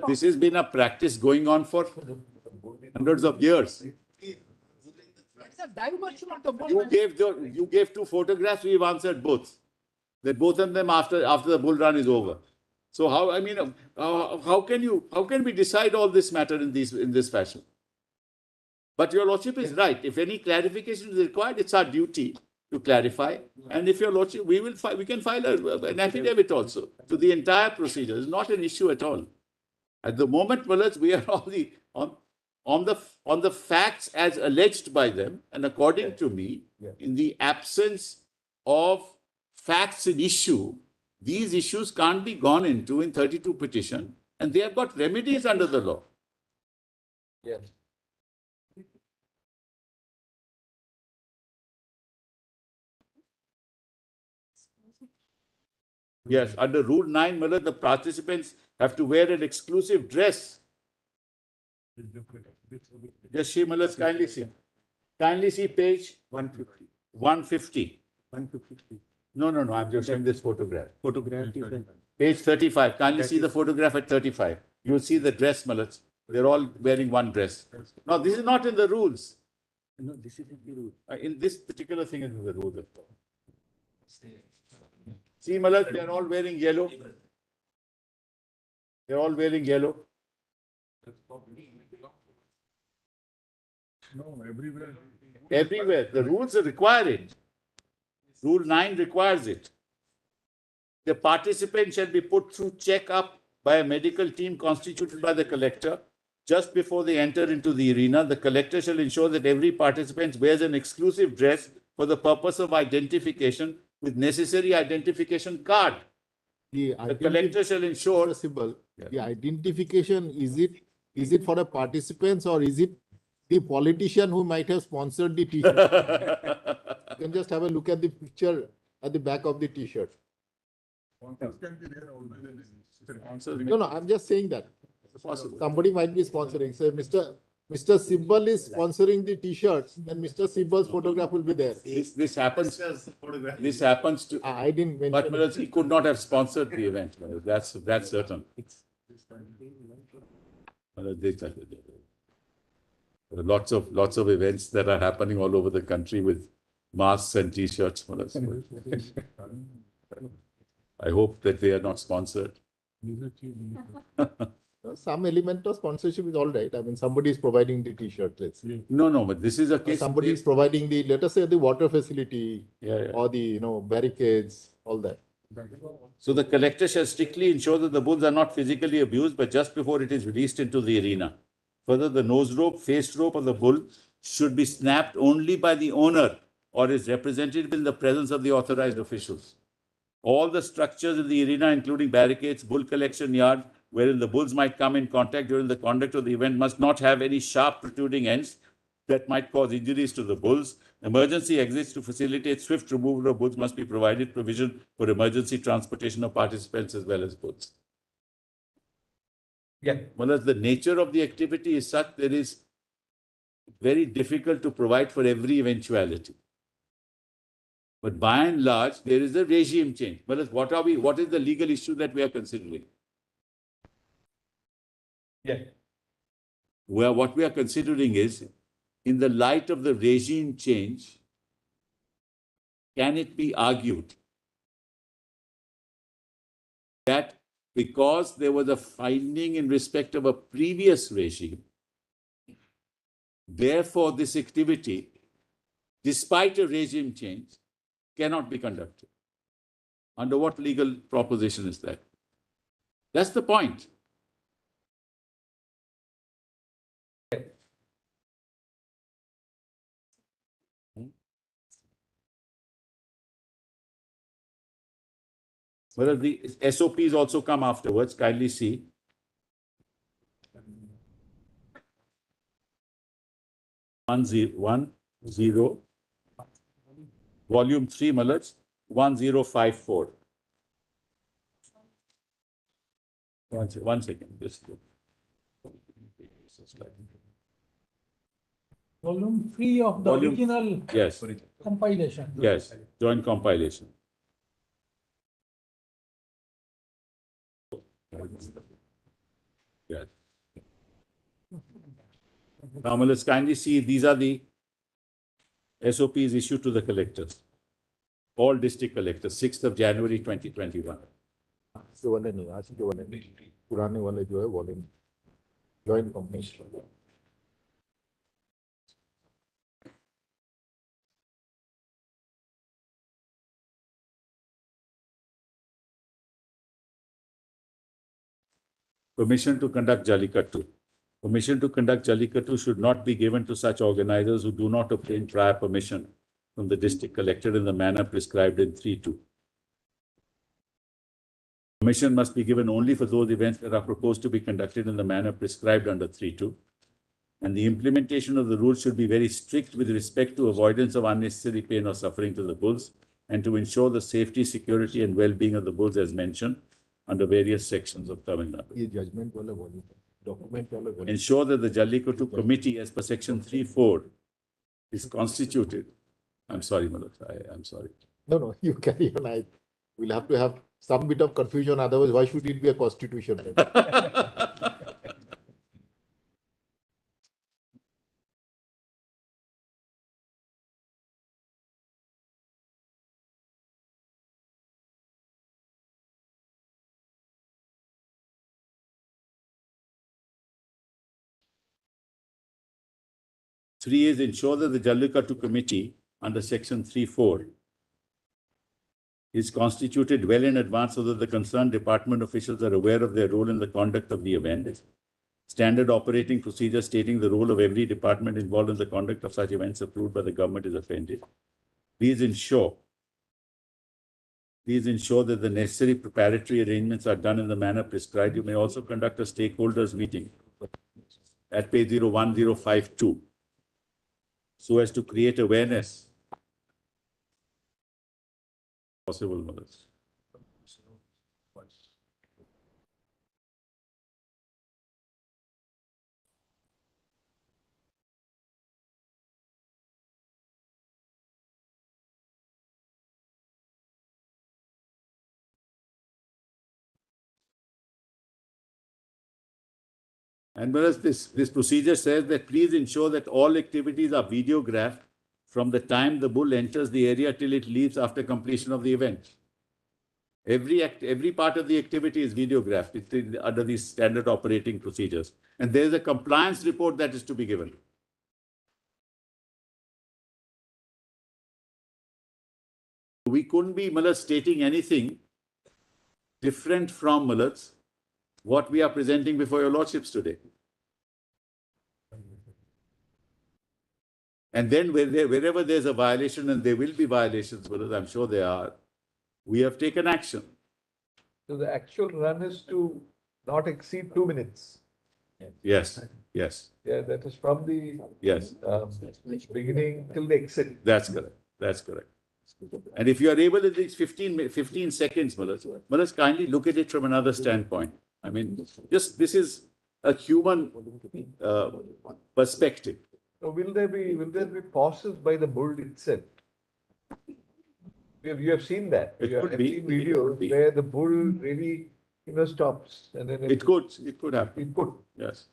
this has been a practice going on for hundreds of years. It's a diversion of the bull. You gave two photographs, we've answered both. That both of them after the bull run is over. So how can we decide all this matter in this fashion? But your lordship is right. If any clarification is required, it's our duty to clarify. And if your lordship, we can file an affidavit also to the entire procedure. It's not an issue at all. At the moment, Malaj, we are on the facts as alleged by them, and according to me, in the absence of facts in issue, these issues can't be gone into in 32 petition, and they have got remedies under the law. Yes. Yes, under Rule 9, Malaj, the participants have to wear an exclusive dress. Just see, Malaj, kindly see. Kindly see page 150. 150. 150. No, I'm just showing this photograph. Photograph. Page 35. Kindly see the photograph at 35. You'll see the dress, Malaj. They're all wearing one dress. Now, this is not in the rules. No, this is in the rule. In this particular thing is in the rules. See, Malaj, they're all wearing yellow. They're all wearing yellow. No, everywhere. Everywhere. The rules require it. Rule 9 requires it. The participant shall be put through check-up by a medical team constituted by the collector. Just before they enter into the arena, the collector shall ensure that every participant wears an exclusive dress for the purpose of identification with necessary identification card. The collector shall ensure... Sibal, the identification, is it for the participants or is it the politician who might have sponsored the t-shirt? You can just have a look at the picture at the back of the t-shirt. No, I'm just saying that. Somebody might be sponsoring. So Mr. Sibal is sponsoring the t-shirts, then Mr. Sibal's photograph will be there. This happens to... I didn't mention. But Malaj, he could not have sponsored the event. That's certain. There are lots of events that are happening all over the country with masks and t-shirts. I hope that they are not sponsored. Some element of sponsorship is all right. I mean, somebody is providing the t-shirt. No, but this is a case. Somebody is providing the, let us say, the water facility or the barricades, all that. So the collector shall strictly ensure that the bulls are not physically abused, but just before it is released into the arena. Further, the nose rope, face rope of the bull should be snapped only by the owner or his representative in the presence of the authorized officials. All the structures in the arena, including barricades, bull collection yard, wherein the bulls might come in contact during the conduct of the event, must not have any sharp protruding ends that might cause injuries to the bulls. Emergency exits to facilitate swift removal of bulls must be provided. Provision for emergency transportation of participants as well as bulls. Yeah. Well, as the nature of the activity is such, that it is very difficult to provide for every eventuality. But by and large, there is a regime change. Well, what is the legal issue that we are considering? Yeah. What we are considering is, in the light of the regime change, can it be argued that because there was a finding in respect of a previous regime, therefore this activity, despite a regime change, cannot be conducted? Under what legal proposition is that? That's the point. Well, the SOPs also come afterwards. Kindly see. One zero. Volume 3, Malaj, 1054. One second. Just Volume 3 of the original compilation. Yes, joint compilation. Yes. Now, let's kindly see, these are the SOPs issued to the collectors. All district collectors, 6th of January 2021. के वाले नहीं, आज के वाले नहीं, पुराने वाले जो है वो नहीं, joint company. Permission to conduct Jallikattu. Permission to conduct Jallikattu should not be given to such organizers who do not obtain prior permission from the district collector in the manner prescribed in 3.2. Permission must be given only for those events that are proposed to be conducted in the manner prescribed under 3.2. And the implementation of the rules should be very strict with respect to avoidance of unnecessary pain or suffering to the bulls and to ensure the safety, security, and well-being of the bulls as mentioned under various sections of Tamil Nadu. ये judgment वाला volume, document वाला volume. Ensure that the Jallikattu committee, as per section 3.4, is constituted. I'm sorry, Malak. I'm sorry. No, you carry on. We'll have to have some bit of confusion. Otherwise, why should it be a constitution? 3 is ensure that the Jallikattu committee under section 3.4 is constituted well in advance so that the concerned department officials are aware of their role in the conduct of the event. Standard operating procedure stating the role of every department involved in the conduct of such events approved by the government is appended. Please ensure that the necessary preparatory arrangements are done in the manner prescribed. You may also conduct a stakeholders meeting at page 01052 so as to create awareness. Possible mothers. And whereas this procedure says that please ensure that all activities are videographed from the time the bull enters the area till it leaves after completion of the event. Every part of the activity is videographed under these standard operating procedures. And there is a compliance report that is to be given. We couldn't be stating anything different from what we are presenting before your lordships today. And then wherever there's a violation, and there will be violations, I'm sure there are, we have taken action. So the actual run is to not exceed 2 minutes. Yes, yes. Yeah, that is from the yes. Beginning till the exit. That's correct. That's correct. And if you are able to reach 15 seconds, Malas, kindly look at it from another standpoint. I mean, this is a human perspective. So will there be pauses by the bull itself? You have seen that. It you could have be. seen videos where the bull really stops and then It could happen. It could. Yes.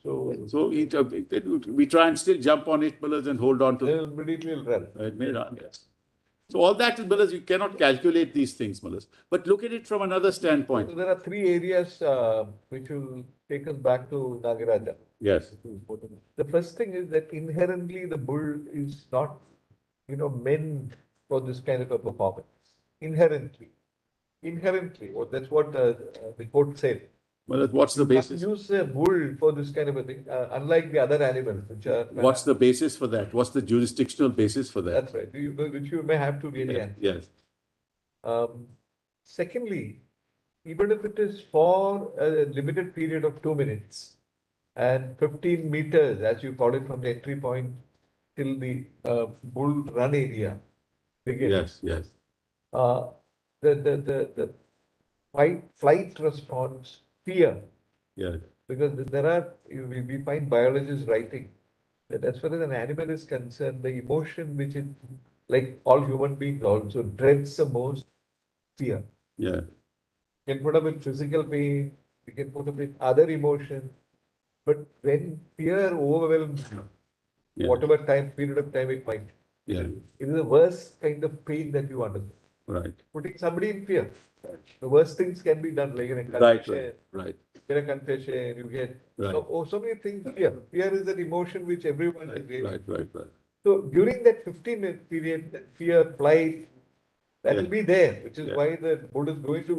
So we try and still jump on it, Malas, and hold on to it immediately will run. It may run, yes. So all that is, Malas, you cannot calculate these things, Malas. But look at it from another standpoint. So there are 3 areas which will take us back to Nagaraja. Yes. The first thing is that inherently the bull is not, meant for this kind of a performance. Inherently. That's what the court said. Well, what's the basis? Use a bull for this kind of a thing, unlike the other animals, which are. What's the basis for that? What's the jurisdictional basis for that? That's right. Which you may have to really answer. Yes. Secondly, even if it is for a limited period of 2 minutes and 15 meters, as you call it, from the entry point till the bull run area begins. Yes. The flight response, fear. Yeah. Because we find biologists writing that as far as an animal is concerned, the emotion which it, like all human beings also, dreads the most, fear. Yeah. Can put up with physical pain, we can put up with other emotions. But when fear overwhelms you, Yeah. whatever period of time it might, Yeah. it is the worst kind of pain that you undergo. Right. Putting somebody in fear. The worst things can be done, like in a Right. confession. Right. In a confession, you get Right. so many things. Fear is an emotion which everyone is feeling. Right. So during that 15-minute period, that fear, flight, that Yeah. will be there, which is Yeah. why the boat is going to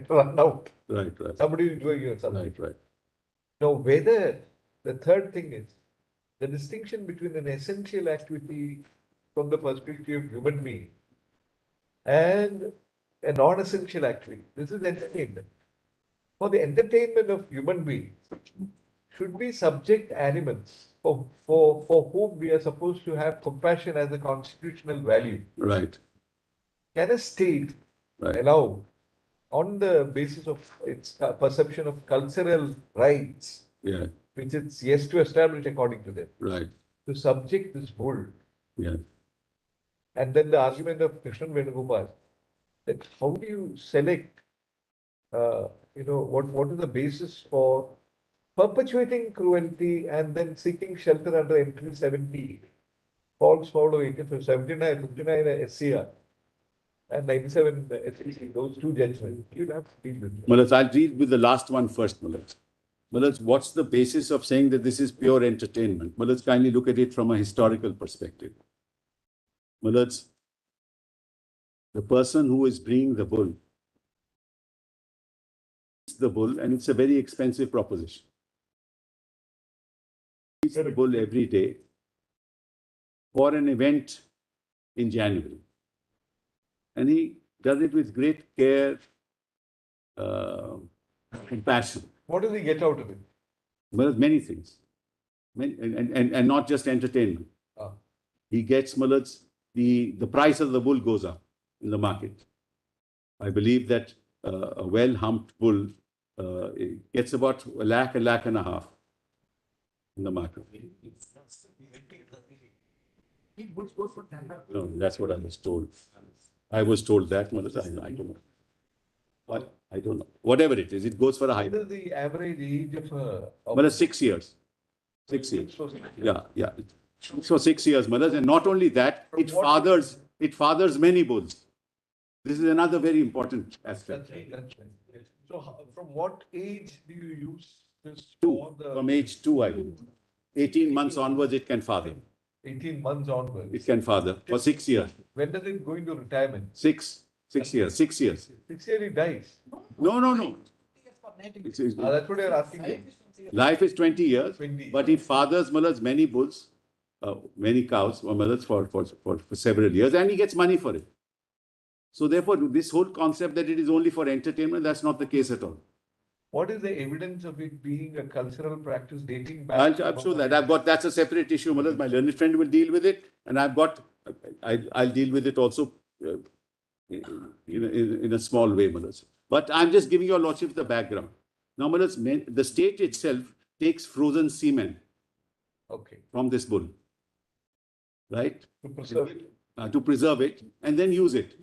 run out. Right. Somebody is doing something. Right. Now, whether the third thing is the distinction between an essential activity from the perspective of human being and a non-essential activity. This is entertainment. For the entertainment of human beings, should be subject animals for whom we are supposed to have compassion as a constitutional value. Right. Can a state Right. allow, on the basis of its perception of cultural rights, Yeah. which it's yes to establish according to them, Right. to subject this bull? Yeah. And then the argument of Krishnan Venugopal, that how do you select, what is the basis for perpetuating cruelty and then seeking shelter under entry 70, falls foul of 79, 59 SCR, and 97 SCC, those two judgments. You'll have to deal with it. Malaj, I'll deal with the last one first, Malaj. Malaj, what's the basis of saying that this is pure entertainment? Malaj, kindly look at it from a historical perspective. Malaj, the person who is bringing the bull, and it's a very expensive proposition. He eats the bull every day for an event in January. And he does it with great care, compassion. What does he get out of it? Well, many things. And not just entertainment. Ah. He gets, Malaj, the price of the bull goes up in the market. I believe that a well-humped bull gets about a lakh and a half in the market. No, that's what I was told. I was told that, Malaj, I don't know. What? I don't know. Whatever it is, it goes for a high. What is the average age of Malaj, 6 years. 6 years. Yeah. So 6 years, Malaj, and not only that, it fathers many bulls. This is another very important aspect. That's right. So from what age do you use this Two. From age 2, I believe. 18 months onwards, it can father. 18 months onwards. It can father for 6 years. When does it go into retirement? 6 years. 6 years. 6 years it dies. No. That's what you're asking. Life is 20 years, 20. but it fathers, Malaj, many bulls, many cows, Malaj, for several years, and he gets money for it. So therefore, this whole concept that it is only for entertainment, that's not the case at all. What is the evidence of it being a cultural practice dating back? I'll show that. That's a separate issue, Malaj. My learned friend will deal with it, and I'll deal with it also in a small way, Malaj. But I'm just giving your lordship the background. Now, Malaj, the state itself takes frozen semen from this bull, right? To preserve it and then use it.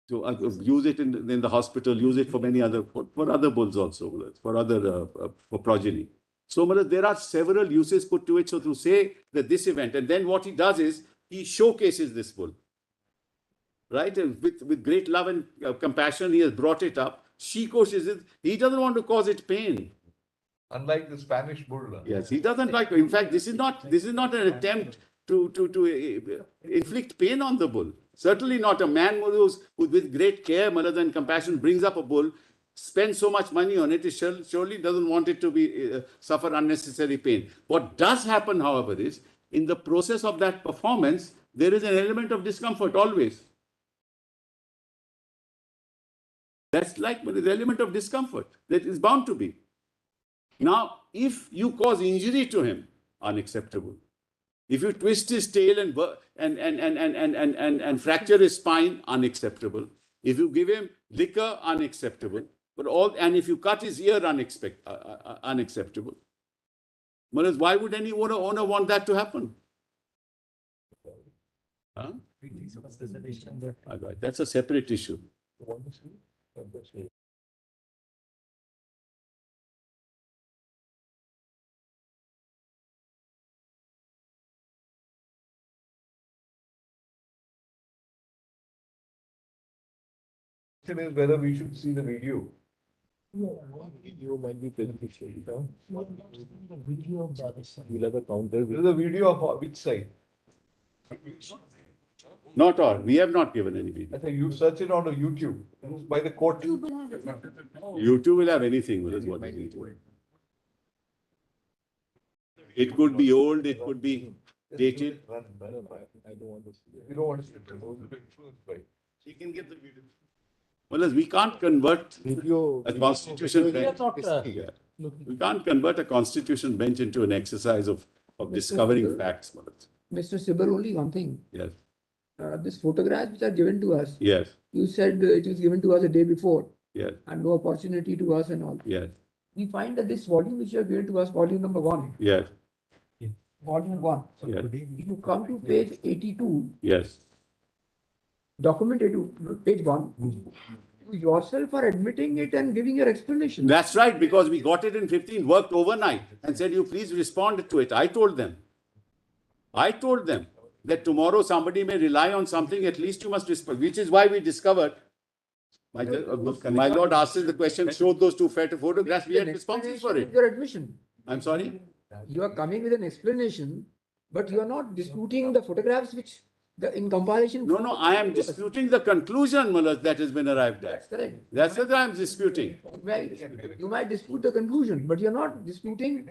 So use it in the hospital, use it for many other, for other bulls also, for other, for progeny. So there are several uses put to it. So to say that this event, and then what he does is he showcases this bull, right? And with great love and compassion, he has brought it up. She coaches it. He doesn't want to cause it pain. Unlike the Spanish bull. Yes, he doesn't like. In fact, this is not an attempt to inflict pain on the bull. Certainly not. A man who with great care, Malaj, and compassion brings up a bull, spends so much money on it, he surely doesn't want it to be suffer unnecessary pain. What does happen, however, is in the process of that performance, there is an element of discomfort always. That's like the element of discomfort that is bound to be. Now, if you cause injury to him, unacceptable. If you twist his tail and fracture his spine, unacceptable. If you give him liquor, unacceptable. And if you cut his ear, unacceptable. Whereas why would any owner want that to happen? Huh? That's a separate issue. question is whether we should see the video. Video might be beneficial. The video of the other side. We'll have a counter. This is a video of which side? Not all. We have not given any video. I think you search it on YouTube by the court. YouTube will have anything with what they need. It could be old, it could be dated. I don't want to see You don't want to see it. You can get the video. Well, we can't convert Video. a constitution We are bench. not Yeah. looking. We can't convert a constitution bench into an exercise of discovering facts. Manoj. Mr. Sibal, only one thing. Yes, This photographs which are given to us, yes, you said it was given to us a day before yes, and no opportunity to us and all. yes, We find that this volume which you have given to us, volume number 1, yes, volume 1. yes, If you come to page 82, yes. document 82, page 1, you yourself are admitting it and giving your explanation. That's right, because we got it in 15, worked overnight and said, you please respond to it. I told them that tomorrow somebody may rely on something, at least you must respond, which is why we discovered. My lord asked us the question, showed those two photographs, we had responses for it. Your admission. I'm sorry? You are coming with an explanation, but you are not disputing the photographs which in compilation. No, I am disputing the conclusion, Mullah, that has been arrived That's at. correct. That's what I am disputing. You might dispute the conclusion, but you're not disputing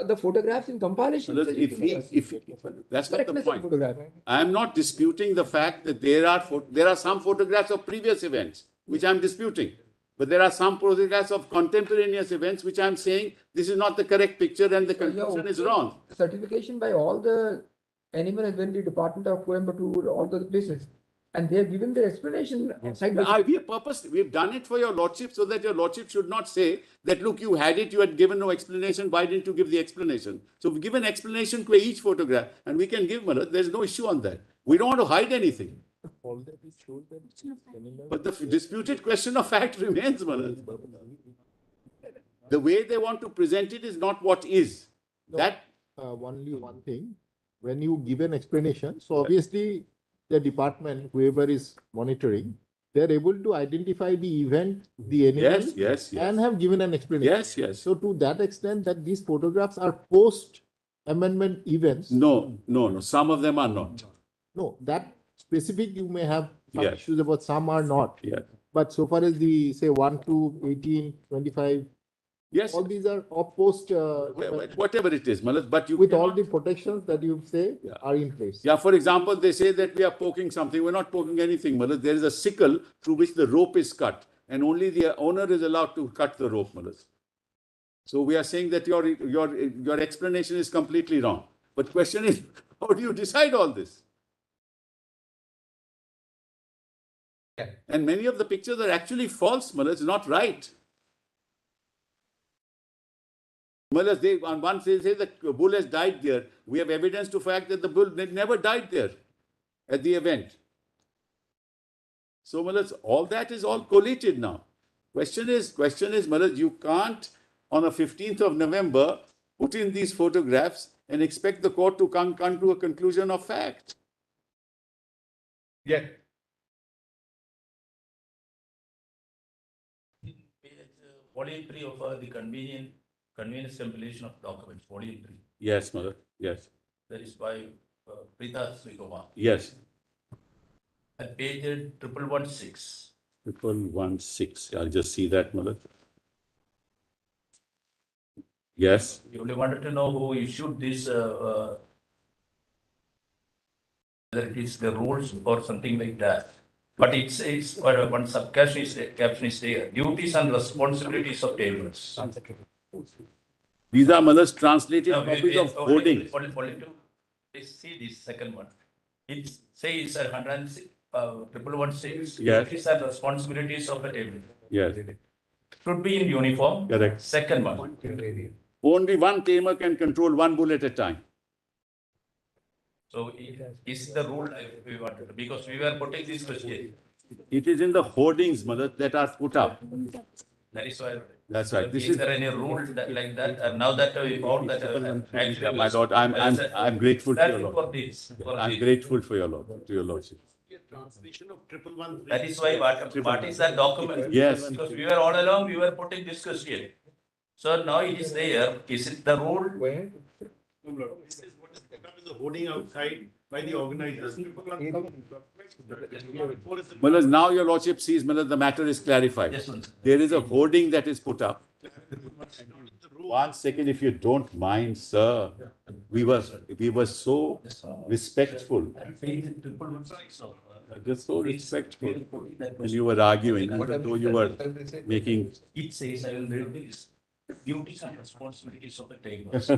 the photographs in compilation. Mullah, that's not the Correctness of point. photograph. I am not disputing the fact that there are some photographs of previous events, which I am disputing. But there are some photographs of contemporaneous events, which I am saying this is not the correct picture and the conclusion is wrong. Certification by all the Animal Husbandry Department of Coimbatore, all the places. And they have given their explanation. Side by side. We've done it for your lordship so that your lordship should not say that, look, you had it, you had given no explanation, why didn't you give the explanation? So we give an explanation to each photograph and we can give, Manoj, there's no issue on that. We don't want to hide anything. But the disputed question of fact remains, Manoj. The way they want to present it is not what is. That Only one thing, when you give an explanation, so obviously the department, whoever is monitoring, they're able to identify the event, the enemy, yes. and have given an explanation. Yes. So to that extent that these photographs are post-amendment events. No. Some of them are not. No, that specific you may have some Yes. issues about, some are not. Yeah. But so far as the, say, 1 to 18, 25, Yes. all these are of post, Whatever it is, Manoj, but you with all cannot- the protections that you say Yeah. are in place. Yeah, for example, they say that we are poking something. We're not poking anything, Malaj. There is a sickle through which the rope is cut, and only the owner is allowed to cut the rope, Malaj. So we are saying that your explanation is completely wrong. But question is, how do you decide all this? Yeah. And many of the pictures are actually false, Malaj, not right. Malaj, they on one say the bull has died there. We have evidence to fact that the bull never died there at the event. So, Malaj, all that is all collated now. Question is, Malaj, you can't on a 15th of November put in these photographs and expect the court to come to a conclusion of fact. Yeah. Volume 3 of the convenience compilation of documents, volume 3. Yes, Malaj. Yes. That is by Prita Srikoma. Yes. At page 1116. 1116. I'll just see that, Malaj. Yes. You only wanted to know who issued this, whether it is the rules or something like that. But it says, one caption is there, duties and responsibilities of tables. These are Malaj translated No, copies of only hoardings. to please see this second one. It says 1116. Yes. Duties and responsibilities of a table. Yes. Should be in uniform. Correct. Second one. Only one tamer can control one bull at a time. So is the rule we wanted, because we were putting this question. It is in the hoardings, Malaj, that are put up. That is why. That's right. This Is is, there any rule like that? And now that we found that actually. my lord, I'm grateful to your lord. For this. I'm grateful for your lord, to your lordship. Translation of 111. That is why what is that document? Yes. Because we were all along, we were putting this question. So now it is there. Is it the rule? Where? This is what is put up in the hoarding outside by the organizers. Well, now your lordship sees, Millet, the matter is clarified. Yes, sir. There is a hoarding that is put up. 1 second, if you don't mind, sir. We were so respectful. Just so respectful. When you were arguing, even though you were making. It says, I will read this. Duties and responsibilities of the tamers.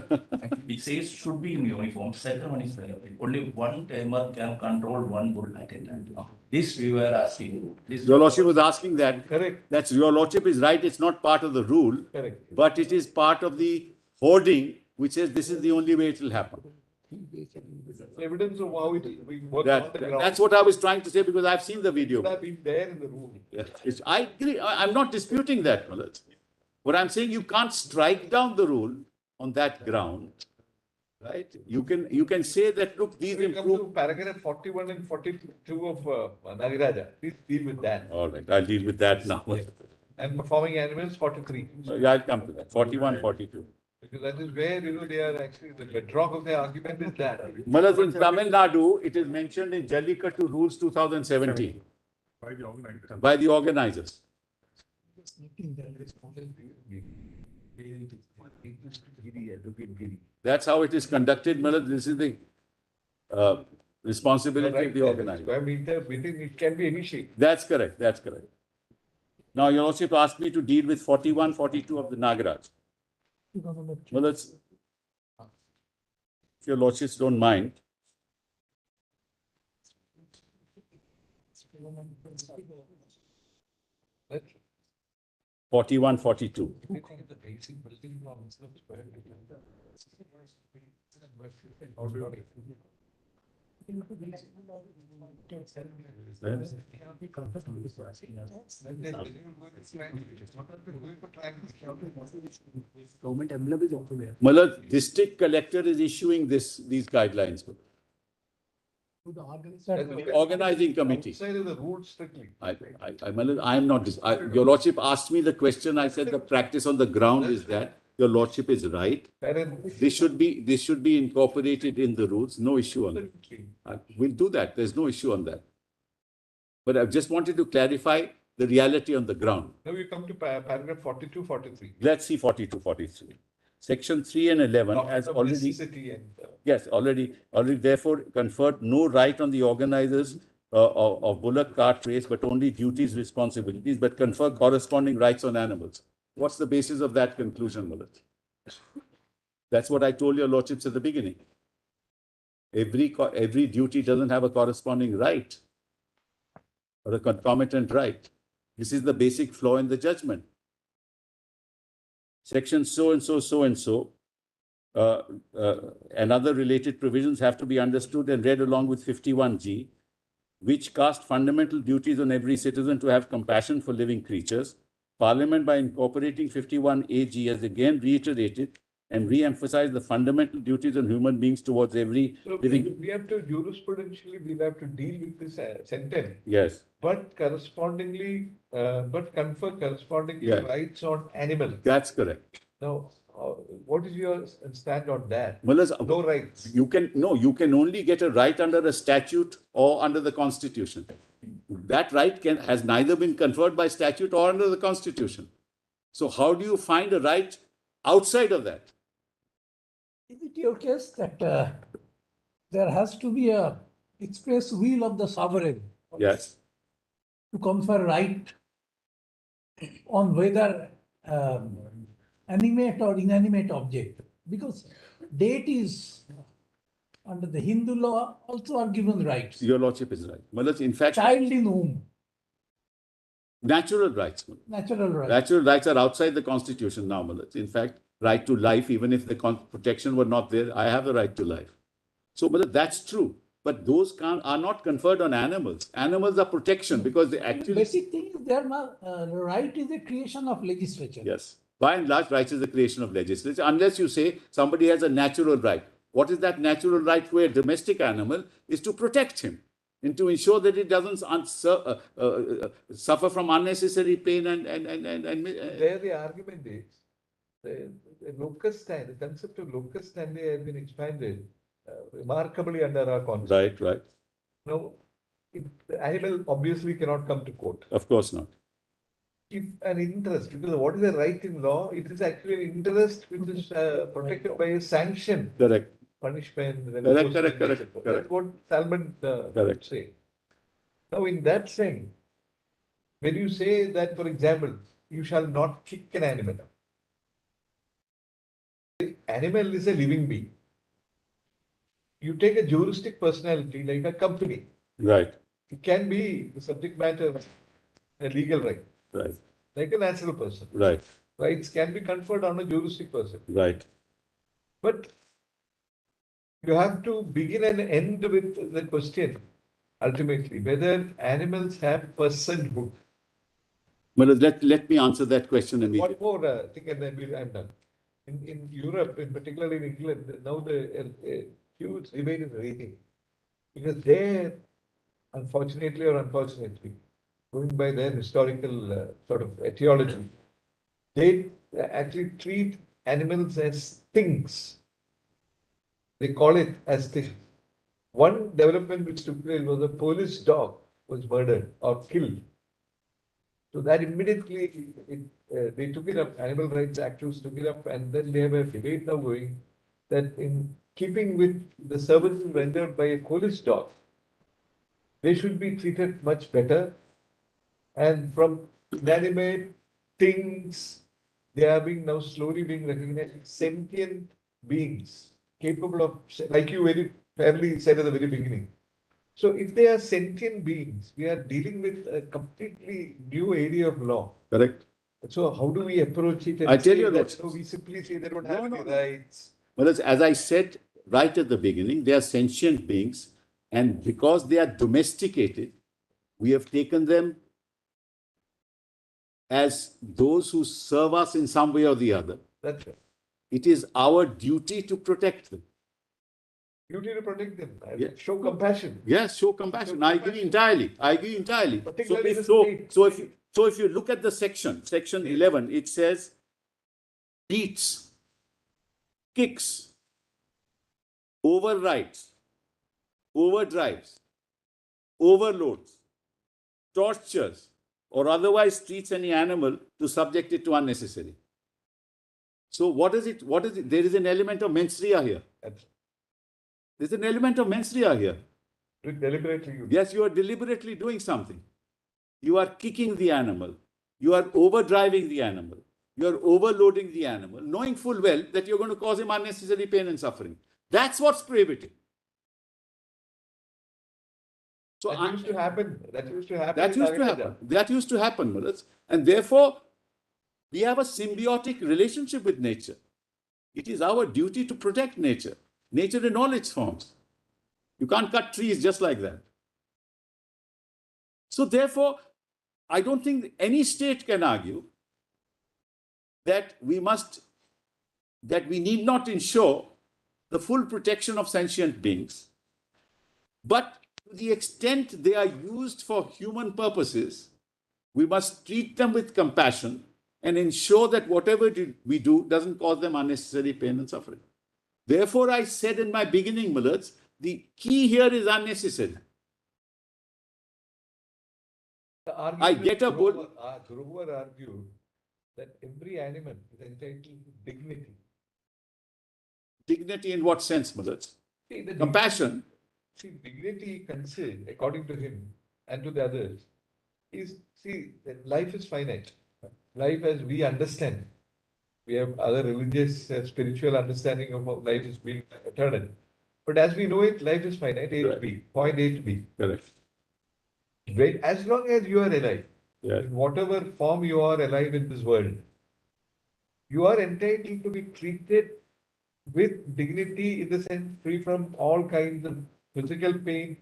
It says should be in uniform. Second one is there. Only one tamer can control one bull at a time. This we were asking. This Your lordship was asking that. Correct, That's your lordship is right. It's not part of the rule, correct. but it is part of the hoarding, which says this is the only way it will happen. Evidence of how it is being worked on the ground. That's what I was trying to say because I've seen the video. Should have been there in the rule. I agree. I'm not disputing that, Millet. What I'm saying, you can't strike down the rule on that ground, right? You can say that, look, these We come improve. to paragraph 41 and 42 of Nagaraja. Please deal with that. All right, I'll deal with that now. And performing animals, 43. Yeah, I'll come to that. 41, 42. Because that is where, they are actually, the bedrock of the argument is that. Millet, in Tamil Nadu, it is mentioned in Jallikattu Rules 2017 by the organizers. That's how it is conducted, Millet. This is the responsibility of the organizer. Square meter within, it can be any shape. That's correct. That's correct. Now, your lordship asked me to deal with 41, 42 of the Nagaraj. Well, let's, if your lordships don't mind. Let's 41, 42. the basic building blocks of square meter. Government envelope is also there. Malad, district collector is issuing these guidelines. The organizing committee. Outside of the rules strictly. Malad, I am not, your lordship asked me the question. I said the practice on the ground is that. Your lordship is right. This should be incorporated in the rules. No issue on that. We'll do that. There's no issue on that. But I just wanted to clarify the reality on the ground. Now we come to paragraph 42, 43. Let's see 42, 43. Section 3 and 11 has already, Necessity and, yes, already therefore conferred no right on the organizers of bullock cart race, but only duties, responsibilities, but confer corresponding rights on animals. What's the basis of that conclusion, Millet? That's what I told your lordships at the beginning. Every duty doesn't have a corresponding right or a concomitant right. This is the basic flaw in the judgment. Section so and so, and other related provisions have to be understood and read along with 51G, which cast fundamental duties on every citizen to have compassion for living creatures. Parliament, by incorporating 51AG, has again reiterated and re-emphasized the fundamental duties on human beings towards every living. we have to jurisprudentially, we have to deal with this sentence. Yes. But correspondingly, but confer correspondingly Yeah. rights on animals. That's correct. Now, what is your stand on that? Well, No rights. you can only get a right under a statute or under the Constitution. That right has neither been conferred by statute or under the Constitution. So how do you find a right outside of that? Is it your case that there has to be a express will of the sovereign Yes. to confer right on whether animate or inanimate object? Because deities under the Hindu law also are given rights. Your lordship is right. Malaj, in fact, Child in womb, natural rights. natural rights. Natural rights are outside the Constitution now, Malaj. In fact, right to life, even if the protection were not there, I have a right to life. So, Malaj, that's true. But those are not conferred on animals. Animals are protection because they actually. Basic thing is there now, right is a creation of legislature. Yes. By and large, rights is the creation of legislature, unless you say somebody has a natural right. What is that natural right for a domestic animal is to protect him. and to ensure that it doesn't suffer from unnecessary pain and There the argument is, the locus standi, the concept of locus standi has been expanded remarkably under our concept. right. Now, the animal obviously cannot come to court. Of course not. If an interest, because what is a right in law, it is actually an interest which is protected by a sanction, Correct. punishment. Correct. That's what Salmon Correct. say. Now, in that sense, when you say that, for example, you shall not kick an animal, the animal is a living being. You take a juristic personality like a company. Right. It can be the subject matter of a legal right, Right. like a natural person. Right. Rights can be conferred on a juristic person. Right. But you have to begin and end with the question, ultimately, whether animals have personhood. Well, let me answer that question immediately. One more thing, and then I'm done. In Europe, in particular in England, now the huge debate is raging. Because there, unfortunately or unfortunately, going by their historical sort of etiology, they actually treat animals as things. They call it as things. One development which took place was a police dog was murdered or killed. So that immediately they took it up, animal rights activists took it up, and then they have a debate now going that in keeping with the services rendered by a police dog, they should be treated much better. And from inanimate things, they are being now slowly being recognized as sentient beings, capable of, like you very fairly said at the very beginning. So if they are sentient beings, we are dealing with a completely new area of law. Correct. So how do we approach it? And I tell say you that- so we simply say they don't have No, any no. rights. Well, as I said right at the beginning, they are sentient beings, and because they are domesticated, we have taken them as those who serve us in some way or the other. That's right. It is our duty to protect them. Duty to protect them. Yeah. Show compassion. Yes, show compassion. I agree entirely. So, Particularly the so, state. so if you look at the section 11, it says beats, kicks, overrides, overdrives, overloads, tortures, or otherwise treats any animal to subject it to unnecessary. So what is it? There is an element of mens rea here. There's an element of mens rea here. Deliberately. Yes, you are deliberately doing something. You are kicking the animal. You are overdriving the animal. You are overloading the animal, knowing full well that you're going to cause him unnecessary pain and suffering. That's what's prohibited. So That used to happen. That used to happen. That in used to Nagaraja. happen. That used to happen, Maharaj. And therefore, we have a symbiotic relationship with nature. It is our duty to protect nature. Nature in all its forms. You can't cut trees just like that. So therefore, I don't think any state can argue that we need not ensure the full protection of sentient beings, but to the extent they are used for human purposes, we must treat them with compassion and ensure that whatever we do doesn't cause them unnecessary pain and suffering. Therefore, I said in my beginning, Millets, the key here is unnecessary. I get a bull. Grover argued that every animal is entitled to dignity. Dignity in what sense, Millets? See, the Compassion. dignity conceived, according to him and to the others, is, that life is finite. Life as we understand. We have other religious, spiritual understanding of how life is being eternal. But as we know it, life is finite, A to B, point A to B. Correct. As long as you are alive, Yeah. in whatever form you are alive in this world, you are entitled to be treated with dignity, in the sense free from all kinds of physical pain.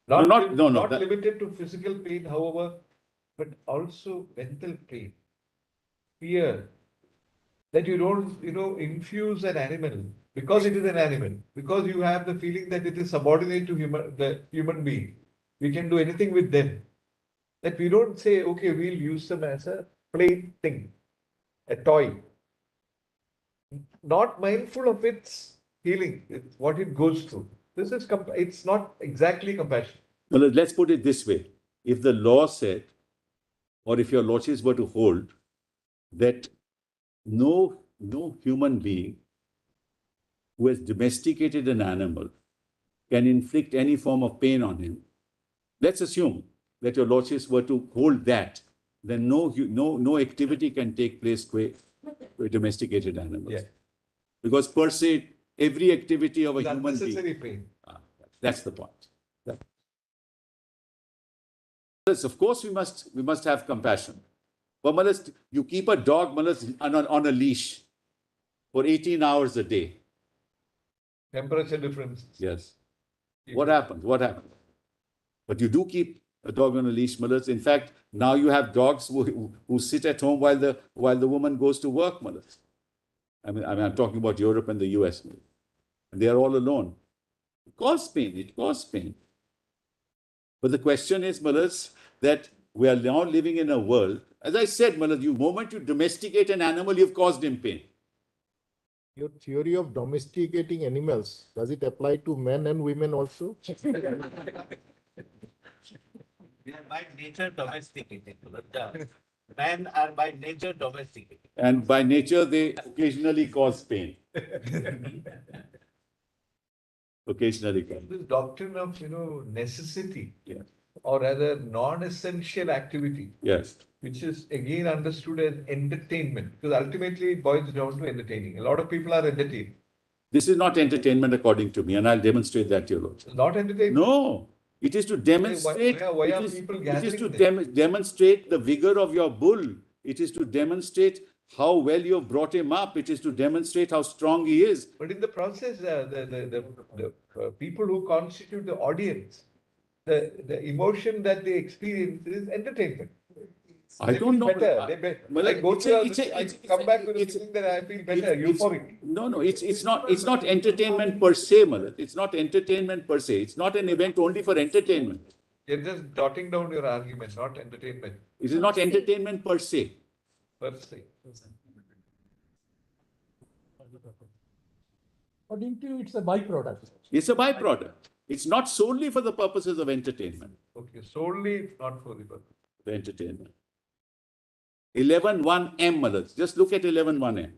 Not limited to physical pain, however, but also mental pain, fear, that you don't, infuse an animal because it is an animal, because you have the feeling that it is subordinate to the human being. we can do anything with them. That we don't say, okay, we'll use them as a plaything, a toy. Not mindful of its healing, what it goes through. This is, it's not exactly compassion. Well, let's put it this way. If the law said, or if your lordships were to hold, that no human being who has domesticated an animal can inflict any form of pain on him, let's assume that your lordships were to hold that, then no activity can take place with domesticated animals. Yeah. Because per se, every activity of a It's human unnecessary being. pain. That's the point. Yes, of course, we must have compassion. But Malas, you keep a dog, Malas, on a leash for 18 hours a day. Temperature difference. Yes. What happens? What happens? But you do keep a dog on a leash, Malas. In fact, now you have dogs who sit at home while the woman goes to work, Malas. I mean, I'm talking about Europe and the US. And they are all alone. It causes pain. It causes pain. But the question is, Malas, that we are now living in a world, as I said, Malas, the moment you domesticate an animal, you've caused him pain. Your theory of domesticating animals, does it apply to men and women also? They are by nature domesticated. Men are by nature domesticated. And by nature, they occasionally cause pain. Occasionally cause. This doctrine of, necessity, Yeah. or rather non-essential activity, Yes. which is again understood as entertainment, because ultimately it boils down to entertaining. A lot of people are entertained. This is not entertainment according to me, and I'll demonstrate that to your lordship. Not entertainment. No, it is to demonstrate. Why are it is- people it is to gathering demonstrate the vigor of your bull. It is to demonstrate how well you have brought him up. It is to demonstrate how strong he is. But in the process, the people who constitute the audience, the emotion that they experience is entertainment. I They don't feel know. better. Well, I go it's through, a- it's a- I it's- come back with a it's- feeling that I feel better, It's- euphoric. No, it's not entertainment per se, Malat. It's not entertainment per se. It's not an event only for entertainment. You're just jotting down your argument, not entertainment It is not entertainment per se. per se. According to you, it's a byproduct. It's a byproduct. It's not solely for the purposes of entertainment. Okay, solely not for the purpose. The entertainment. 11.1M, Malat. Just look at 11.1M.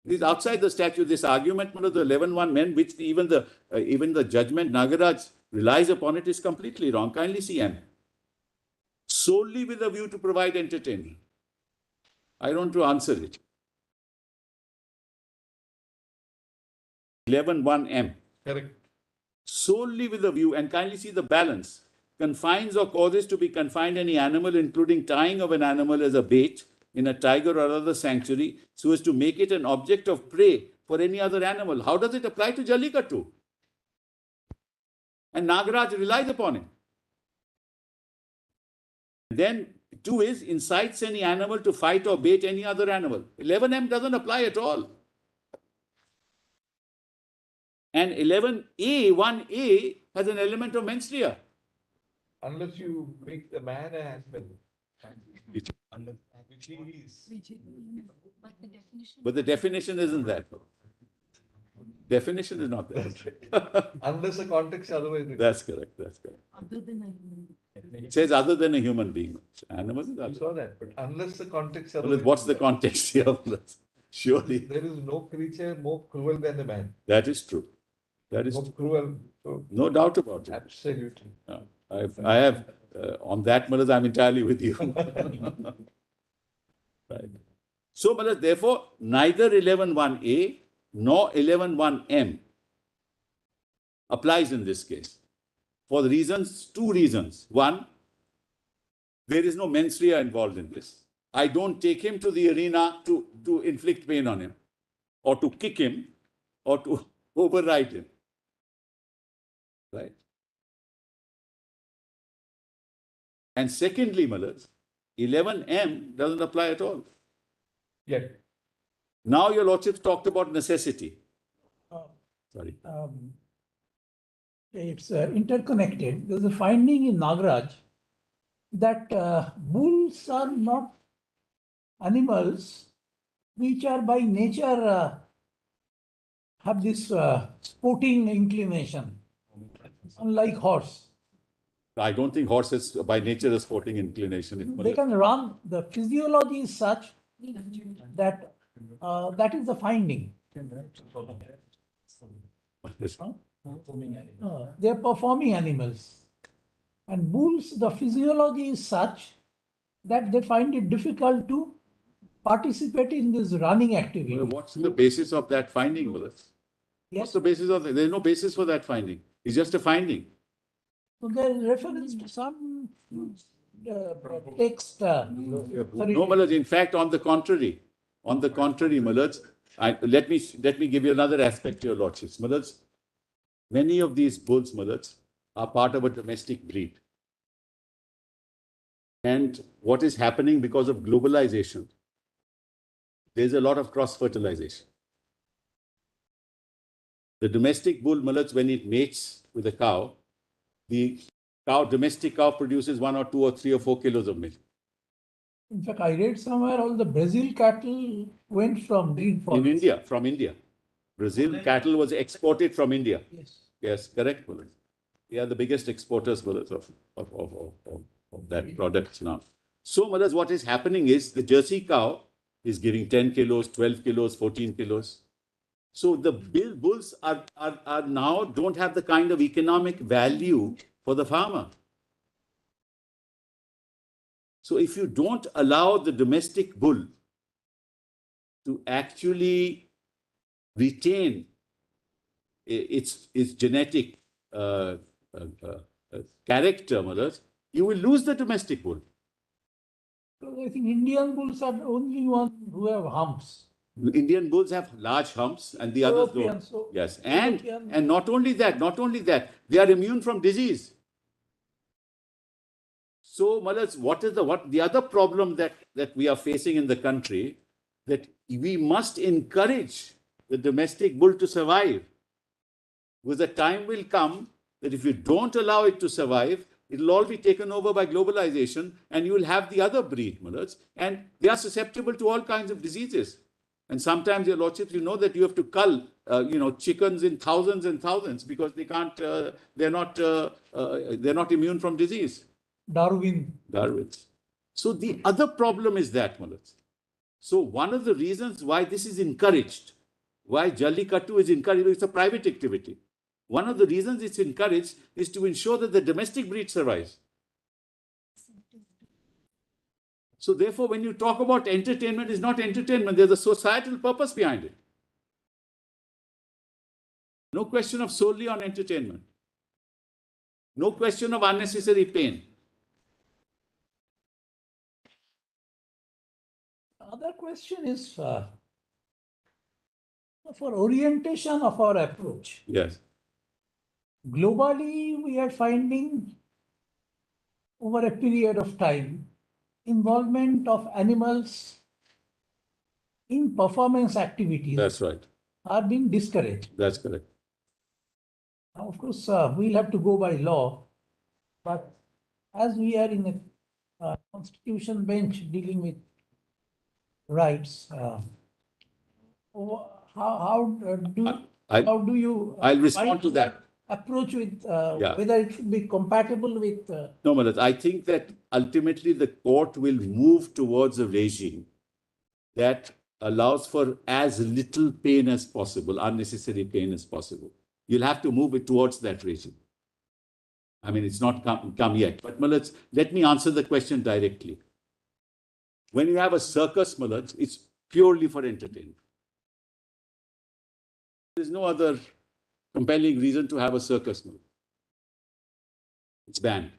This is outside the statute. This argument, Malat, the 11.1M, which even the judgment Nagaraj relies upon it, is completely wrong. Kindly see M. Solely with a view to provide entertainment. I don't want to answer it. 11.1M. Correct. Solely with a view, and kindly see the balance, confines or causes to be confined any animal, including tying of an animal as a bait in a tiger or other sanctuary, so as to make it an object of prey for any other animal. How does it apply to Jallikattu? And Nagaraj relies upon it. Then 2 is incites any animal to fight or bait any other animal. 11M doesn't apply at all. And 11A, 1A has an element of mens rea. Unless you make the man a husband. Which- Which he is. But the definition isn't that. Definition is not that. Unless the context otherwise. That's correct. That's correct. It says other than a human being. Animal is You other. saw that, but unless the context Well, otherwise. what's the context here? Surely There is no creature more cruel than the man. that is true. That is More true. cruel. So, No doubt about it. absolutely. I have on that, Malas, I'm entirely with you. Right. So, Malas, therefore, neither 11.1A nor 11.1M applies in this case. For the reasons, 2 reasons. One, there is no mens rea involved in this. I don't take him to the arena to inflict pain on him, or to kick him, or to override him. Right? And secondly, Malas, 11M doesn't apply at all. Yeah. Now your lordship talked about necessity. Uh, Sorry. it's interconnected. There's a finding in Nagaraj that bulls are not animals which are by nature have this sporting inclination, unlike horse. I don't think horses by nature a sporting inclination. They can run. The physiology is such that that is the finding. They are performing animals. And bulls, the physiology is such that they find it difficult to participate in this running activity. What's the basis of that finding, Willis? What's Yes. the basis of that? There's no basis for that finding. It's just a finding. So there is reference to some text. Sorry. No, Malaj. In fact, on the contrary, Malaj, let me give you another aspect to your lordships. Malaj, many of these bulls, Malaj, are part of a domestic breed. And what is happening because of globalization, there's a lot of cross-fertilization. The domestic bull, Malaj, when it mates with a cow, the domestic cow produces 1 or 2 or 3 or 4 kilos of milk. In fact, I read somewhere all the Brazil cattle went from breed In India, from India. Brazil cattle was exported from India. Yes. Yes, correct, Malaj. We are the biggest exporters, Malaj, of that product now. So, Malaj, what is happening is the Jersey cow is giving 10 kilos, 12 kilos, 14 kilos. So the bulls are now don't have the kind of economic value for the farmer. So if you don't allow the domestic bull to actually retain its genetic character, Malaj, you will lose the domestic bull. So I think Indian bulls are the only ones who have humps. Indian bulls have large humps and the others European, don't. so Yes, European- and not only that, they are immune from disease. So, Malaj, what the other problem that we are facing in the country, that we must encourage the domestic bull to survive. Because the time will come that if you don't allow it to survive, it'll all be taken over by globalization, and you will have the other breed, Malaj, and they are susceptible to all kinds of diseases. And sometimes, your lordships, you know that you have to cull, chickens in thousands and thousands because they can't, they're not immune from disease. Darwin's. So the other problem is that, Malaj. So one of the reasons why this is encouraged, why Jallikattu is encouraged, it's a private activity. One of the reasons it's encouraged is to ensure that the domestic breed survives. So therefore, when you talk about entertainment, it's not entertainment. There's a societal purpose behind it. No question of solely on entertainment. No question of unnecessary pain. Other question is for orientation of our approach. Yes. Globally, we are finding over a period of time involvement of animals in performance activities That's right. are being discouraged. That's correct. Now, of course, we'll have to go by law, but as we are in a constitution bench dealing with rights, how do you I'll respond find to that. approach with Yeah. whether it should be compatible with No, Malaj, I think that ultimately the court will move towards a regime that allows for as little pain as possible, unnecessary pain as possible. You'll have to move it towards that regime. I mean, it's not come yet. But Malaj, let me answer the question directly. When you have a circus, Malaj, it's purely for entertainment. There's no other compelling reason to have a circus, Malaj. It's banned.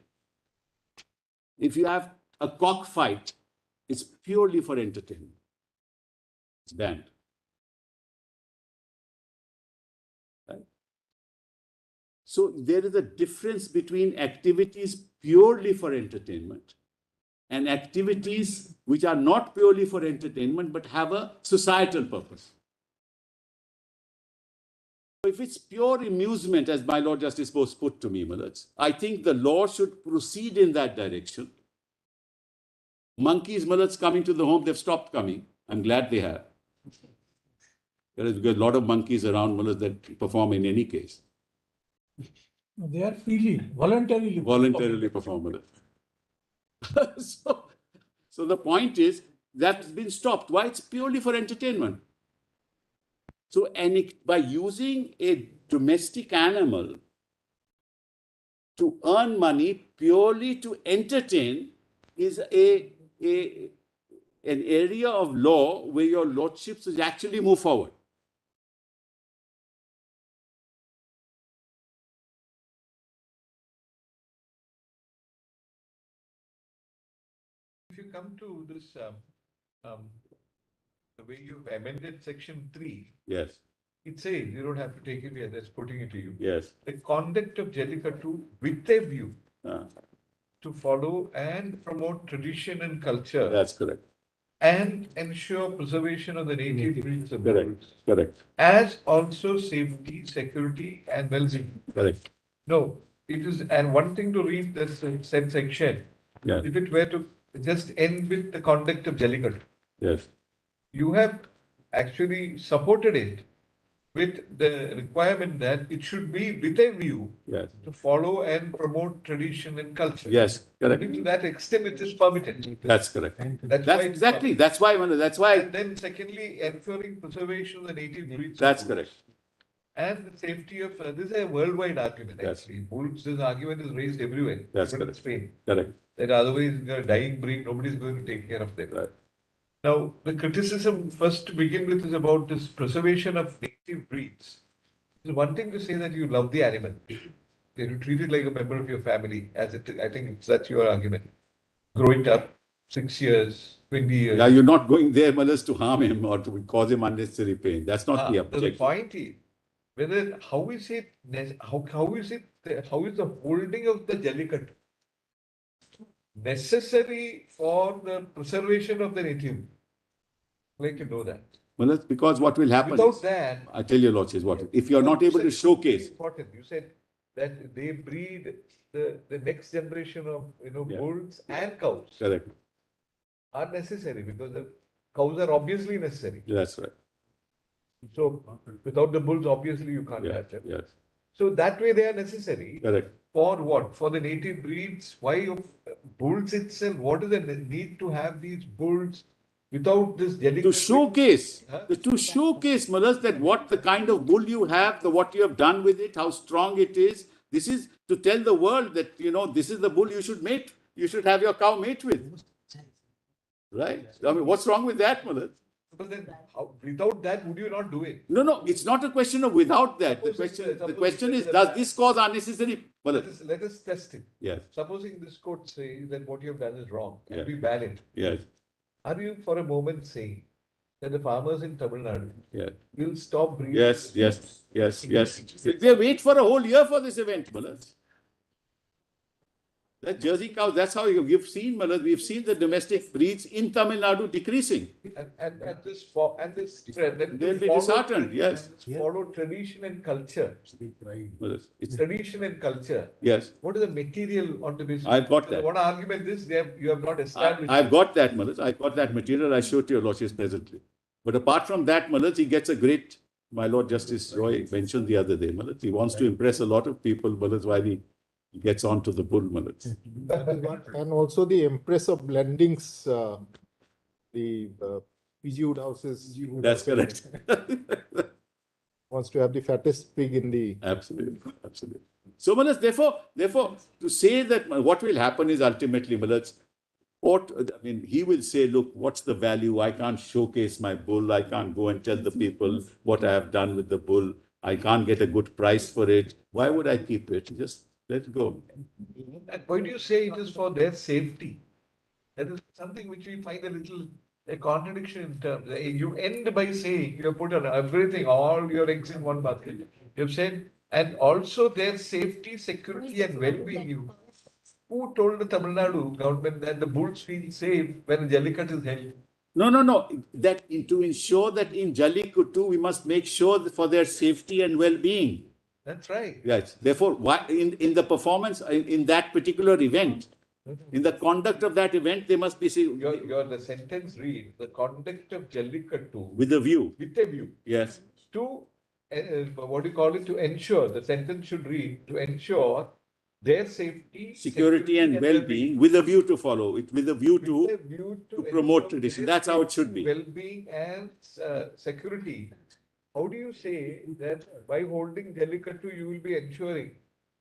If you have a cockfight, it's purely for entertainment. It's banned. Right? So there is a difference between activities purely for entertainment and activities which are not purely for entertainment but have a societal purpose. If it's pure amusement, as my Lord Justice Bose put to me, Malaj, I think the law should proceed in that direction. Monkeys, Malaj, coming to the home, they've stopped coming. I'm glad they have. There is a lot of monkeys around, Malaj, that perform in any case. They are freely, voluntarily. Voluntarily perform, Malaj. So the point is, that's been stopped. Why? It's purely for entertainment. So, by using a domestic animal to earn money purely to entertain is an area of law where your lordships should actually move forward. If you come to this, the way you've amended section 3, Yes, it says you don't have to take it here, that's putting it to you. yes. The conduct of Jallikattu with a view Ah, to follow and promote tradition and culture that's correct. and ensure preservation of the native breeds of Correct. birds, Correct. as also safety, security, and well-being. Correct. No, it is, and one thing to read this said section, Yes. if it were to just end with the conduct of Jallikattu, Yes. you have actually supported it with the requirement that it should be with a view Yes. to follow and promote tradition and culture. Yes. Correct. To that extent, it is permitted. That's correct. That's That's why it's exactly. That's why. That's why. And then secondly, ensuring preservation of the native breeds. of That's bulls. correct. And the safety of, this is a worldwide argument Yes. actually. Bulls, this argument is raised everywhere. That's even in correct. Spain. Correct. That otherwise they're a dying breed, nobody's going to take care of them. Right. Now, the criticism first to begin with is about this preservation of native breeds. It's one thing to say that you love the animal. You treat it like a member of your family, as it, I think that's your argument. Grow it up 6 years, 20 years. Yeah, you're not going there, Malas, to harm him or to cause him unnecessary pain. That's not the The objective. point is, whether, how is it, how is the holding of the Jallikattu necessary for the preservation of the native? I'd like to know that. Malas, because what will happen Without is, that, I tell you, Lord, is what if you're not able to showcase. Important. You said that they breed the next generation of Yeah. bulls and cows Correct. are necessary because the cows are obviously necessary. That's right. So without the bulls, obviously you can't Yeah. have them. Yes. So that way they are necessary. Correct. For what? For the native breeds? Why of bulls itself? What is the need to have these bulls without this To Jallikattu? showcase, Huh? to showcase, Malas, that what the kind of bull you have, what you have done with it, how strong it is. This is to tell the world that, this is the bull you should mate. You should have your cow mate with. Right? I mean, what's wrong with that, Malas? But then without that, would you not do it? No, it's not a question of without that. The question is, does this cause unnecessary? Malas? Let us test it. Yes, Supposing this court says that what you have done is wrong and Yeah. we ban it, yes, are you for a moment saying that the farmers in Tamil Nadu yes. will stop breeding? Yes. They wait for a whole year for this event, Malas. That Jersey cows, that's how you've seen, Malas. We've seen the domestic breeds in Tamil Nadu decreasing. And this trend, then They'll be follow- disheartened, yes. Follow tradition and culture. Malas, it's, Tradition and culture. yes, What is the material on the basis? I've got that. One argument is you have not established. I've got that, Malas. I've got that material. I showed to your lordships presently. But apart from that, Malas, he gets a great, my Lord Justice Roy mentioned the other day, Malas. He wants to impress a lot of people, Malas, while he gets on to the bull, Malas. And also the Empress of Blendings, the PG Wood houses. That's correct. Wants to have the fattest pig in the. Absolutely. So, Malas, therefore, to say that what will happen is ultimately, Malas, he will say, look, what's the value? I can't showcase my bull. I can't go and tell the people what I have done with the bull. I can't get a good price for it. Why would I keep it? Just let it go. And why do you say it is for their safety? That is something which we find a contradiction in terms. You end by saying you have put on everything, all your eggs in one basket. You've said, and also their safety, security, and well-being. Who told the Tamil Nadu government that the bulls feel safe when Jallikattu is held? No. To ensure that in Jallikattu, we must make sure for their safety and well-being. That's right. Yes. Therefore, why in the performance in that particular event, in the conduct of that event, they must be The sentence reads, the conduct of Jallikattu with a view. with a view Yes. to, what do you call it, to ensure, the sentence should read, to ensure their safety, Security and well-being with a view to follow it, with a view to promote ensure tradition. their That's how it should safety, be. well-being and security. How do you say that by holding Jallikattu, you will be ensuring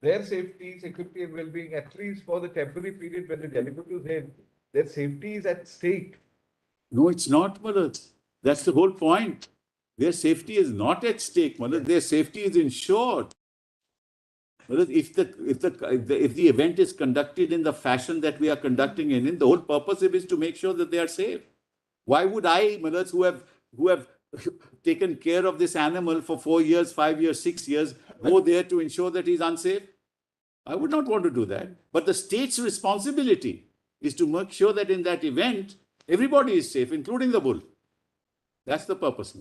their safety, security and well-being, at least for the temporary period when the Jallikattu is held, their safety is at stake. No, it's not, Malad. That's the whole point. Their safety is not at stake, Malad. Their safety is ensured. Malad, if the event is conducted in the fashion that we are conducting it in, the whole purpose is to make sure that they are safe. Why would I, Malad, who have taken care of this animal for 4 years, 5 years, 6 years, go there to ensure that he's unsafe? I would not want to do that. But the state's responsibility is to make sure that in that event, everybody is safe, including the bull. That's the purpose.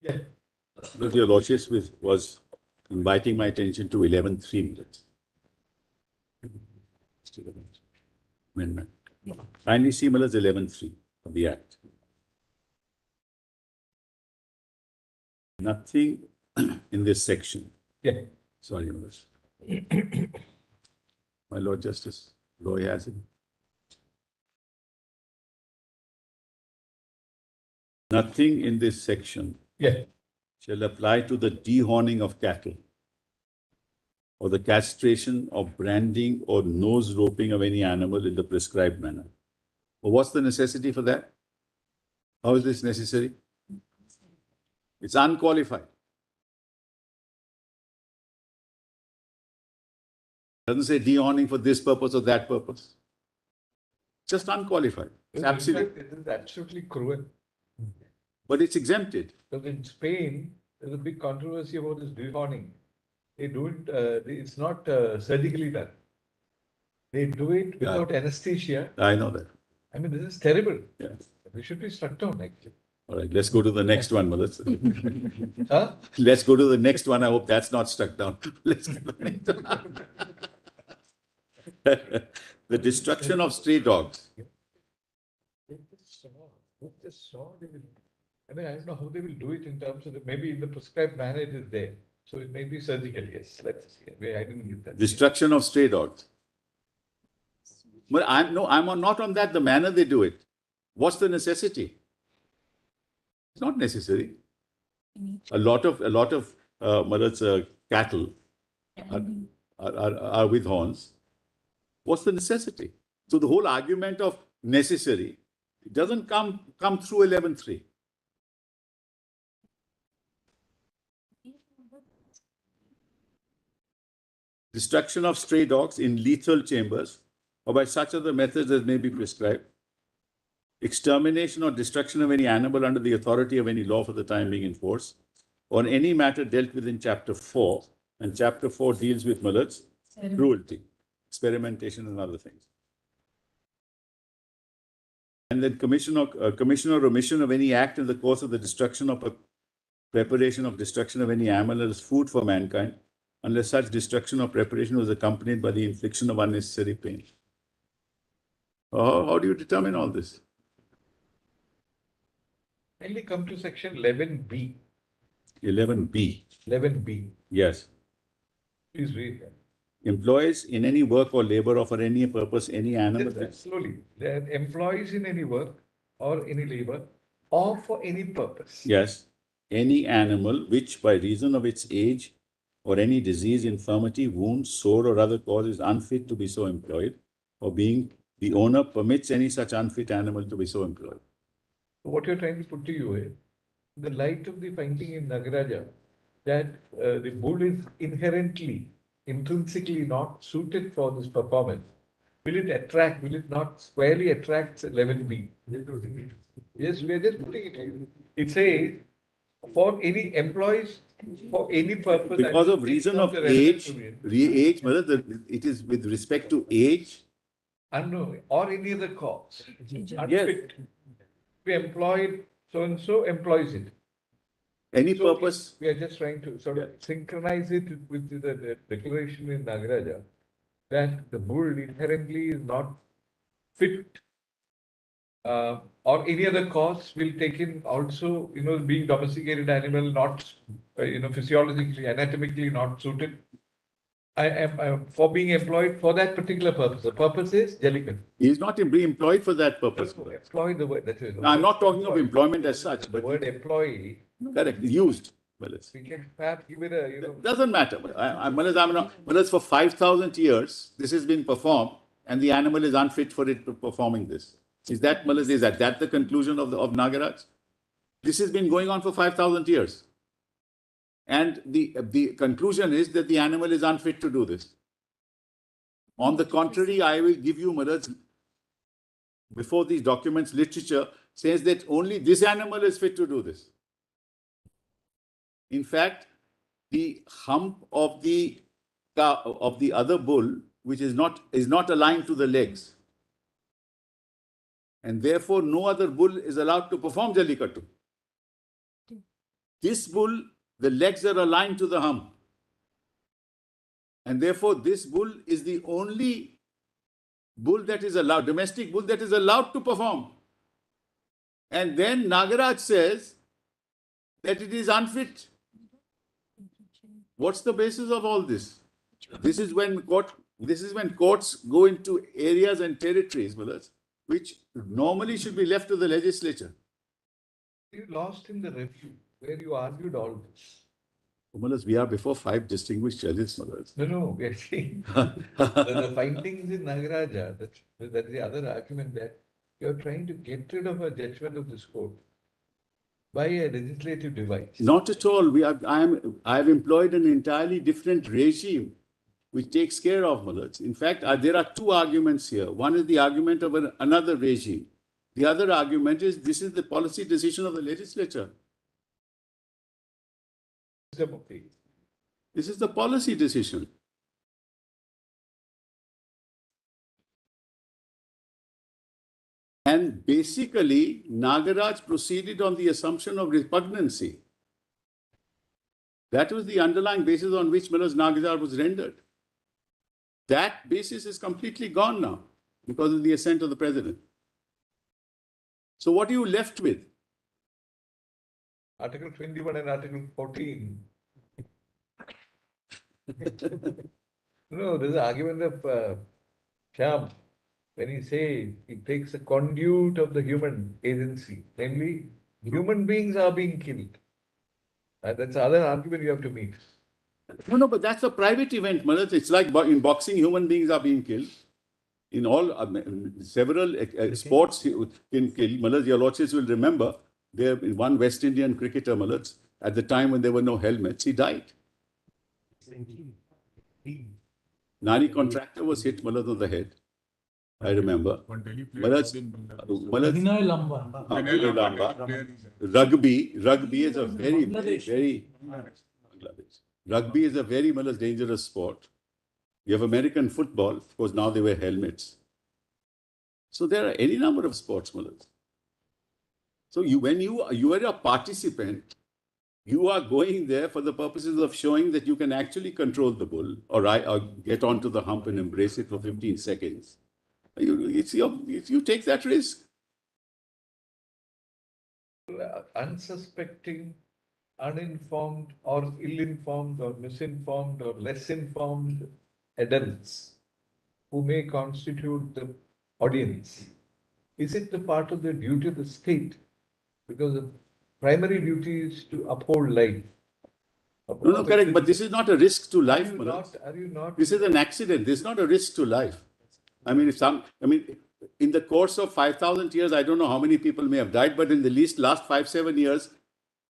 Yeah. But your lordship was inviting my attention to 11.3 minutes. Amendment. Kindly see Miller's 11.3 of the Act. Nothing in this section. Yeah. Sorry, Millers. My Lord Justice, Roy has it. Nothing in this section Yeah. shall apply to the dehorning of cattle or the castration or branding or nose roping of any animal in the prescribed manner. Well, what's the necessity for that? How is this necessary? It's unqualified. It doesn't say dehorning for this purpose or that purpose. Just unqualified. It's In absolute. fact, it is absolutely cruel. But it's exempted. Because in Spain, there's a big controversy about this dehorning. They do it, it's not surgically done. They do it without anesthesia. I know that. I mean, this is terrible. Yeah. We should be struck down, actually. All right, let's go to the next one, Melissa. Huh? Let's go to the next one. I hope that's not stuck down. Let's go to the next one. The destruction of stray dogs. They just saw they will. I mean, I don't know how they will do it in terms of maybe in the prescribed manner it is there. So it may be surgical, yes. Let's see. I didn't get that. Destruction of stray dogs. But I'm not on that, the manner they do it. What's the necessity? It's not necessary. A lot of cattle are with horns. What's the necessity? So the whole argument of necessary doesn't come through 11.3. Destruction of stray dogs in lethal chambers or by such other methods as may be prescribed. Extermination or destruction of any animal under the authority of any law for the time being in force, or on any matter dealt with in Chapter 4, and Chapter 4 deals with Miller's cruelty, experimentation and other things. And then commission or omission of any act in the course of the destruction of a preparation of destruction of any animal as food for mankind, unless such destruction or preparation was accompanied by the infliction of unnecessary pain. How do you determine all this? Finally, come to section 11B. 11B. 11B. Yes. Please read that. Employs in any work or labor or for any purpose any animal. Just slowly. That employs in any work or any labor or for any purpose. Yes. Any animal which by reason of its age or any disease, infirmity, wound, sore or other cause is unfit to be so employed, or being the owner permits any such unfit animal to be so employed. What you're trying to put to you is, in the light of the finding in Nagaraja, that the bull is intrinsically not suited for this performance. Will it not squarely attract 11B? Yes, we are just putting it in. It says, for any employees, for any purpose. Because of reason of age, it is with respect to age. Unknown, or any other cause. Yes. Unfit. We employed so-and-so employs it. Any So purpose. We are just trying to sort of synchronize it with the declaration in Nagaraja that the bull inherently is not fit, or any other cause will take in also, being domesticated animal, not, physiologically, anatomically not suited. I am for being employed for that particular purpose. The purpose is Jallikattu. He is not being employed for that purpose. Employ the word. That is, I'm not talking of employment as such, the but word employee. correct, used. We can perhaps give it a, Doesn't matter. For 5,000 years, this has been performed, and the animal is unfit for it performing this. Is that the conclusion of Nagaraj? This has been going on for 5,000 years. And the conclusion is that the animal is unfit to do this. On the contrary, I will give you Miller's, before these documents, literature says that only this animal is fit to do this. In fact, the hump of the other bull, which is not aligned to the legs, and therefore no other bull is allowed to perform Jallikattu. This bull, the legs are aligned to the hump. And therefore, this bull is the only bull that is allowed, domestic bull that is allowed to perform. And then Nagaraj says that it is unfit. What's the basis of all this? This is when courts go into areas and territories, which normally should be left to the legislature. You lost in the review where you argued all this. We are before 5 distinguished judges, No, we are saying the findings in Nagaraja, that's the other argument that you're trying to get rid of a judgment of this court by a legislative device. Not at all. I have employed an entirely different regime which takes care of mullahs. In fact, there are 2 arguments here. One is the argument of another regime. The other argument is this is the policy decision of the legislature. This is the policy decision. And basically, Nagaraj proceeded on the assumption of repugnancy. That was the underlying basis on which Miller's Nagajar was rendered. That basis is completely gone now because of the assent of the president. So what are you left with? Article 21 and Article 14. No, there's an argument of Sham when he says he takes a conduit of the human agency, namely human beings are being killed. That's the other argument you have to meet. No, but that's a private event, Malaj. It's like in boxing, human beings are being killed. In all, several sports can kill. Malaj, your lordships will remember, there one West Indian cricketer, Malaj, at the time when there were no helmets, he died. Nani contractor was hit, Malaj, on the head. I remember. Malaj, Vinay Lamba. Vinay Lamba. Rugby is a very Rugby is a very dangerous sport. You have American football, of course, now they wear helmets. So there are any number of sports, Malaj. So when you are a participant, you are going there for the purposes of showing that you can actually control the bull or get onto the hump and embrace it for 15 seconds. You take that risk. Unsuspecting, uninformed or ill-informed or misinformed or less informed adults who may constitute the audience. Is it the part of the duty of the state? Because the primary duty is to uphold life. No, correct. But this is not a risk to life. Are you not? This is an accident. This is not a risk to life. I mean, in the course of 5,000 years, I don't know how many people may have died, but in the last 5-7 years,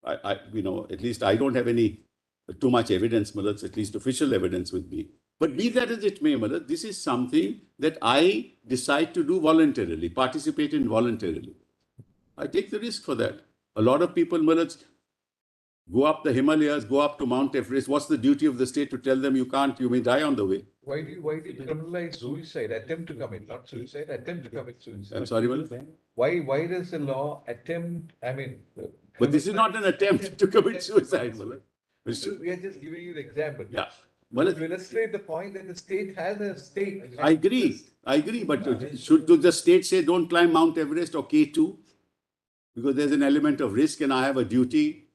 at least I don't have too much evidence, Malaj, at least official evidence with me. But be that as it may, Malaj, this is something that I decide to do voluntarily, participate in voluntarily. I take the risk for that. A lot of people, Malaj, go up the Himalayas, go up to Mount Everest. What's the duty of the state to tell them you can't, you may die on the way? Why do you criminalize suicide? Attempt to commit, not suicide, attempt to commit suicide. I'm sorry, Malaj? Why does the law attempt, But this is not an attempt to commit suicide, Malaj. We are just giving you the example. Yeah. To illustrate the point that the state has a stake. I agree. But should the state say don't climb Mount Everest or K2? Because there's an element of risk and I have a duty.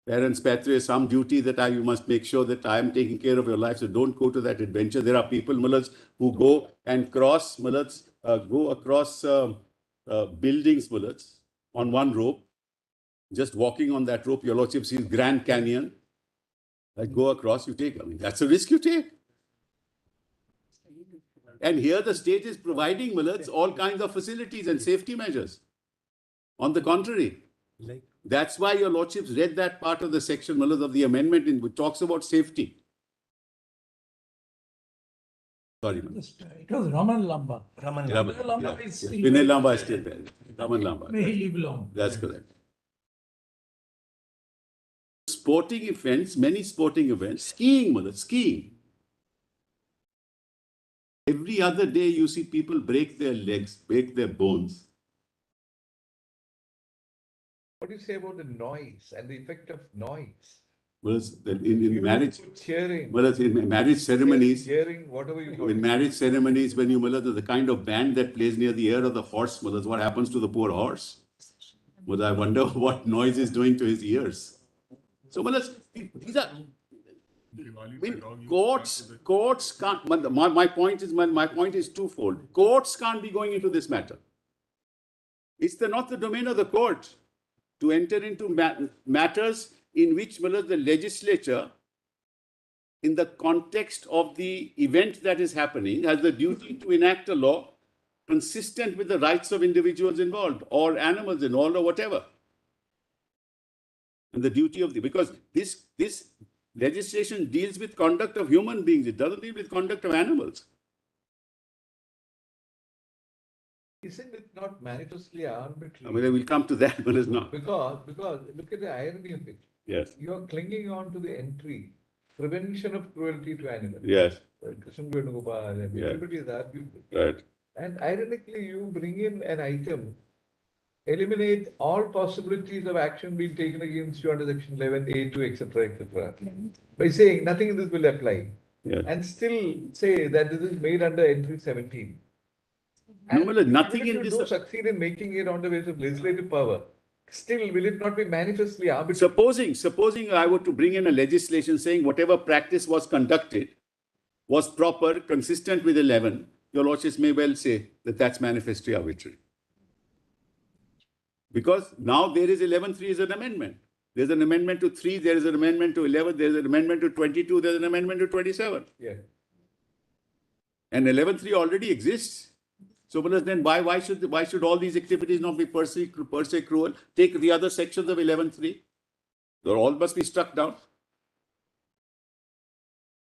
Parents, patria, some duty that you must make sure that I am taking care of your life. So don't go to that adventure. There are people, Malaj, who go and cross, Malaj, go across buildings, Malaj, on one rope. Just walking on that rope, your lordship sees Grand Canyon. Go across, you take. That's a risk you take. And here the state is providing, Malaj, all kinds of facilities and safety measures. On the contrary, that's why your lordships read that part of the section, Malaj, of the amendment which talks about safety. Sorry, Malaj. It was Raman Lamba. Lamba is still Vinay Lamba is still there. Raman Lamba. May he live long. That's correct. Sporting events, many sporting events, skiing, Malaj, skiing. Every other day you see people break their legs, break their bones. What do you say about the noise and the effect of noise? Whereas in marriage, Cheering. whereas in marriage ceremonies, Cheering, whatever you call in it. marriage ceremonies, when you the kind of band that plays near the ear of the horse, what happens to the poor horse? I wonder what noise is doing to his ears. So these are. I mean, courts can't. My point is twofold. Courts can't be going into this matter. It's not the domain of the court to enter into matters in which the legislature, in the context of the event that is happening, has the duty to enact a law consistent with the rights of individuals involved or animals involved or whatever. And the duty of because this legislation deals with conduct of human beings. It doesn't deal with conduct of animals. Isn't it not manifestly arbitrary? I mean, we'll come to that, but it's not. Because look at the irony of it. Yes. You are clinging on to the entry, prevention of cruelty to animals. Yes. Krishnan Venugopal and Yeah. everybody is arguing. Right. And ironically, you bring in an item, eliminate all possibilities of action being taken against you under section 11A2, etc., by saying nothing in this will apply. Yes. And still say that this is made under entry 17. No, And well, nothing even in if you this. do succeed in making it on the basis of legislative power, still will it not be manifestly arbitrary? Supposing I were to bring in a legislation saying whatever practice was conducted was proper, consistent with 11, your lordships may well say that that's manifestly arbitrary. Because now there is 11.3 is an amendment. There's an amendment to 3, there is an amendment to 11, there's an amendment to 22, there's an amendment to 27. Yeah. And 11.3 already exists. So then why should all these activities not be per se cruel? Take the other sections of 11.3. They all must be struck down.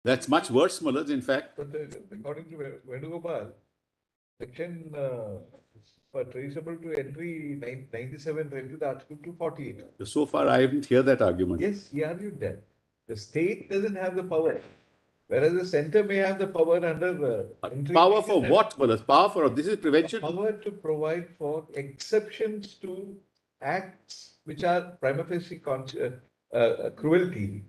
That's much worse, Mullahs, in fact. But according to Venugopal, section traceable to entry 97 to the article 248. So far, I haven't heard that argument. Yes, he argued that. The state doesn't have the power, whereas the center may have the power under entry. Power for what, Mullahs? Power for this is prevention. Power to provide for exceptions to acts which are prima facie cruelty,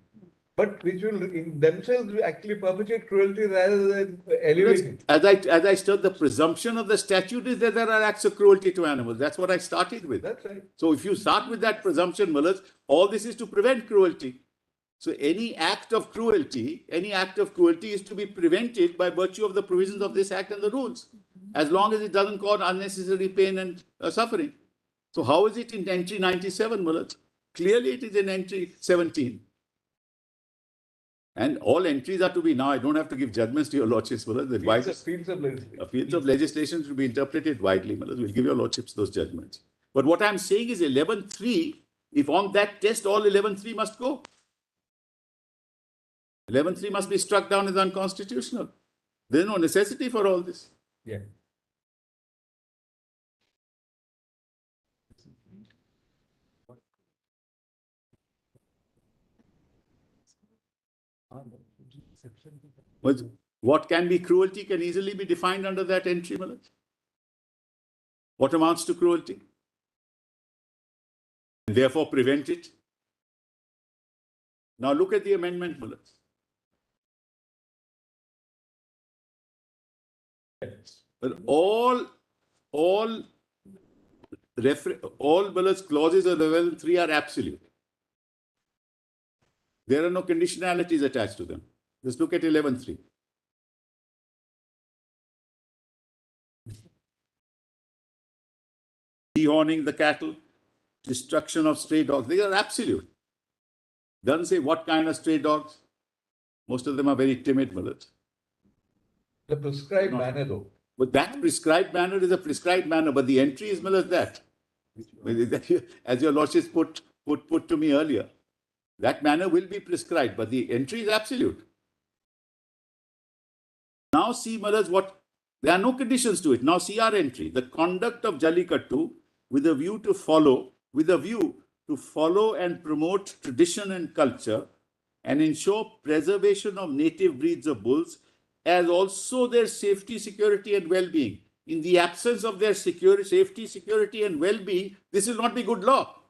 but which will in themselves actually perpetuate cruelty rather than elevate it. As I said, the presumption of the statute is that there are acts of cruelty to animals. That's what I started with. That's right. So if you start with that presumption, Mullahs, all this is to prevent cruelty. So any act of cruelty is to be prevented by virtue of the provisions of this act and the rules, as long as it doesn't cause unnecessary pain and suffering. So how is it in entry 97, Mullahs? Clearly it is in entry 17. And all entries are to be now, I don't have to give judgments to your lordships, Mullahs. Fields of legislation. Fields of legislation should be interpreted widely, Mullahs. We'll give your lordships those judgments. But what I'm saying is 11.3, if on that test all 11.3 must go. 11.3 must be struck down as unconstitutional. There's no necessity for all this. Yeah. But what can be cruelty can easily be defined under that entry, Mullahs. What amounts to cruelty? And therefore prevent it. Now look at the amendment, Mullahs. But all Mullahs clauses of 11.3 are absolute. There are no conditionalities attached to them. Just look at 11.3. Dehorning the cattle, destruction of stray dogs, they are absolute. Doesn't say what kind of stray dogs. Most of them are very timid, Mullahs. The prescribed manner, though. But that prescribed manner is a prescribed manner, but the entry is Mullahs that. As your lordships put to me earlier, that manner will be prescribed, but the entry is absolute. Now see, Mullahs, there are no conditions to it. Now see our entry. The conduct of Jallikattu with a view to follow and promote tradition and culture and ensure preservation of native breeds of bulls, as also their safety, security, and well-being. In the absence of their safety, security, and well-being, this will not be good law.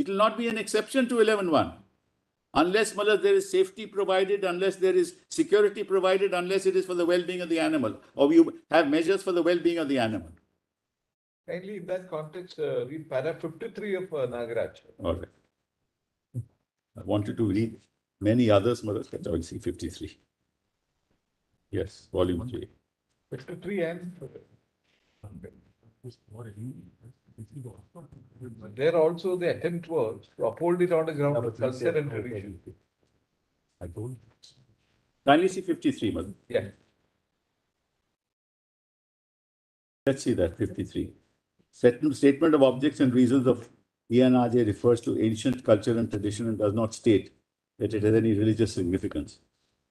It will not be an exception to 11.1. Unless there is safety provided, unless there is security provided, unless it is for the well-being of the animal, or you have measures for the well-being of the animal. Kindly, in that context, read para 53 of Nagaraja. All right. I wanted to read many others, but I see 53. Yes, volume 3. 53 and there also the attempt was to uphold it on the ground of culture and tradition. Kindly see 53, Madam. Yeah. Let's see that, 53. Statement of objects and reasons of ENRJ refers to ancient culture and tradition and does not state that it has any religious significance.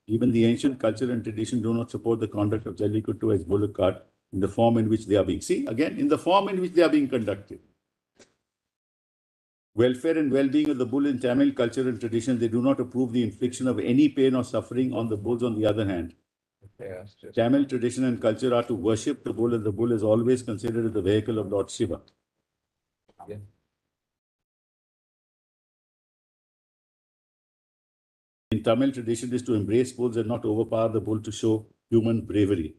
Even the ancient culture and tradition do not support the conduct of Jallikattu as bullock cart in the form in which they are being. See, again, in the form in which they are being conducted. Welfare and well-being of the bull in Tamil culture and tradition, they do not approve the infliction of any pain or suffering on the bulls. On the other hand, Tamil tradition and culture are to worship the bull, and the bull is always considered as the vehicle of Lord Shiva. Yeah. In Tamil tradition is to embrace bulls and not overpower the bull to show human bravery.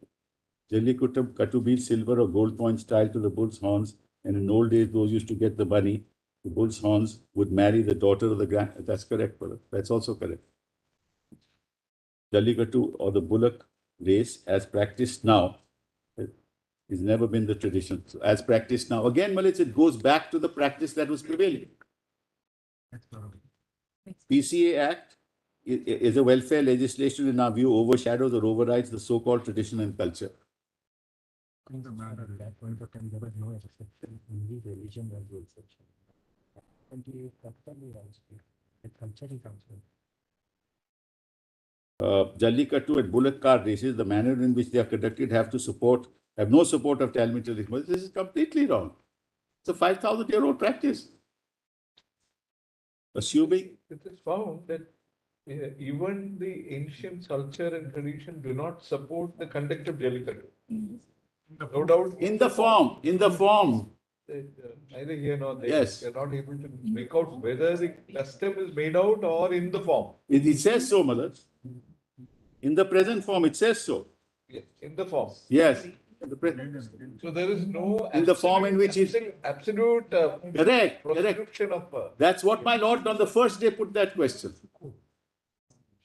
Jallikattu beads silver or gold coins tied to the bull's horns, and in old days those used to get the money. The bull's horns would marry the daughter of the grand. That's correct, brother. That's also correct. Jallikattu or the bullock race, as practiced now, has never been the tradition. So as practiced now, again, Malitz, it goes back to the practice that was prevailing. PCA Act is a welfare legislation, in our view, overshadows or overrides the so-called tradition and culture. Jallikattu at bullock cart races, the manner in which they are conducted have no support of Tamil tradition. This is completely wrong. It's a 5,000-year-old practice. Assuming it is found that even the ancient culture and tradition do not support the conduct of Jallikattu. No doubt. in the form. Neither here nor there. Yes. We are not able to make out whether the custom is made out or in the form. It says so, Malaj. In the present form, it says so. Yes, in the form. Yes. So there is no In the form in which it's absolute correct. proscription of. That's what my Lord on the first day put that question.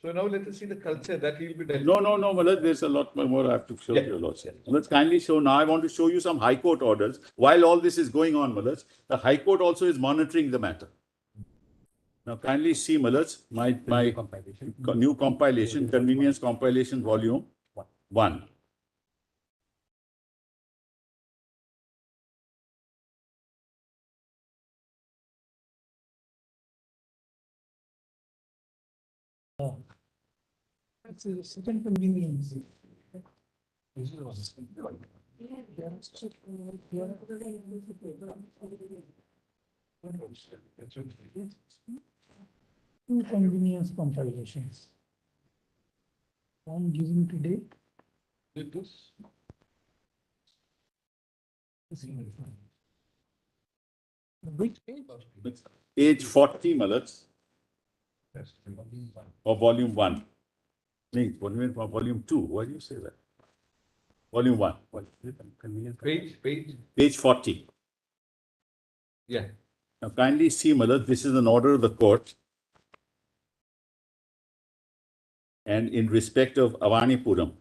So now let us see the culture that will be done. No, Malaj, there's a lot more I have to show you, Lordship. Let's kindly show. Now I want to show you some High Court orders. While all this is going on, Malaj, the High Court also is monitoring the matter. Now kindly see, Malaj, my new compilation, Convenience Compilation Volume 1. That's a second convenience. Two convenience compilations. One given today. Which page? Page 40, Malaj, or Volume 1. No, Volume 2. Why do you say that? Volume 1. Page 40. Yeah. Now kindly see, Malaj, this is an order of the court. And in respect of Avanyapuram.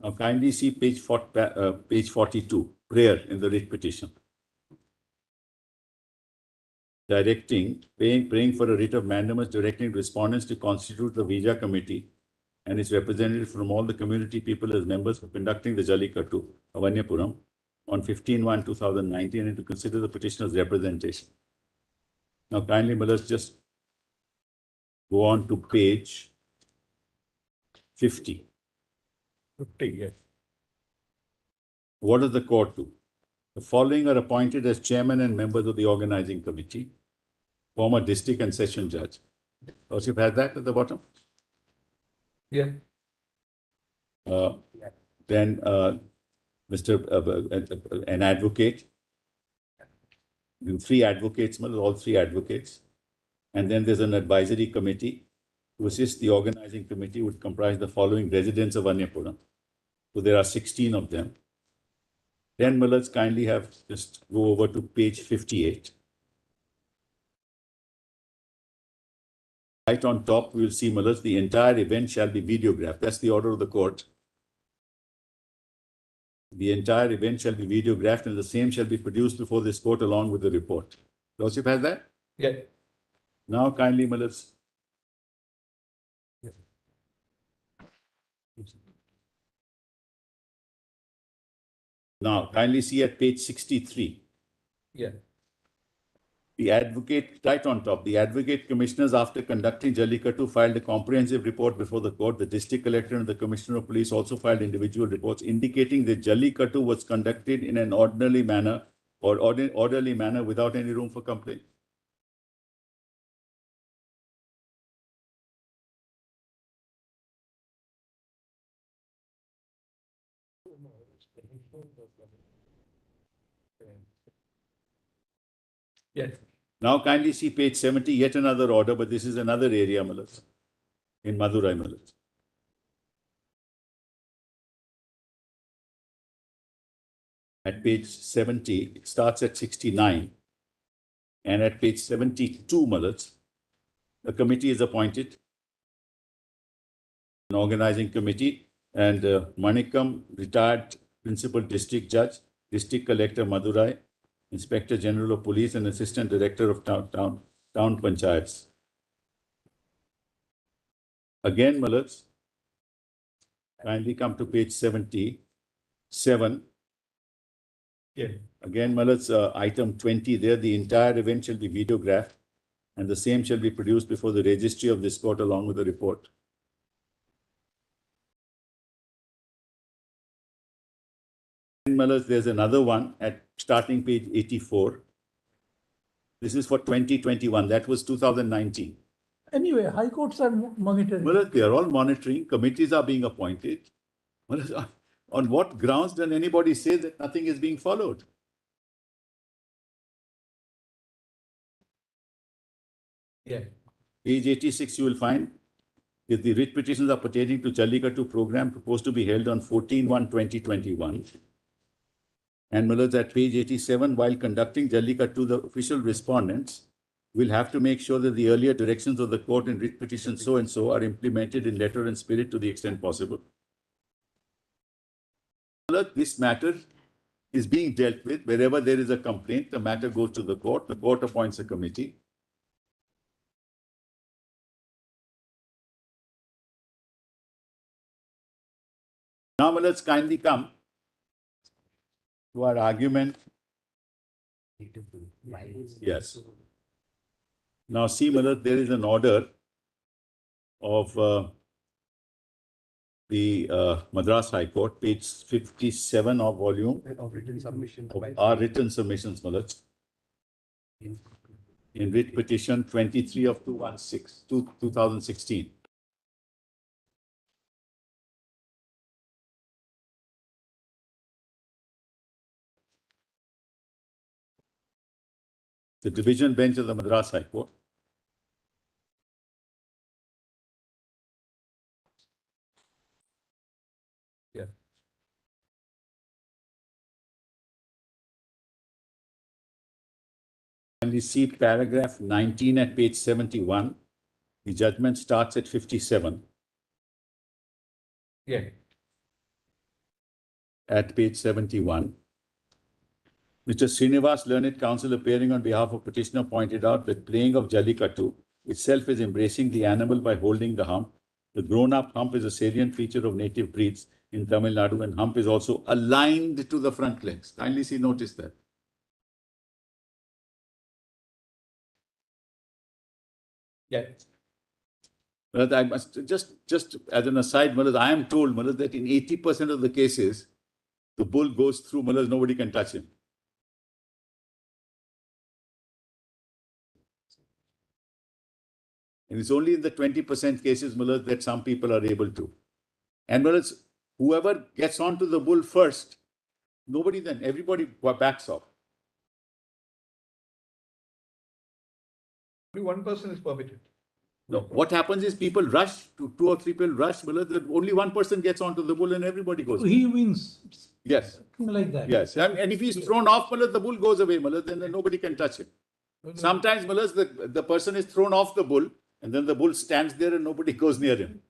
Now kindly see page 42, prayer in the writ petition. Praying for a writ of mandamus directing respondents to constitute the Vija committee and its representatives from all the community people as members for conducting the Jallikattu, Avanyapuram, on 15/1/2019 and to consider the petitioner's representation. Now kindly, let's just go on to page 50. 50, yes. What does the court do? The following are appointed as chairman and members of the organizing committee, former district and session judge. Lordship has that at the bottom? Yeah. Then an advocate, And 3 advocates, all 3 advocates. And then there's an advisory committee to assist the organizing committee, would comprise the following residents of Anyapuram. So there are 16 of them. Then let's kindly have just go over to page 58. Right on top, we will see, Mullahs, the entire event shall be videographed. That's the order of the court. The entire event shall be videographed and the same shall be produced before this court along with the report. Lordship has that? Yeah. Now kindly, Mullahs. Now kindly see at page 63. Yeah. The advocate, right on top, the advocate commissioners, after conducting Jallikattu, filed a comprehensive report before the court. The district collector and the commissioner of police also filed individual reports indicating that Jallikattu was conducted in an orderly manner without any room for complaint. Yes. Now kindly see page 70, yet another order, but this is another area, Mullahs, in Madurai, Mullahs. At page 70, it starts at 69. And at page 72, Mullahs, a committee is appointed, an organizing committee, and Manikam, retired principal district judge, district collector Madurai, inspector general of police, and assistant director of town panchayats. Again, Mullahs, kindly come to page 77. Yeah. Again, Mullahs, item 20 there, the entire event shall be videographed and the same shall be produced before the registry of this court along with the report. Mullahs, there's another one at starting page 84. This is for 2021. That was 2019. Anyway, high courts are monitoring. Mullahs, they are all monitoring. Committees are being appointed. Mullahs, on what grounds does anybody say that nothing is being followed? Yeah. Page 86, you will find that the writ petitions are pertaining to Jallikattu program proposed to be held on 14/1/2021. And Mullahs, at page 87, while conducting Jallikattu, the official respondents will have to make sure that the earlier directions of the court in writ petition so and so are implemented in letter and spirit to the extent possible. Mullahs, this matter is being dealt with. Wherever there is a complaint, the matter goes to the court appoints a committee. Now, let's kindly come to our argument. Yes. Now, see, Malad, there is an order of the Madras High Court, page 57 of volume of written submission. of our written submissions, Malad, in writ petition 23 of 2016. The division bench of the Madras High Court. Yeah. And we see paragraph 19 at page 71. The judgment starts at 57. Yeah. At page 71. Mr. Srinivas, learned counsel appearing on behalf of petitioner, pointed out that playing of Jallikattu itself is embracing the animal by holding the hump. The grown-up hump is a salient feature of native breeds in Tamil Nadu, and hump is also aligned to the front legs. Kindly see, notice that. Yeah. But I must just as an aside, Malad, I am told, Malad, that in 80% of the cases, the bull goes through, Malad, nobody can touch him. And it's only in the 20% cases, Malad, that some people are able to. And Malad, whoever gets onto the bull first, everybody backs off. only one person is permitted. No, what happens is people rush, two or three people rush, only one person gets onto the bull and everybody goes. He wins. Yes, Something like that. yes. And if he's thrown off, the bull goes away, then nobody can touch him. Sometimes, the person is thrown off the bull and then the bull stands there and nobody goes near him.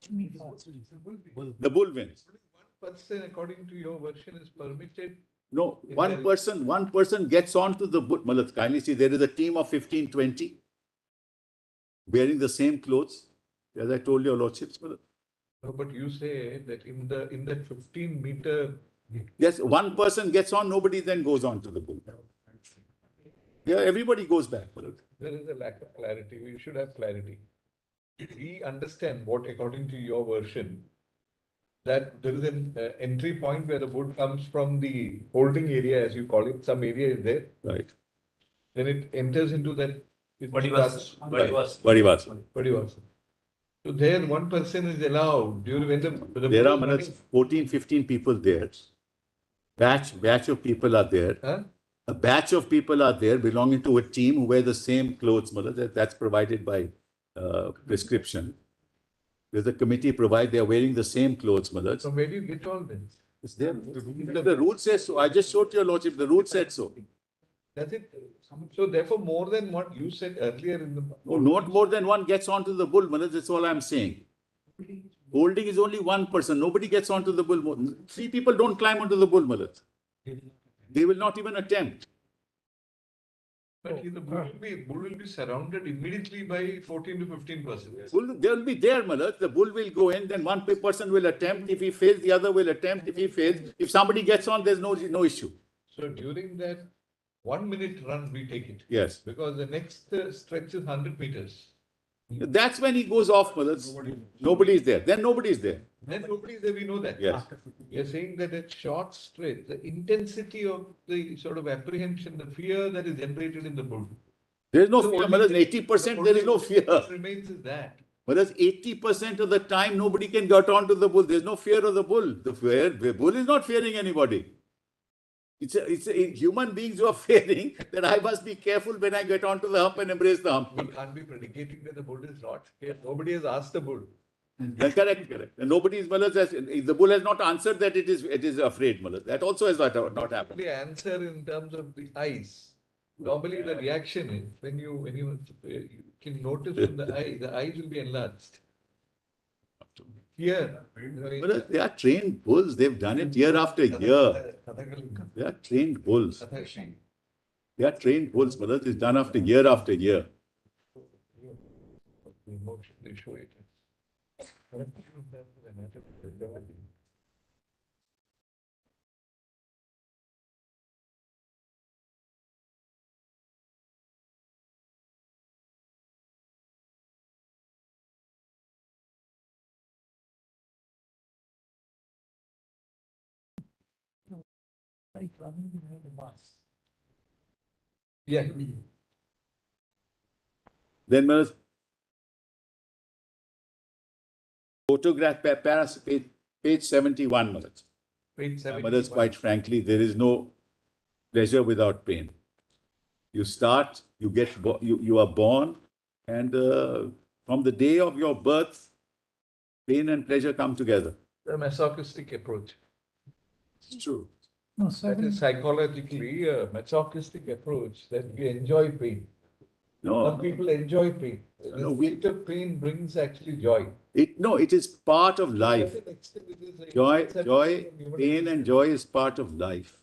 The bull wins. One person, according to your version, is permitted. No, one person gets onto the bull. Kindly see, there is a team of 15, 20 wearing the same clothes, as I told your lordships. No, but you say that in that 15-meter. Yes, one person gets on, nobody then goes on to the bull. Yeah, everybody goes back. There is a lack of clarity. We should have clarity. We understand what, according to your version, that there is an entry point where the boat comes from the holding area, as you call it. Some area is there. Right. Then it enters into that. Vadivas. So there, one person is allowed during when the There are 14, 15 people there. Batch of people are there. Huh? A batch of people are there belonging to a team who wear the same clothes. That's provided by prescription. There's a committee they are wearing the same clothes. So where do you get all this? It's there. The rule says so. I just showed to your lordship. The rule said so. That's it. So therefore, more than what you said earlier in the. No, not more than one gets onto the bull. That's all I'm saying. Holding is only one person. Nobody gets onto the bull. 3 people don't climb onto the bull. They will not even attempt. But the bull will be surrounded immediately by 14 to 15%. They will be there, The bull will go in, then one person will attempt. If he fails, the other will attempt. If he fails, if somebody gets on, there's no issue. So during that 1 minute run, we take it. Yes. Because the next stretch is 100 meters. That's when he goes off, Nobody is there. Then nobody is there. Then nobody is there, we know that. Yes. You're saying that at short stretch, the intensity of the sort of apprehension, the fear that is generated in the bull. There is no fear. 80% there is no fear. What remains is that. Whereas 80% of the time, nobody can get onto the bull. There's no fear of the bull. The bull is not fearing anybody. It's human beings who are fearing that I must be careful when I get onto the hump and embrace the hump. We can't be predicating that the bull is not scared. Nobody has asked the bull. Correct. And nobody is, the bull has not answered that it is afraid. That also has not happened. The answer in terms of the eyes. Normally the reaction is when you can notice from the eyes will be enlarged. Here, They are trained bulls. They've done it year after year. They are trained bulls. They are trained bulls, It's done after year after year. They show it. Like running behind a bus. Yeah. Then, photograph page 71, Page 71. Quite frankly, there is no pleasure without pain. You start, you are born, and from the day of your birth, pain and pleasure come together. The masochistic approach. It's true. No, That is psychologically a masochistic approach that we enjoy pain. No, Some people enjoy pain. No, The state of pain brings actually joy. it is part of life. To an extent, it is like Joy, inseparable from human pain and joy is part of life.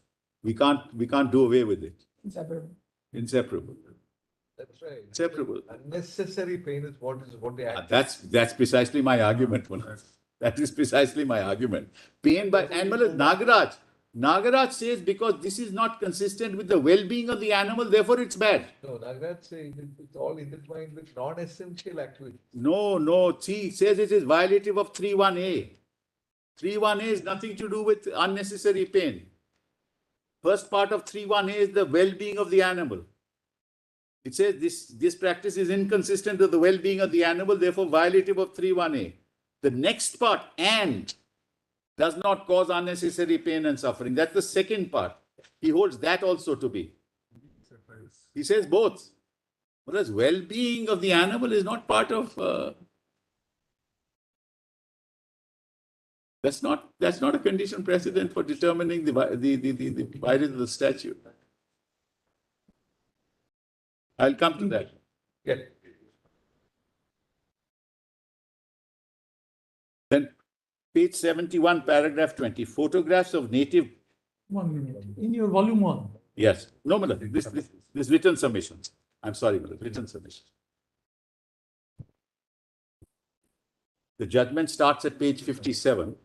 We can't do away with it. Inseparable. Inseparable. That's right. Inseparable. Unnecessary pain is what they act. That's precisely my argument, Manoj. That is precisely my argument. Pain by animal is Nagaraj. Nagaraj says because this is not consistent with the well-being of the animal, therefore it's bad. No, Nagaraj says it's all intertwined with non-essential activities. No. See, says it is violative of 3.1a. 3.1a is nothing to do with unnecessary pain. First part of 3.1a is the well-being of the animal. It says this practice is inconsistent with the well-being of the animal, therefore violative of 3.1a. The next part, and does not cause unnecessary pain and suffering. That's the second part. He holds that also to be. He says both. Whereas well-being of the animal is not part of. That's not a condition precedent for determining the violation of the statute. I'll come to that. Yeah. Then page 71, paragraph 20, photographs of native. 1 minute. In your volume 1. Yes. No, Malad, this written submissions. I'm sorry, Malad, written submissions. The judgment starts at page 57.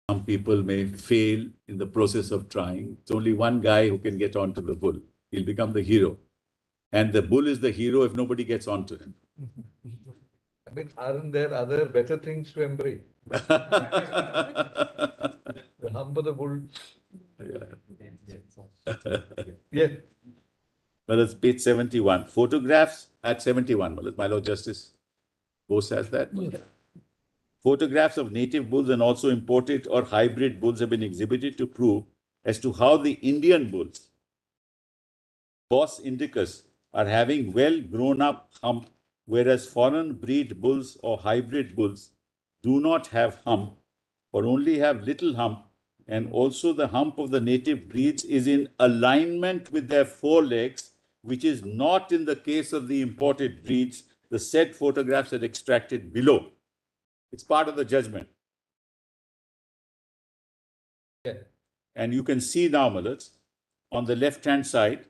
Some people may fail in the process of trying. It's only one guy who can get onto the bull. He'll become the hero. And the bull is the hero if nobody gets onto him. I mean, aren't there other better things to embrace? The hump of the bull. Yeah. Well, it's page 71. Photographs at 71. Well, my Lord Justice Bose has that. Yes. Photographs of native bulls and also imported or hybrid bulls have been exhibited to prove as to how the Indian bulls, Bos indicus, are having well grown up hump, whereas foreign breed bulls or hybrid bulls do not have hump or only have little hump, and also the hump of the native breeds is in alignment with their forelegs, which is not in the case of the imported breeds. The said photographs are extracted below. It's part of the judgment. Yeah. And you can see now, Malad, on the left-hand side,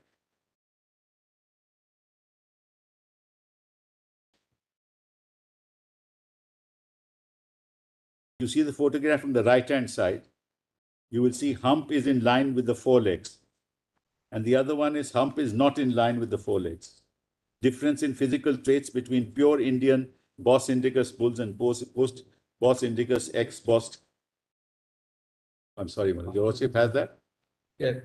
you see the photograph from the right-hand side, you will see hump is in line with the forelegs. And the other one is hump is not in line with the forelegs. Difference in physical traits between pure Indian Bos indicus bulls and post Bos indicus X Bos. I'm sorry, Malad. Your Lordship has that? Yeah.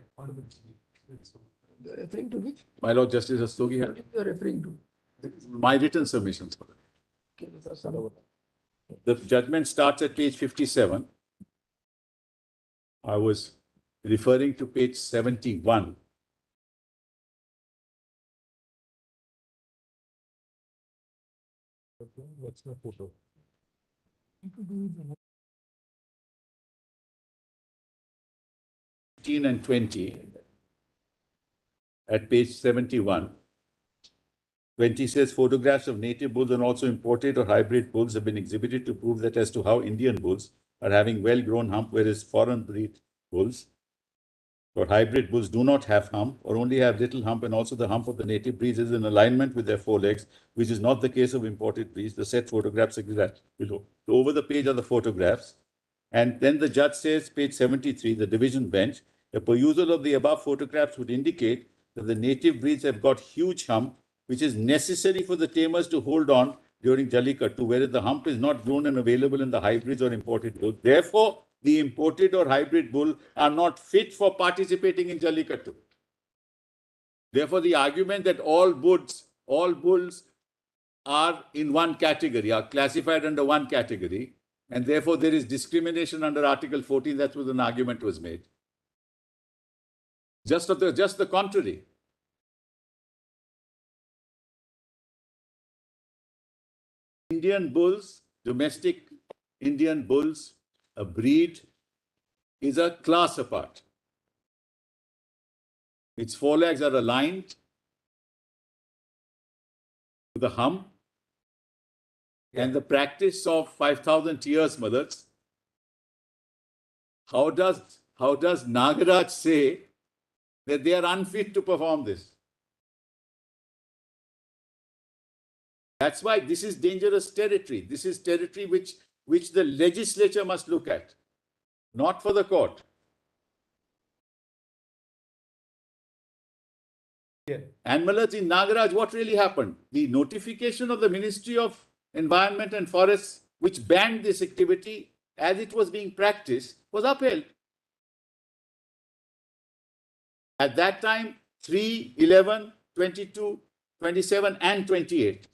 You're referring to which? My Lord Justice Astogi has You're referring to. my written submissions. Okay, that's another. The judgment starts at page 57. I was referring to page 71. What's the photo? 19 and 20 at page 71. 20 says photographs of native bulls and also imported or hybrid bulls have been exhibited to prove that as to how Indian bulls are having well-grown hump, whereas foreign breed bulls or hybrid bulls do not have hump or only have little hump, and also the hump of the native breeds is in alignment with their forelegs, which is not the case of imported breeds. The set photographs are exact below. So over the page are the photographs. And then the judge says, page 73, the division bench, the perusal of the above photographs would indicate that the native breeds have got huge hump, which is necessary for the tamers to hold on during Jallikattu, whereas the hump is not grown and available in the hybrids or imported bulls. Therefore, the imported or hybrid bull are not fit for participating in Jallikattu. Therefore, the argument that all bulls are in one category, are classified under one category, and therefore there is discrimination under Article 14, that's what an argument was made. Just the contrary. Indian bulls, domestic Indian bulls, a breed, is a class apart. Its forelegs are aligned to the hump, and the practice of 5,000 years, mothers. How does Nagaraj say that they are unfit to perform this? That's why this is dangerous territory. This is territory which the legislature must look at, not for the court. Yeah. And Malaj, in Nagaraj, what really happened? The notification of the Ministry of Environment and Forests, which banned this activity, as it was being practiced was upheld. At that time, 3, 11, 22, 27, and 28,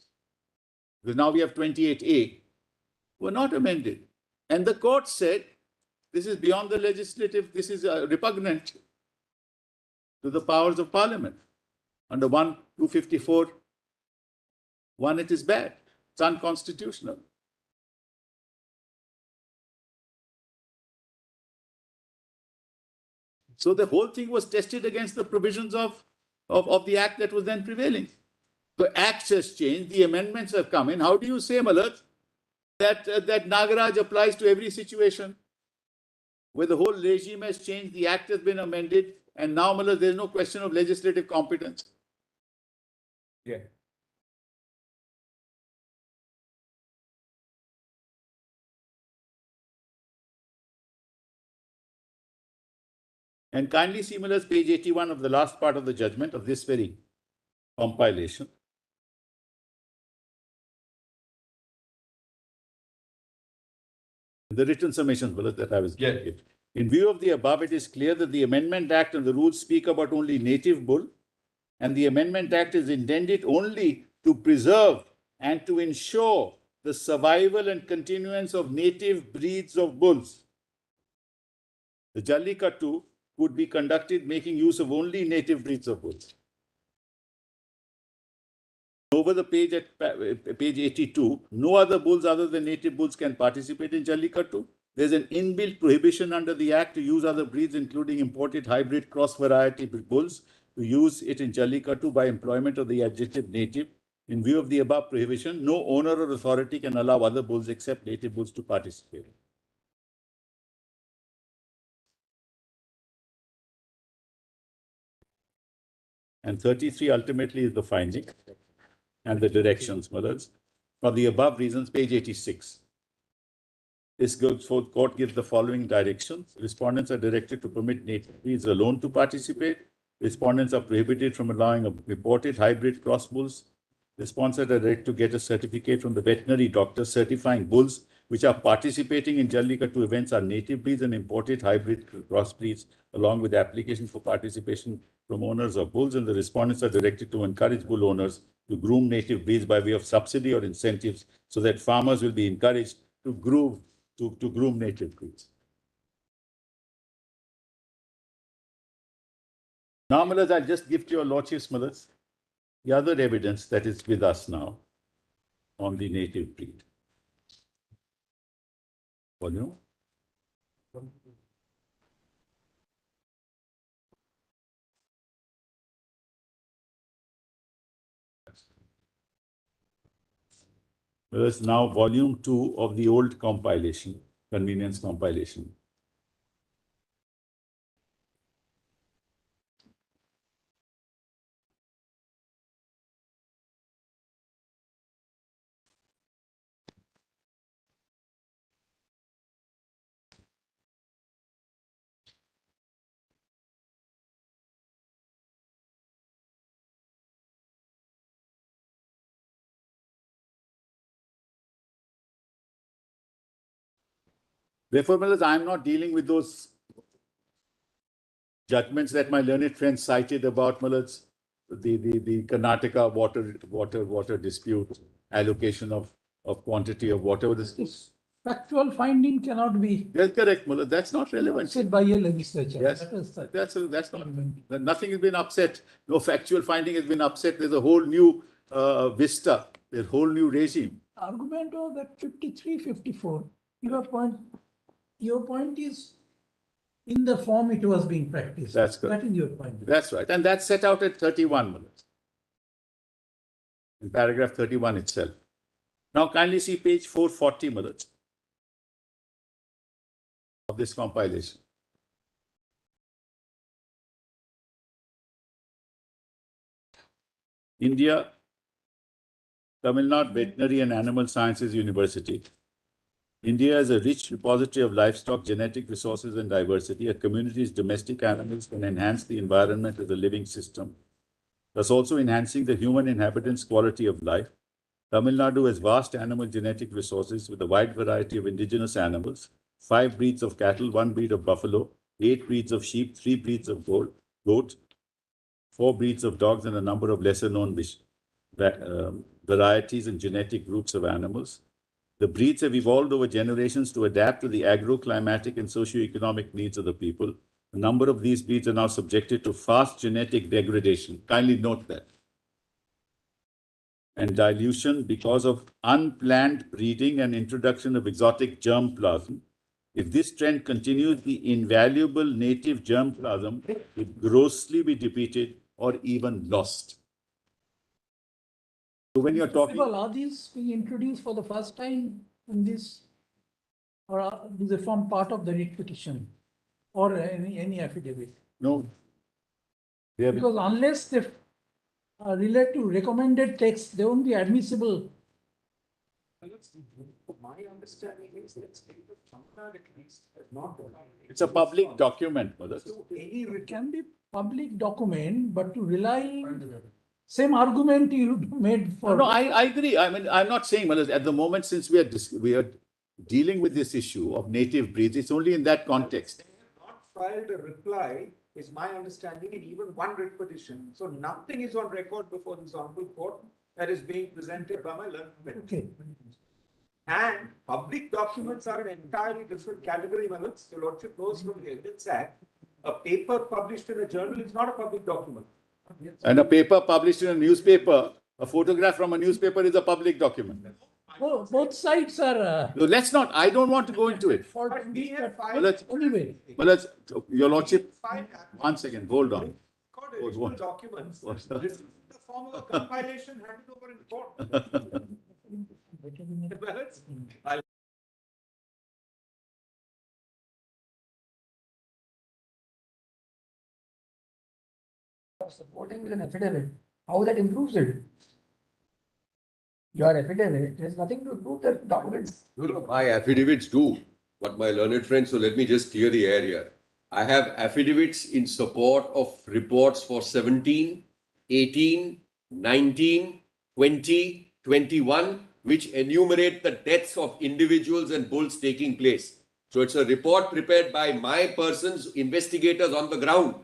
because now we have 28A, were not amended. And the court said, this is beyond the legislative, this is repugnant to the powers of parliament. Under 254, it is bad. It's unconstitutional. So the whole thing was tested against the provisions of the act that was then prevailing. The act has changed, the amendments have come in. How do you say, Malat, that Nagaraja applies to every situation? Where the whole regime has changed, the act has been amended, and now, Malat, there is no question of legislative competence. Yeah. And kindly see, Malat, page 81 of the last part of the judgment of this very compilation. The written summations, Malat, that I was giving. In view of the above, it is clear that the Amendment Act and the rules speak about only native bull, and the Amendment Act is intended only to preserve and to ensure the survival and continuance of native breeds of bulls. The Jallikattu could be conducted making use of only native breeds of bulls. Over the page at page 82, no other bulls other than native bulls can participate in Jallikattu. There's an inbuilt prohibition under the Act to use other breeds, including imported hybrid cross variety bulls, to use it in Jallikattu by employment of the adjective native. In view of the above prohibition, no owner or authority can allow other bulls except native bulls to participate. And 33 ultimately is the finding and the directions, mothers. For the above reasons, page 86. This goes forth, court gives the following directions. Respondents are directed to permit native breeds alone to participate. Respondents are prohibited from allowing imported hybrid cross bulls. Respondents are directed to get a certificate from the veterinary doctor certifying bulls which are participating in Jallikattu events are native breeds and imported hybrid crossbreeds, along with application for participation from owners of bulls. And the respondents are directed to encourage bull owners to groom native breeds by way of subsidy or incentives, so that farmers will be encouraged to groom native breeds. Now, Malas, I'll just give to your lordships, Malas, the other evidence that is with us now on the native breed. Volume. Whereas now volume 2 of the old compilation, convenience compilation. Therefore, Malas, I am not dealing with those judgments that my learned friend cited about, Malas, the Karnataka water dispute, allocation of quantity of water. This factual finding cannot be That's correct, Mullah. That's not relevant. said by a legislature. Yes, that's not. Nothing has been upset. No factual finding has been upset. There's a whole new vista. There's a whole new regime. Argument was that 53, 54. Your point is in the form it was being practiced. That's correct. That is your point. That's right. And that's set out at 31, Mullah. In paragraph 31 itself. Now kindly see page 440, Mullah, of this compilation. India, Tamil Nadu Veterinary and Animal Sciences University. India is a rich repository of livestock, genetic resources and diversity. A community's domestic animals can enhance the environment as a living system, thus also enhancing the human inhabitants' quality of life. Tamil Nadu has vast animal genetic resources with a wide variety of indigenous animals, 5 breeds of cattle, 1 breed of buffalo, 8 breeds of sheep, 3 breeds of goat, 4 breeds of dogs, and a number of lesser-known varieties and genetic groups of animals. The breeds have evolved over generations to adapt to the agroclimatic and socio-economic needs of the people. A number of these breeds are now subjected to fast genetic degradation. Kindly note that. And dilution because of unplanned breeding and introduction of exotic germplasm. If this trend continues, the invaluable native germplasm will grossly be depleted or even lost. So when you're talking... Are these being introduced for the first time in this? Or do they form part of the writ petition or any affidavit? No. They have Because unless they relate to recommended text, they won't be admissible. My understanding is that state of Tamil Nadu at least has not. It's a public document, Mother. It can be public document, but to rely, same argument you made for. No, I agree. I mean, I'm not saying, Mother, at the moment, since we are dealing with this issue of native breeds, it's only in that context. They have not filed a reply, is my understanding, in even one writ petition. So nothing is on record before this honorable court that is being presented by my learned friend. Okay. And public documents are an entirely different category, my lords. Your lordship knows from the Evidence Act, a paper published in a journal is not a public document. And a paper published in a newspaper, a photograph from a newspaper is a public document. Oh, both sides are. So let's not, I don't want to go into it. Fault But in we this, have but filed. anyway. But let's, Your Lordship, Filed 1 second, hold on. original what? documents. What? This is the form of a compilation handed over in court. Well, Supporting with an affidavit, how that improves it? Your affidavit has nothing to prove that documents. No, my affidavits do, but my learned friend, so let me just clear the air here. I have affidavits in support of reports for 17, 18, 19, 20, 21, which enumerate the deaths of individuals and bulls taking place. So it's a report prepared by my persons, investigators on the ground.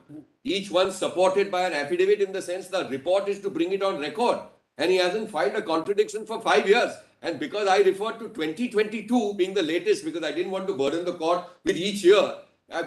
Each one supported by an affidavit in the sense the report is to bring it on record. And he hasn't filed a contradiction for 5 years. And because I referred to 2022 being the latest, because I didn't want to burden the court with each year,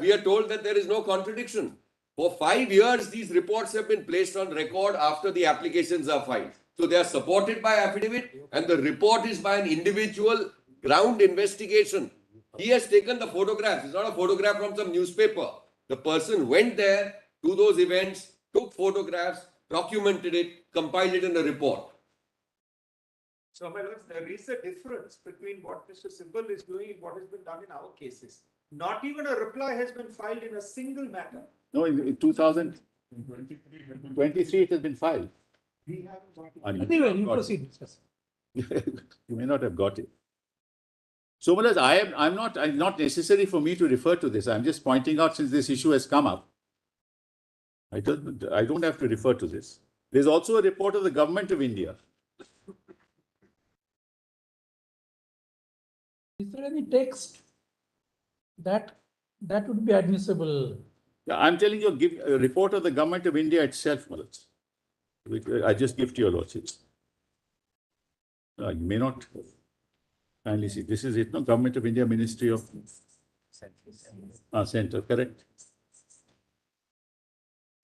we are told that there is no contradiction. For 5 years, these reports have been placed on record after the applications are filed. So they are supported by affidavit and the report is by an individual ground investigation. He has taken the photographs. It's not a photograph from some newspaper. The person went there to those events, took photographs, documented it, compiled it in a report. so my lords, there is a difference between what Mr. Sibal is doing and what has been done in our cases. Not even a reply has been filed in a single matter. No, in 2023, it has been filed. We haven't got it. And you Anyway, you got it. proceed. You may not have got it. So, Maharaj, it's not necessary for me to refer to this. I'm just pointing out since this issue has come up. I don't have to refer to this. There's also a report of the Government of India. Is there any text that would be admissible? Yeah, I'm telling you, give a report of the Government of India itself, Maharaj. Which I just give to your lordships. You may not kindly see. This is it, no? Government of India, Ministry of Center, correct?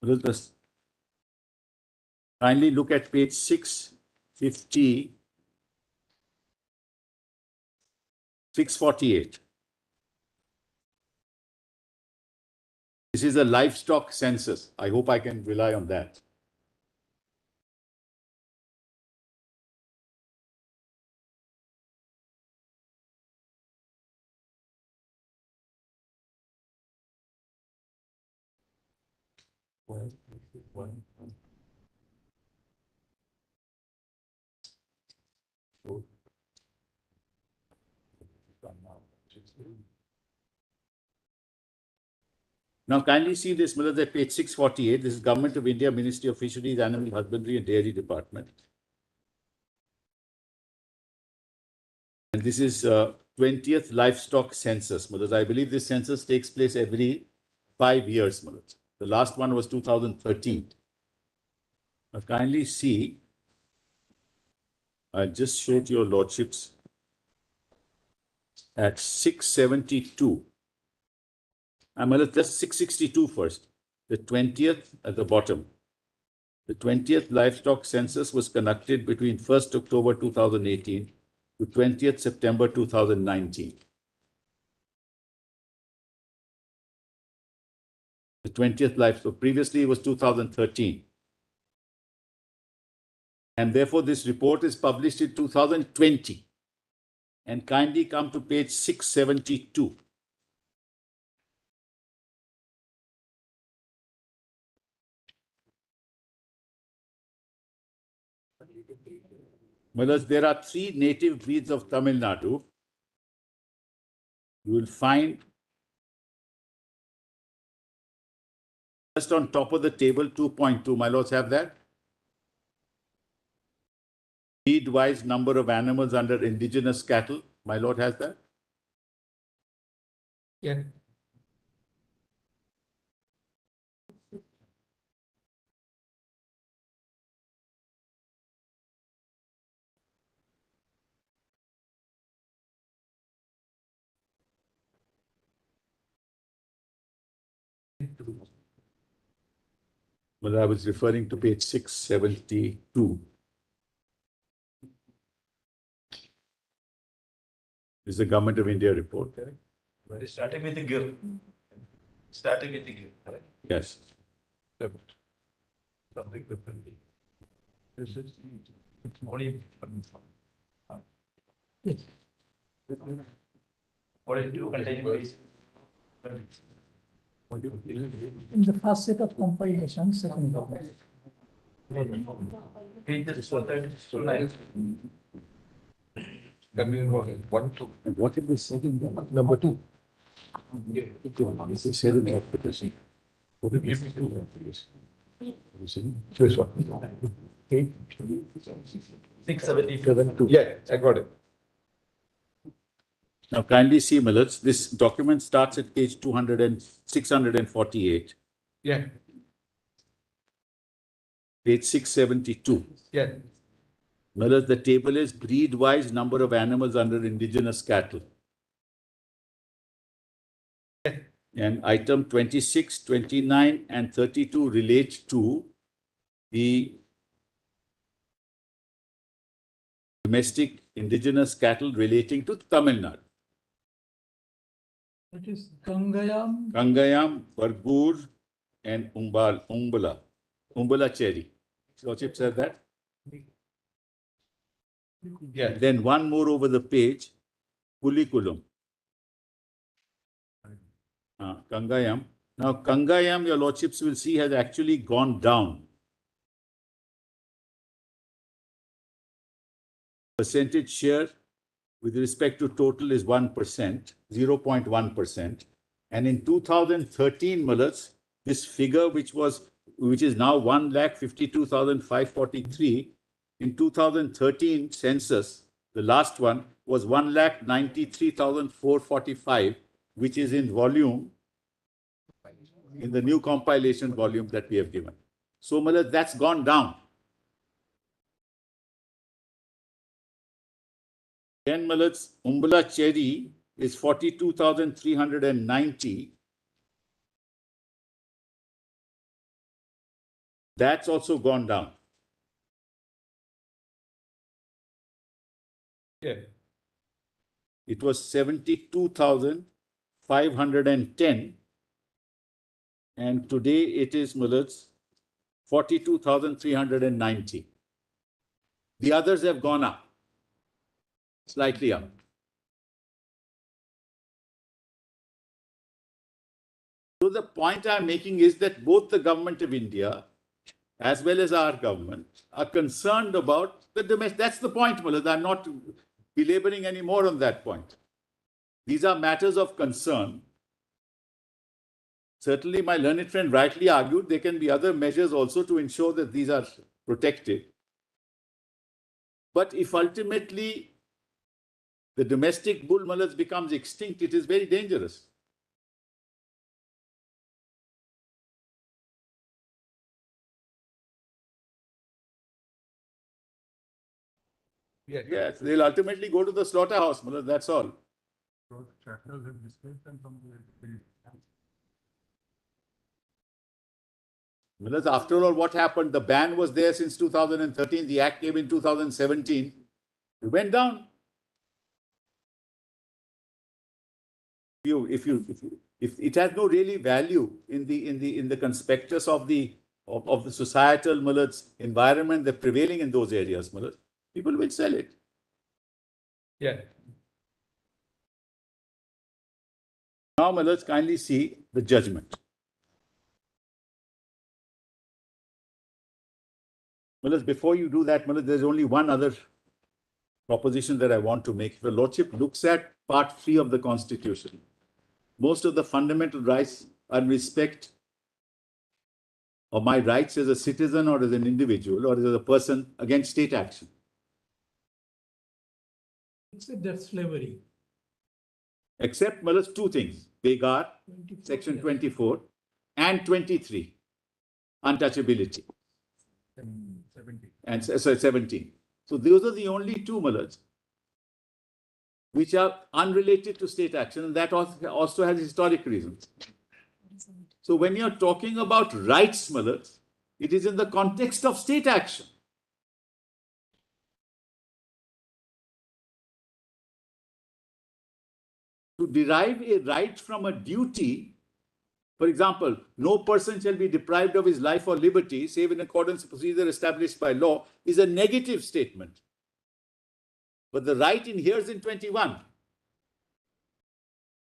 Just kindly look at page 650, 648. This is a livestock census. I hope I can rely on that. Now kindly see this, Mother, at page 648. This is Government of India, Ministry of Fisheries, Animal Husbandry and Dairy Department. And this is 20th livestock census. Malas, I believe this census takes place every 5 years. Malas. The last one was 2013. Now kindly see, I just showed your lordships at 672. I'm going to just 662 first. The 20th at the bottom. The 20th livestock census was conducted between 1st October 2018 to 20th September 2019. The 20th livestock, previously it was 2013. And therefore this report is published in 2020. And kindly come to page 672. Whereas there are 3 native breeds of Tamil Nadu, you will find just on top of the table 2.2. My lords have that? Breed-wise number of animals under indigenous cattle. My lord has that? Yeah. Well, I was referring to page 672. This is the Government of India report. Starting with the gift. Starting with the gift, correct? Yes. Something different. This is only. Yes. What is two containing ways? In the first set of compilation, second document. Pages 139. One, two. And what is the second one? Number 2. This is said in the application. What is this? This one. 672. Yeah, I got it. Now kindly see, Millets, this document starts at page 200 and 648, Yeah, page 672. yeah. Millets, the table is breed-wise number of animals under indigenous cattle. And item 26, 29, and 32 relate to the domestic indigenous cattle relating to Tamil Nadu. That is Gangayam, Kangayam, Bargur, and Umbala cherry. Lordship said that. Yeah. Then one more over the page, Pulikulum. Kangayam. Now, Kangayam, your lordships will see, has actually gone down. Percentage share with respect to total is 1%, 0.1%. And in 2013, Mullets, this figure, which is now 1,52,543, in 2013 census, the last one was 1,93,445, which is in volume, in the new compilation volume that we have given. So, Mullets, that's gone down. Then, Mullets, Umbala cherry is 42,390. That's also gone down. Yeah. It was 72,510. And today it is, Mullets, 42,390. The others have gone up, slightly up. So the point I'm making is that both the Government of India as well as our government are concerned about the domestic. That's the point, Mullets. I'm not belaboring any more on that point. These are matters of concern. Certainly, my learned friend rightly argued there can be other measures also to ensure that these are protected. But if ultimately the domestic bull mullets becomes extinct, it is very dangerous. Yeah. Yes, they'll ultimately go to the slaughterhouse, mullets, that's all. Mullets, after all, what happened? The ban was there since 2013. The act came in 2017. It went down. If it has no really value in the conspectus of the societal mullets environment that's prevailing in those areas, mullets, people will sell it. Yeah. Now, let's kindly see the judgment. Well, before you do that, there's only one other proposition that I want to make. If the Lordship looks at Part 3 of the Constitution, most of the fundamental rights are in respect of my rights as a citizen or as an individual or as a person against state action. It's a death slavery. Except, two things. Begar, Section 24, and 23, untouchability. 17. And 17. So those are the only two which are unrelated to state action, and that also has historic reasons. So when you're talking about rights, it is in the context of state action. To derive a right from a duty, for example, no person shall be deprived of his life or liberty, save in accordance with procedure established by law, is a negative statement. But the right inheres in 21.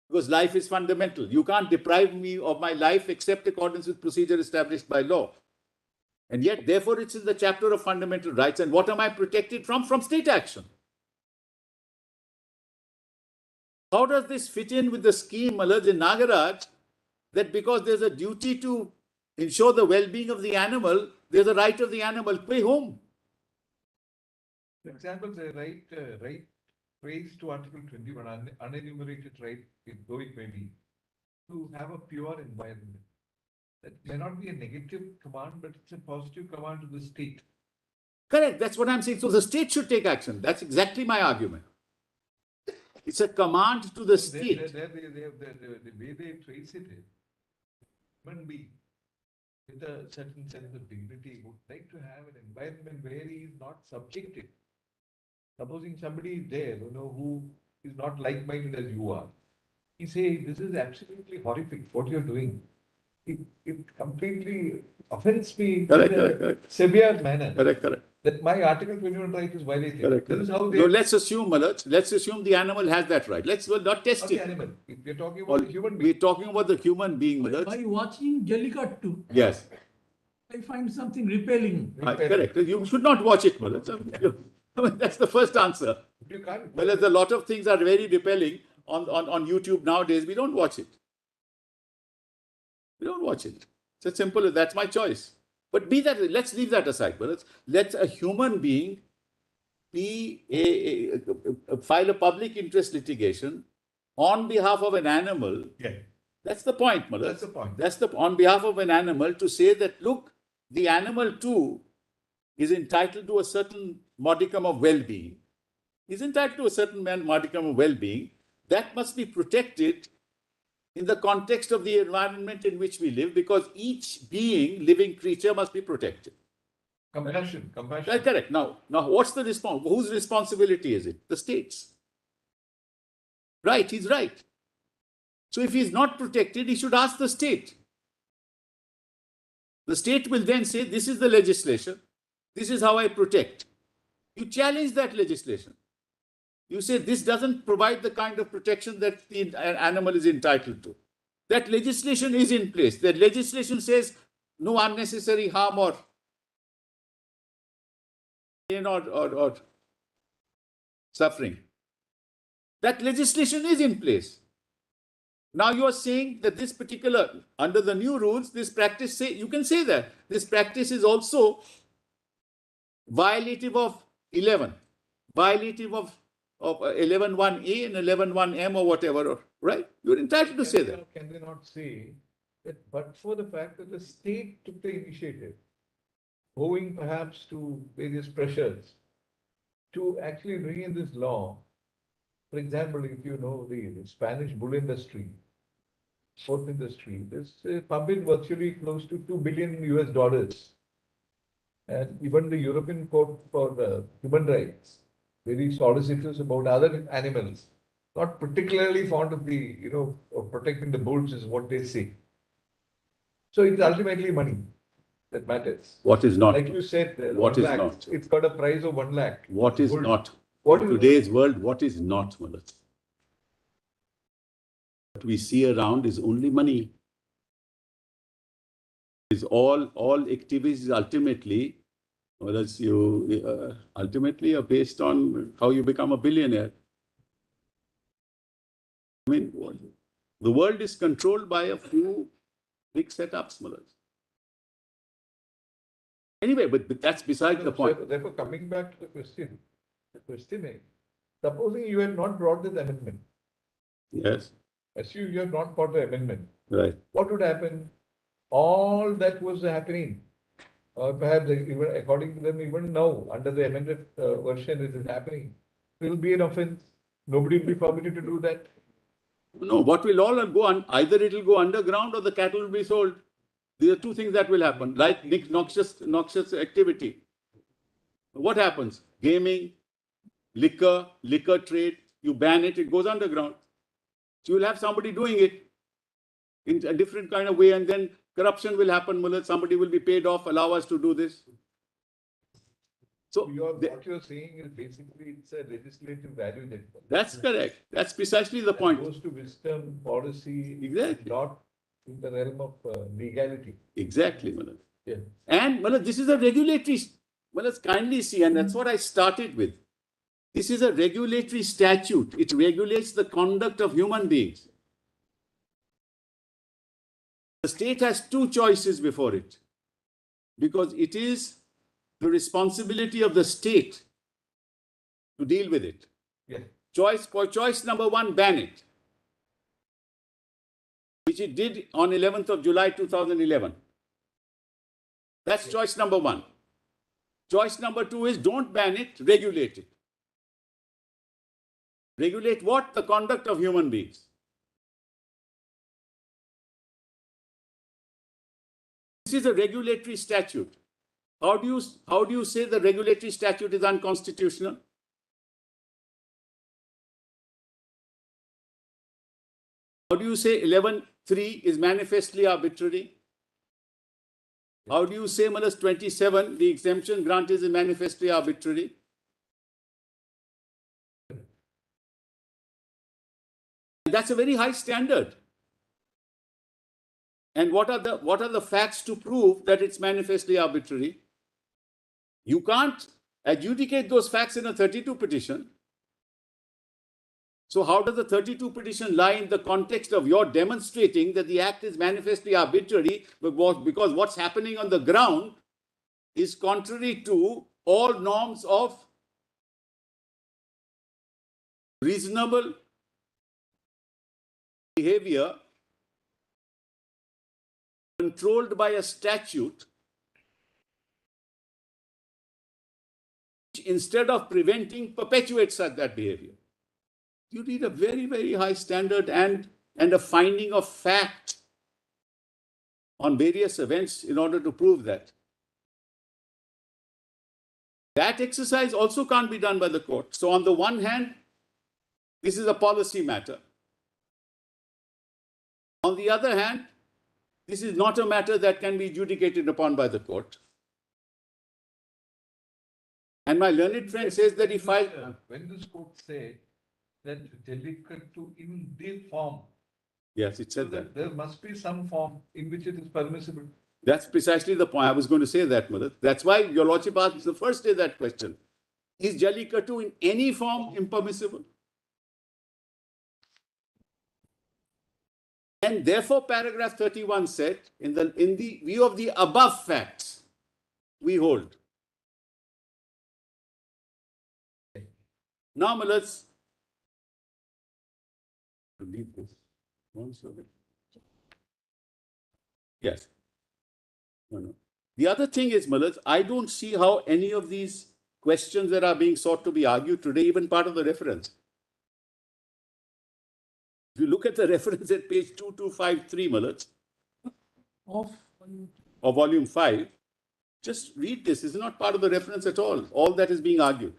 Because life is fundamental. You can't deprive me of my life except in accordance with procedure established by law. And yet, therefore, it's in the chapter of fundamental rights. And what am I protected from? From state action. How does this fit in with the scheme, in Nagaraj, that because there's a duty to ensure the well-being of the animal, there's a right of the animal. Pay whom? For example, the right phrase to Article 21, unenumerated right, though it may be, to have a pure environment. That may not be a negative command, but it's a positive command to the state. Correct. That's what I'm saying. So the state should take action. That's exactly my argument. It's a command to the state. The way they trace it is, human being with a certain sense of dignity would like to have an environment where he is not subjected. Supposing somebody is there, who is not like-minded as you are, he says, this is absolutely horrific, what you're doing. It completely offends me in a severe manner. Correct. That my Article 21 right is violated. Correct. This is how they... So let's assume the animal has that right. Let's not test Not the it. animal. We're talking about the human being. We're talking about the human being, By watching Jallikattu, Yes. I find something repelling. Correct. You should not watch it, that's the first answer. You can't. Well, there's a lot of things are very repelling on YouTube nowadays. We don't watch it. We don't watch it. It's as simple as that's my choice. But let's leave that aside. Let's a human being file a public interest litigation on behalf of an animal. Yeah. That's the point, That's the point. That's on behalf of an animal to say that, look, the animal too is entitled to a certain modicum of well-being. Is entitled to a certain modicum of well-being that must be protected in the context of the environment in which we live, because each living creature must be protected. Compassion. Correct. Now, what's the response? Whose responsibility is it? The state's. Right, he's right. So if he's not protected, he should ask the state. The state will then say, this is the legislation. This is how I protect. You challenge that legislation. You say this doesn't provide the kind of protection that the animal is entitled to. That legislation is in place. That legislation says no unnecessary harm or pain or suffering. That legislation is in place. Now you are saying that this particular, under the new rules, this practice, you can say that this practice is also violative of 11, violative of 11.1A and 11.1M or whatever, right? You're entitled to say that. Can they not say that, but for the fact that the state took the initiative, owing perhaps to various pressures, to actually bring in this law? For example, if you know the Spanish bull industry, sports industry, this pumping virtually close to $2 billion US. And even the European Court for Human Rights, very solicitous about other animals, not particularly fond of of protecting the bulls is what they say. So it's ultimately money that matters. What is not? Like you said, What 1 is lakh, not? it's got a price of 1 lakh. What is Bull. not? What In is today's world, what is not, Malad? What we see around is only money. Is all activities ultimately, whereas you ultimately are based on how you become a billionaire. I mean, the world is controlled by a few big setups, Malad. Anyway, but that's beside the point. So therefore, coming back to the question is, supposing you had not brought this amendment, Yes, assume you had not brought the amendment, right. what would happen? All that was happening, or perhaps even according to them, even now, under the amended version, it is happening, will be an offense. Nobody will be permitted to do that. No, what will all go on? Either it will go underground or the cattle will be sold. These are two things that will happen, like noxious activity. What happens? Gaming, liquor trade, you ban it, it goes underground. So you'll have somebody doing it in a different kind of way, and then corruption will happen. Somebody will be paid off, allow us to do this. So What you're saying is basically it's a legislative value that that's correct. That's precisely the point. It goes to wisdom, policy, Exactly. not in the realm of legality. Exactly, Malad. Yeah. And Malad, this is a regulatory, Malad, kindly see, and that's what I started with. This is a regulatory statute. It regulates the conduct of human beings. The state has two choices before it, because it is the responsibility of the state to deal with it. Yeah. Choice number one, ban it, which it did on 11th of July 2011. That's choice number one. Choice number two is don't ban it, regulate it. Regulate what? The conduct of human beings. This is a regulatory statute. How do you say the regulatory statute is unconstitutional? How do you say 11.3 is manifestly arbitrary? How do you say minus 27, the exemption grant is manifestly arbitrary? That's a very high standard. And what are the facts to prove that it's manifestly arbitrary? You can't adjudicate those facts in a 32 petition. So how does the 32 petition lie in the context of your demonstrating that the act is manifestly arbitrary, because what's happening on the ground is contrary to all norms of reasonable behavior controlled by a statute, which instead of preventing perpetuates that behavior? You need a very, very high standard and a finding of fact on various events in order to prove that. That exercise also can't be done by the court. So on the one hand, this is a policy matter. On the other hand, this is not a matter that can be adjudicated upon by the court. And my learned friend says that if I... When this court said that Jallikattu in the form... Yes, it said that. There must be some form in which it is permissible. That's precisely the point. I was going to say that, Madhur. That's why your Lordship asked the first day that question. Is Jallikattu in any form impermissible? And therefore, paragraph 31 said, in the view of the above facts, we hold. Now, let's Leave this. One second. Yes. No. The other thing is, Malaj, I don't see how any of these questions that are being sought to be argued today, even part of the reference. If you look at the reference at page 2253, Malaj, Of, or volume 5, just read this. This is not part of the reference at all that is being argued.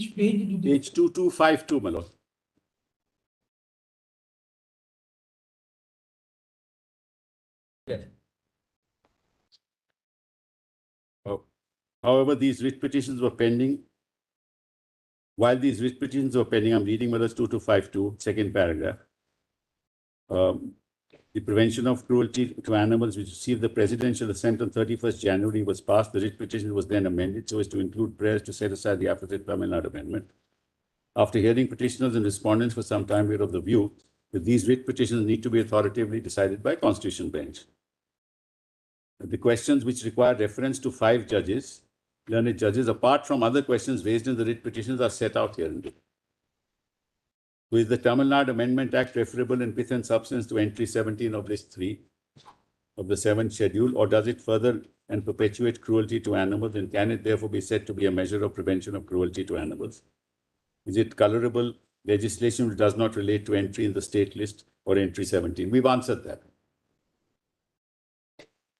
which page did you? Page 2252, Malaj. Yes. However, these writ petitions were pending. While these writ petitions were pending, I'm reading Malaj 2252, second paragraph. The Prevention of Cruelty to Animals, which received the presidential assent on 31st January, was passed. The writ petition was then amended so as to include prayers to set aside the aforesaid Tamil Nadu amendment. After hearing petitioners and respondents for some time, we are of the view that these writ petitions need to be authoritatively decided by Constitutional Bench. The questions which require reference to 5 judges, learned judges, apart from other questions raised in the writ petitions, are set out here. So is the Tamil Nadu Amendment Act referable in pith and substance to entry 17 of list 3 of the 7th schedule, or does it further and perpetuate cruelty to animals, and can it therefore be said to be a measure of prevention of cruelty to animals? Is it colorable legislation which does not relate to entry in the state list or entry 17? We've answered that.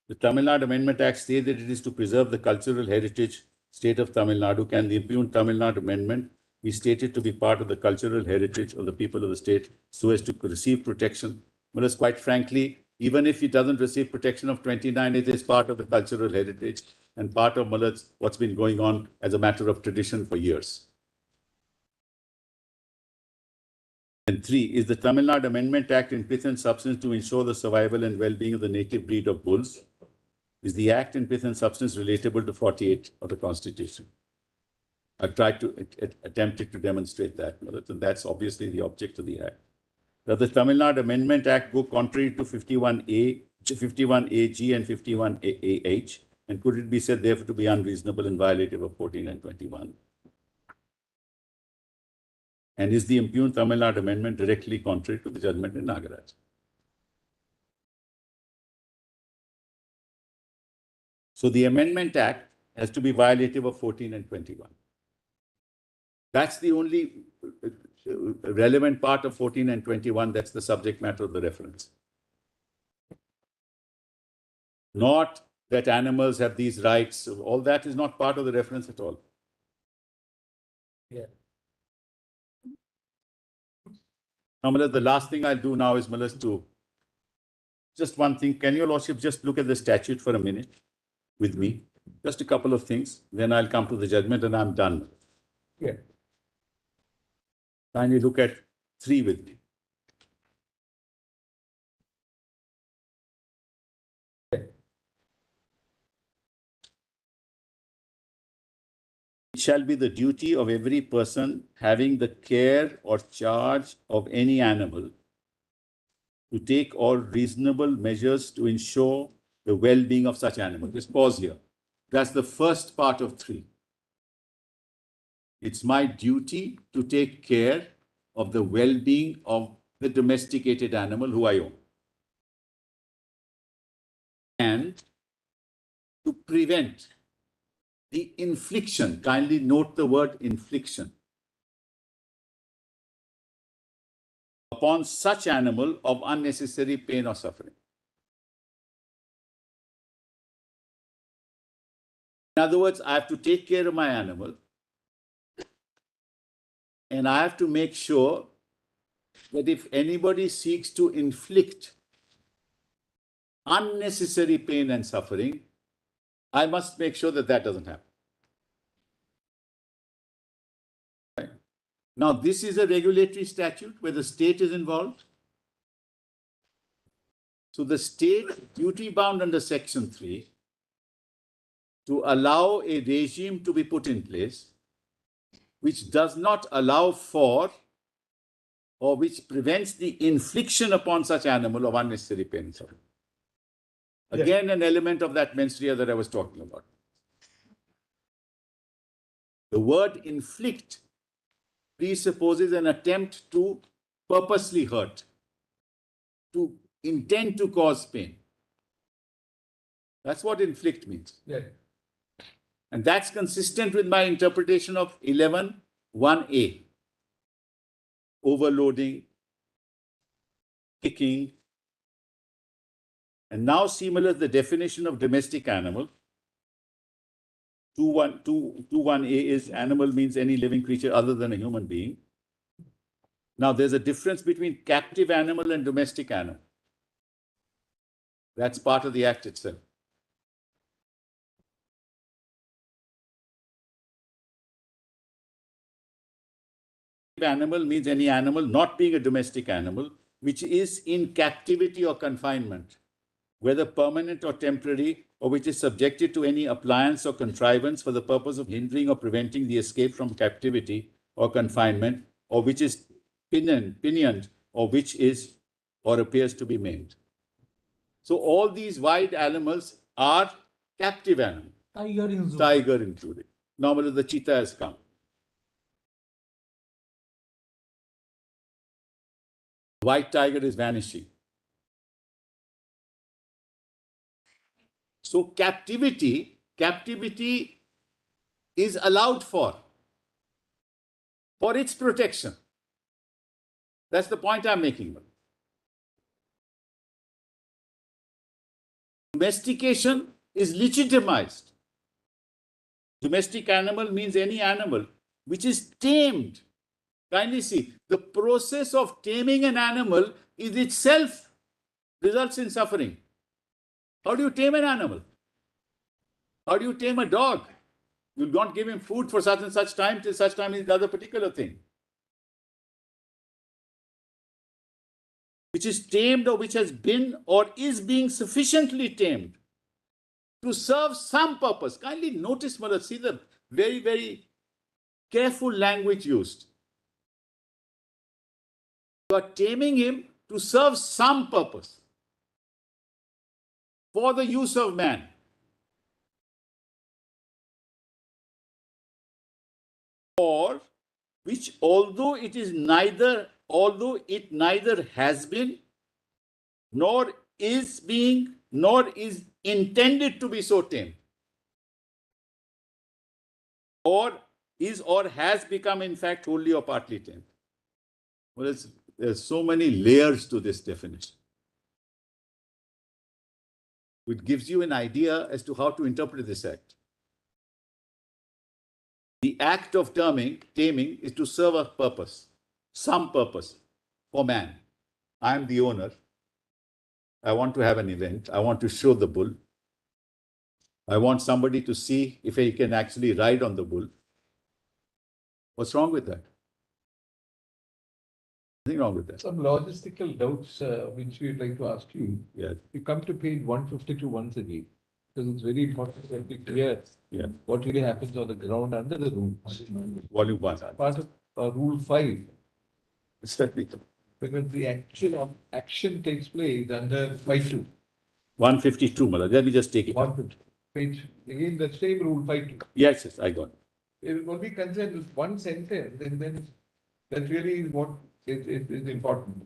The Tamil Nadu Amendment Act states that it is to preserve the cultural heritage state of Tamil Nadu. Can the impugned Tamil Nadu Amendment be stated to be part of the cultural heritage of the people of the state so as to receive protection? Well, quite frankly, even if it doesn't receive protection of 29, it is part of the cultural heritage and part of Mullat's what's been going on as a matter of tradition for years. And 3, is the Tamil Nadu Amendment Act in pith and substance to ensure the survival and well-being of the native breed of bulls? Is the Act in pith and substance relatable to 48 of the Constitution? I've tried to attempted to demonstrate that. That's obviously the object of the Act. Does the Tamil Nadu Amendment Act go contrary to 51A, 51AG and 51AH? And could it be said therefore to be unreasonable and violative of 14 and 21? And is the impugned Tamil Nadu Amendment directly contrary to the judgment in Nagaraja? So the Amendment Act has to be violative of 14 and 21. That's the only relevant part of 14 and 21. That's the subject matter of the reference. Not that animals have these rights. All that is not part of the reference at all. Yeah. Now, Malad, the last thing I'll do now is, Malad, to just one thing. Can your lordship just look at the statute for a minute with me? Just a couple of things. Then I'll come to the judgment and I'm done. Yeah. Kindly look at 3 with me. It shall be the duty of every person having the care or charge of any animal to take all reasonable measures to ensure the well-being of such animal. Just pause here. That's the first part of 3. It's my duty to take care of the well-being of the domesticated animal who I own. And to prevent the infliction, kindly note the word infliction, upon such animal of unnecessary pain or suffering. In other words, I have to take care of my animal and I have to make sure that if anybody seeks to inflict unnecessary pain and suffering, I must make sure that that doesn't happen. Now, this is a regulatory statute where the state is involved. So the state is duty bound under Section 3 to allow a regime to be put in place which does not allow for or which prevents the infliction upon such animal of unnecessary pain and suffering. Again, an element of that mens rea that I was talking about. The word inflict presupposes an attempt to purposely hurt, to intend to cause pain. That's what inflict means. Yeah. And that's consistent with my interpretation of 11(1)(a). Overloading, kicking. And now similar to the definition of domestic animal, 2(1)(a) is animal means any living creature other than a human being. Now there's a difference between captive animal and domestic animal. That's part of the act itself. Animal means any animal not being a domestic animal, which is in captivity or confinement, whether permanent or temporary, or which is subjected to any appliance or contrivance for the purpose of hindering or preventing the escape from captivity or confinement, or which is pinioned, or which is or appears to be maimed. So all these wild animals are captive animals. Tiger in zoo. Tiger included. Normally the cheetah has come. White tiger is vanishing. So captivity is allowed for its protection. That's the point I'm making. Domestication is legitimized. Domestic animal means any animal which is tamed. Kindly see, the process of taming an animal is itself results in suffering. How do you tame an animal? How do you tame a dog? You'll not give him food for such and such time till such time he does a particular thing. Which is tamed or which has been or is being sufficiently tamed to serve some purpose. Kindly notice, Mother, see the very, very careful language used. You are taming him to serve some purpose for the use of man. Or which although it neither has been, nor is being, nor is intended to be so tamed, or is or has become in fact wholly or partly tamed. Well, there's so many layers to this definition. It gives you an idea as to how to interpret this act. The act of taming is to serve a purpose, some purpose for man. I am the owner. I want to have an event. I want to show the bull. I want somebody to see if he can actually ride on the bull. What's wrong with that? Nothing wrong with that. Some logistical doubts which we'd like to ask you. Yeah. You come to page 152 once again, because it's very important that we clear Yeah. what really happens on the ground under the rules. Volume 1. Part of Rule 5, Certainly. because the action takes place under 5.2. 152, Mala. Let me just take it. 150. Page, again, the same Rule 5.2. Yes, I got it. It will be concerned with one sentence, and then that really is what is important.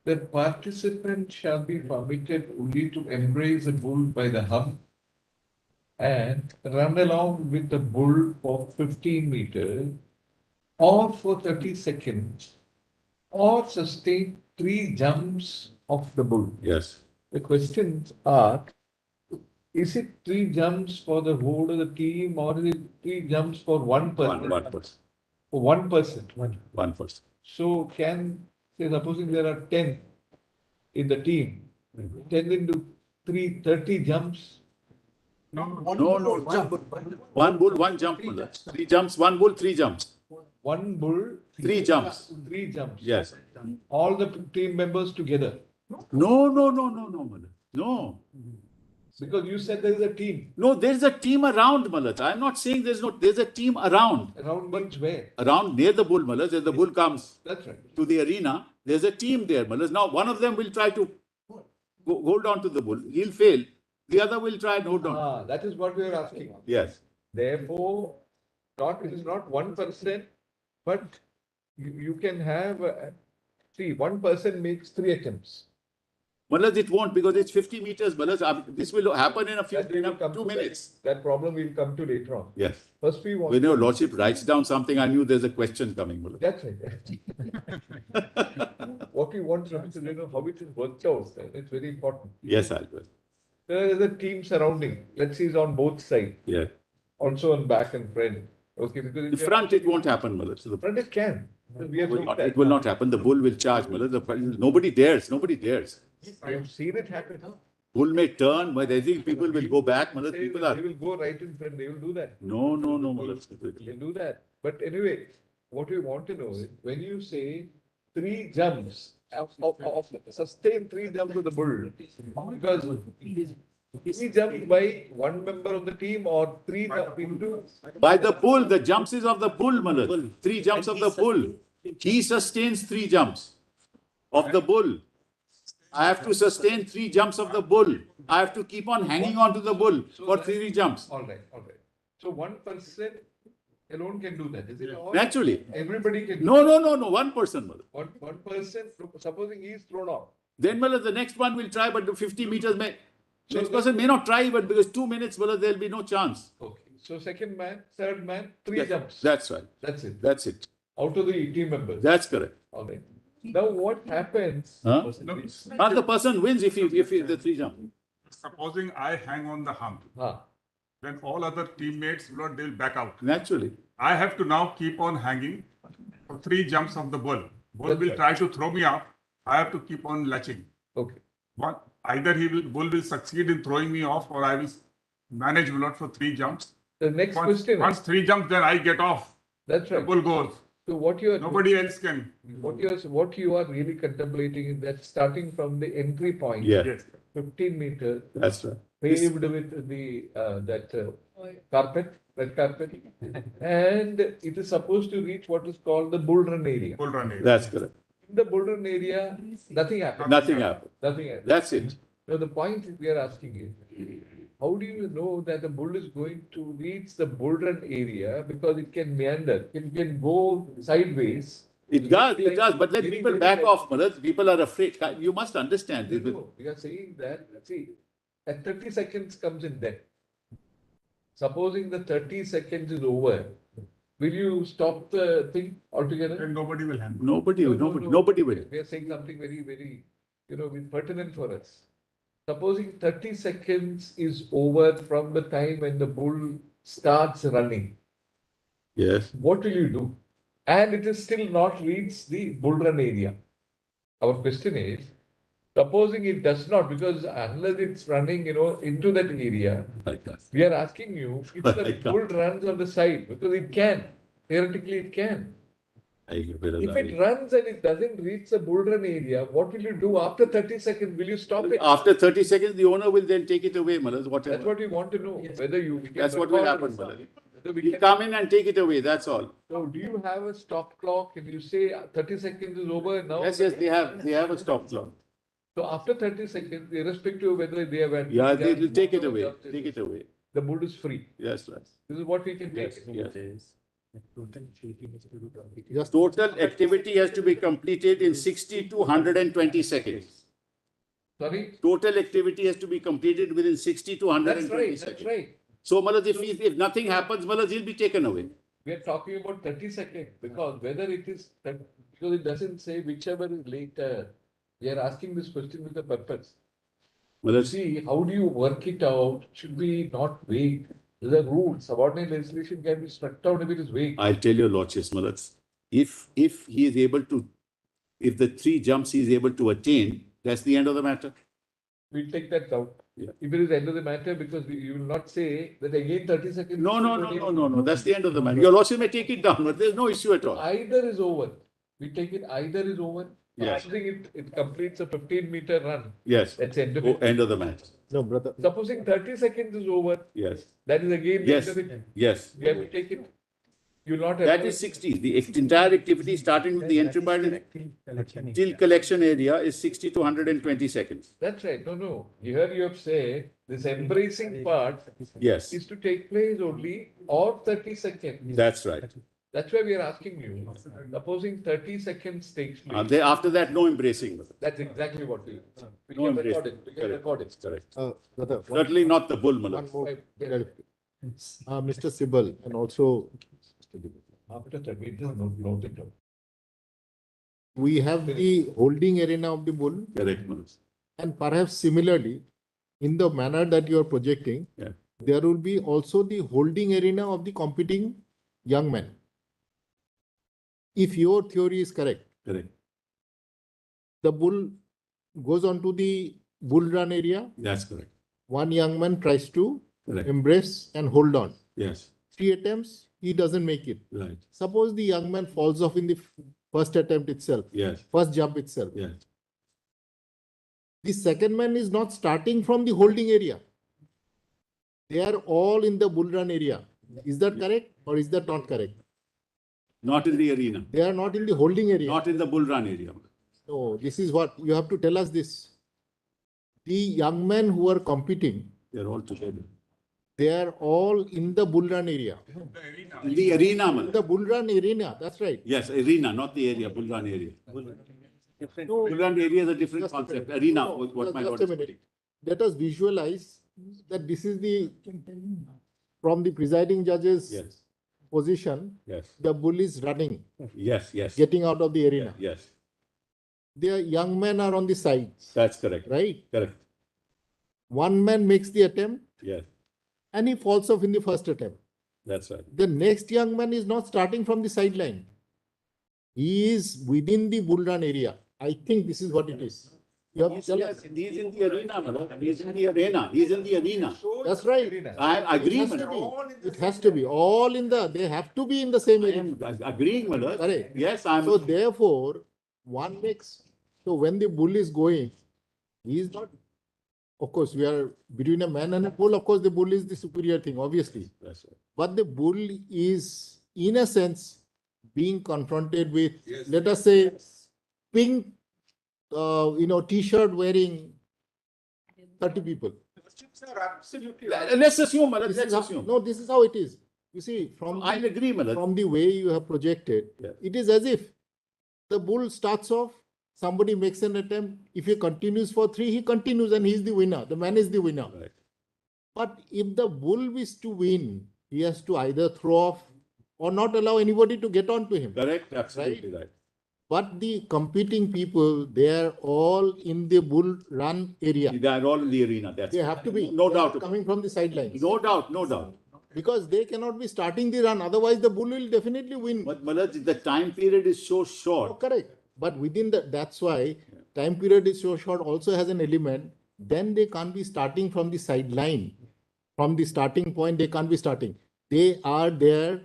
The participant shall be permitted only to embrace the bull by the hump and run along with the bull for 15 meters or for 30 seconds or sustain 3 jumps of the bull. Yes. The questions are, is it 3 jumps for the whole of the team or is it 3 jumps for one person? One person. For one person. One person. So say supposing there are 10 in the team, 10 into 30 jumps. No. One bull, one jump. Mala. 3 jumps, one bull, 3 jumps. one bull. Three jumps. 3 jumps. Yes. All the team members together. No, Malad. No. Because you said there is a team. No, there's a team around, Malad. I'm not saying there's a team around. Around which where? Around near the bull, Malad. As the bull comes That's right. to the arena, there's a team there, Malad. Now, one of them will try to hold on to the bull. He'll fail. The other will try and hold on. That is what we are asking. Yes. Therefore, it is not 1%, but you can have, see, one person makes 3 attempts. Malad, it won't because it's 50 meters, Malad. This will happen in That we will come 2 to minutes. That problem will come to later on. Yes. First we want. When your lordship writes down something, I knew there's a question coming, Malad. That's right. What we want is to know how it is worked out. It's very important. Yes, Albert. There is a team surrounding. Let's see, it's on both sides. Yeah. Also on back and front. Okay, because In front, it won't happen, Malad. So the front it can. We have looked at. it will not happen. The bull will charge, Malad. Nobody dares. Nobody dares. I have seen it happen. Bull may turn, but I think people will go back, Malad. People are. They will go right in front. They will do that. No, Malad. They do that. But anyway, what we want to know is when you say 3 jumps sustain 3 jumps of the bull, because 3 jumps by one member of the team or 3 jumps into. By the bull, the jumps is of the bull, Malad. 3 jumps of the bull. He sustains 3 jumps of the bull. I have to sustain 3 jumps of the bull. I have to keep on hanging on to the bull for 3 jumps. All right. So one person alone can do that, is it? Or Naturally. everybody can do No. One person, Malad. One person, supposing he is thrown off. Then, Malad, the next one will try, but the 50 meters may. Next person may not try, but because 2 minutes, Malad, there will be no chance. Okay. So second man, third man, 3 Yes, jumps. That's right. That's it. That's it. Out of the team members. That's correct. All right. Now what happens? Huh? But the person wins if he the 3 jump. Supposing I hang on the hump, then all other teammates they'll back out. Naturally. I have to now keep on hanging for 3 jumps of the bull. Bull That's will right. try to throw me off. I have to keep on latching. Okay. Either bull will succeed in throwing me off, or I will manage not for 3 jumps. The next question. Once 3 jumps, then I get off. That's The right. bull goes. So what you are Nobody else can. what you are really contemplating is that starting from the entry point, Yeah. Yes. 15 meters, That's right. paved with the carpet, red carpet, and it is supposed to reach what is called the bull run area. Bull run area. That's correct. In the bull run area, nothing happens. Nothing happened. Nothing happens. That's it. So the point we are asking is, how do you know that the bull is going to reach the bull run area, because it can meander, it can go sideways. It does, but let Very, people very back like- off, Malad. People are afraid. You must understand this. No, we are saying that, see, at 30 seconds comes in there. Supposing the 30 seconds is over, will you stop the thing altogether? Then nobody will handle. Nobody will. We are saying something very, very, pertinent for us. Supposing 30 seconds is over from the time when the bull starts running, Yes. what will you do? And it is still not reached the bull run area. Our question is, supposing it does not, because unless it's running, into that area, Like that. we are asking you if the Like that. bull runs on the side, because it can, theoretically it can. If it runs and it doesn't reach the bull run area, what will you do after 30 seconds? Will you stop it? After 30 seconds, the owner will then take it away, Malad. Whatever. That's what we want to know, whether we can That's what will record happen, or Malad. whether we He'll can- come in and take it away. That's all. So do you have a stop clock? If you say 30 seconds is over now? Yes, they have a stop clock. So after 30 seconds, irrespective of whether they have. Yeah, they will take it away. Take it away. The bull is free. Yes, right. This is what we can take. Yes. Total activity has to be completed in 60 to 120 seconds. Sorry? Total activity has to be completed within 60 to 120 That's seconds. right. So, Malad, if nothing happens, Malad, he'll be taken away. We are talking about 30 seconds because whether it is, because it doesn't say whichever is later. We are asking this question with a purpose. Malad, See, how do you work it out? Should be not vague. There's a rule. Subordinate legislation can be struck down if it is vague. I'll tell your lordship, Malad, if he is able to, if the 3 jumps he is able to attain, that's the end of the matter. We'll take that down. Yeah. If it is end of the matter, because you will not say that again 30 seconds. No. That's the end of the matter. Your lordship may take it down, but there's no issue at all. Either is over. We take it either is over. Yes. Supposing it completes a 15-meter run. Yes. That's end of Oh, it. end of the matter. No, brother. Supposing 30 seconds is over, Yes. that is again the Yes. end of it. Yes. We have to take it. You will not have. That is 60. The entire activity starting with the entry point till collection area is 60 to 120 seconds. That's right. No. Here you have said this embracing part Yes. is to take place only or 30 seconds. That's right. That's why we are asking you. Supposing 30 seconds takes place. After that, no embracing. That's exactly what we No can embracing. record it. We can Correct. record it. Correct. Brother, Certainly not the bull, one Malak. more. Yeah. Mr. Sibal, and also After that, we just note it down. we have the holding arena of the bull, Correct, Malak. and perhaps similarly, in the manner that you are projecting, Yeah. there will be also the holding arena of the competing young men. If your theory is correct, Correct. the bull goes on to the bull run area. That's correct. One young man tries to Correct. embrace and hold on. Yes. 3 attempts, he doesn't make it. Right. Suppose the young man falls off in the first attempt itself, Yes. first jump itself. Yes. The second man is not starting from the holding area. They are all in the bull run area. Is that correct or is that not correct? Not in the arena. They are not in the holding area. Not in the bull run area. No, this is what you have to tell us this. The young men who are competing, They're all together. they are all in the bull run area. In the arena, In Malak. the bull run arena, that's right. Yes, arena, not the area, bull run area. No, Bull run area is a different Just a concept. minute. Arena No, was what my just lord a is minute. putting. Let us visualize that this is the, from the presiding judge's Yes. position, Yes. the bull is running, Yes. Yes. getting out of the arena. Yes. The young men are on the sides, That's correct. right? Correct. One man makes the attempt Yes. and he falls off in the first attempt. That's right. The next young man is not starting from the sideline. He is within the bull run area. I think this is what it is. You have to tell us. He's in the arena, Malak. He's in the arena. He's in the arena. That's right. I agree, It has to Malak. be. It has to be. All in the, they have to be in the same I area. am agreeing, Malak. Correct. Yes, I'm. So therefore, one makes, so when the bull is going, he is not, of course, we are between a man and a bull, of course, the bull is the superior thing, obviously. That's right. But the bull is, in a sense, being confronted with, let us say, pink, T-shirt wearing 30 people. Absolutely right. Let's assume, Malak. This Let's is how, assume. no, this is how it is. You see, I agree, Malak. from the way you have projected, Yeah. it is as if the bull starts off, somebody makes an attempt. If he continues for 3, he continues and he's the winner. The man is the winner. Right. But if the bull is to win, he has to either throw off or not allow anybody to get on to him. Correct. Absolutely right. But the competing people, they are all in the bull run area. They are all in the arena. That's They have to be. No They are doubt. coming from the sidelines. No doubt. No doubt. Because they cannot be starting the run. Otherwise, the bull will definitely win. But Malak, the time period is so Oh, short. correct. But within that, that's why time period is so short, also has an element. Then they can't be starting from the sideline. From the starting point, they can't be starting. They are there.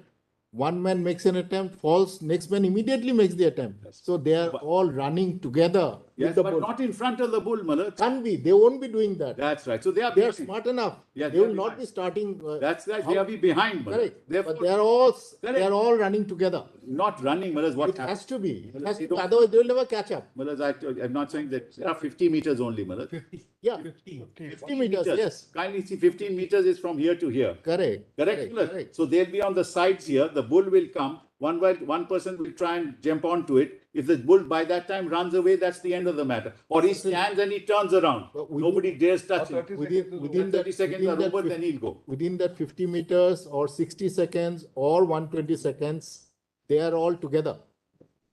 One man makes an attempt, falls, next man immediately makes the attempt. So they are all running together Yes, with the but bull. not in front of the bull, Malak. Can't be. They won't be doing that. That's right. So they are They are behind. smart enough. Yeah, They they are will not behind. be starting. That's right. They are behind, Malak. Correct. Therefore, But they are all running together. not running, Malak. What It happens? has to be. It has to You be. don't- Otherwise, they will never catch up. Malak, I'm not saying that there are 50 meters only, Malak. Yeah. 50 meters, yes. Kindly see, 15 meters is from here to here. Correct. Correct, Malak? Correct. So they'll be on the sides here. The bull will come. One person will try and jump onto it. If the bull by that time runs away, that's the end of the matter. Or he stands and he turns around. But within- Nobody dares touch him. Within 30 seconds are over, then he'll go. Within that 50 meters or 60 seconds or 120 seconds, they are all together.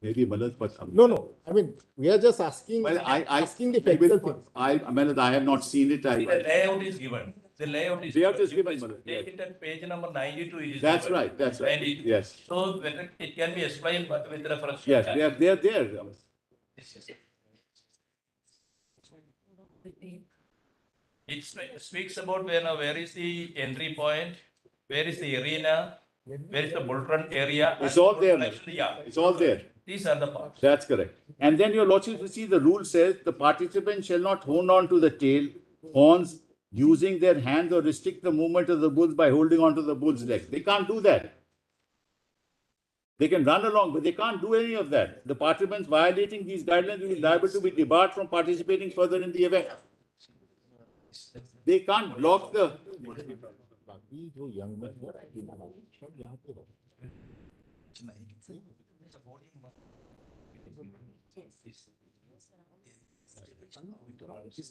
Maybe Malak, but No. I mean, we are just asking, well, asking the I will- factual thing. Malak, I have not seen it. The layout is given. The layout is. Layout is You given, just Malak, Take it at page number 92. It is That's given. right. That's right. And it- Yes. So whether it can be explained with reference. to Yes, that. they are there. This is- It speaks about where is the entry point, where is the arena, where is the bull run area. It's and all bull there. run action. Yeah, It's all there. these are the parts. That's correct. And then your lordship, you see the rule says the participant shall not hold on to the tail, horns, using their hands or restrict the movement of the bulls by holding on to the bull's legs. They can't do that. They can run along, but they can't do any of that. The participants violating these guidelines will be liable to be debarred from participating further in the event. They can't block the.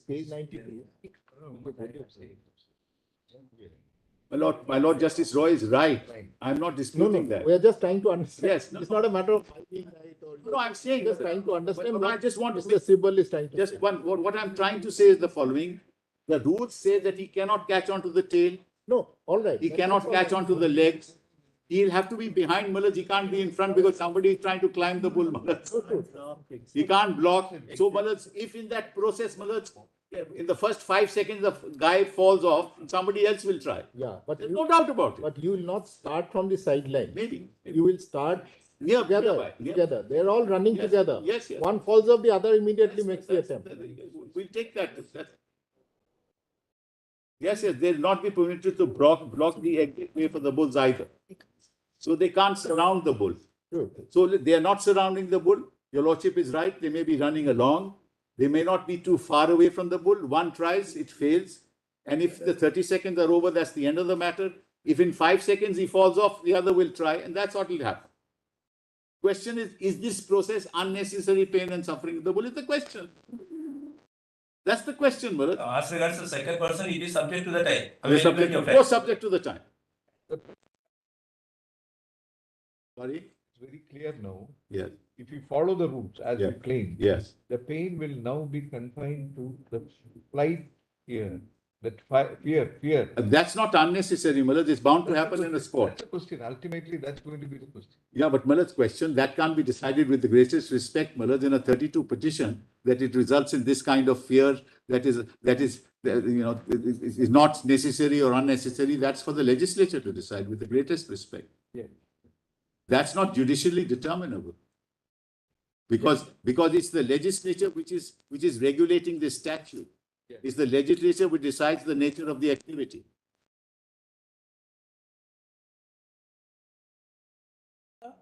Page 93. My Lord Justice Roy is right. I'm not No, disputing no, that. we are just trying to understand. Yes, no. It's not a matter of being right or. No, I'm saying Just trying to understand But I what just want to Mr. Sibal is trying to Just say. what I'm trying to say is the following. The rules say that he cannot catch onto the tail. No, all right. He That- cannot that's all catch right. onto the legs. He'll have to be behind Mullahs. He can't be in front because somebody is trying to climb the bull, Mullahs. He can't block. So, Mullahs, if in that process, Mullahs, in the first 5 seconds, the guy falls off, somebody else will try. Yeah, but There's you, no doubt about it. but you will not start from the sideline. Maybe. You will start Yeah, together, nearby. Yeah. together. They're all running Yes, together. yes, yes. One falls off, the other immediately makes the attempt. We'll take that. Yes, they'll not be permitted to block the exit way for the bulls either. So they can't surround the bull. True. So they are not surrounding the bull. Your lordship is right. They may be running along. They may not be too far away from the bull. One tries, it fails. And if the 30 seconds are over, that's the end of the matter. If in 5 seconds he falls off, the other will try, and that's what will happen. Question is this process unnecessary pain and suffering of the bull? Is the question. That's the question, Bharat. As regards the second person, it is subject to the time. They're subject, of course, subject to the time. Sorry? It's very clear now. Yes. If you follow the rules as you Yeah. claim, Yes. the pain will now be confined to the flight here. That fear. That's not unnecessary, Malad. It's bound to happen in a sport. That's the question. Ultimately, that's going to be the question. Yeah, but Malad's question, that can't be decided with the greatest respect, Malad, in a 32 petition, that it results in this kind of fear that is not necessary or unnecessary. That's for the legislature to decide with the greatest respect. Yeah. That's not judicially determinable. Because it's the legislature which is regulating this statute. Yeah. It's the legislature which decides the nature of the activity.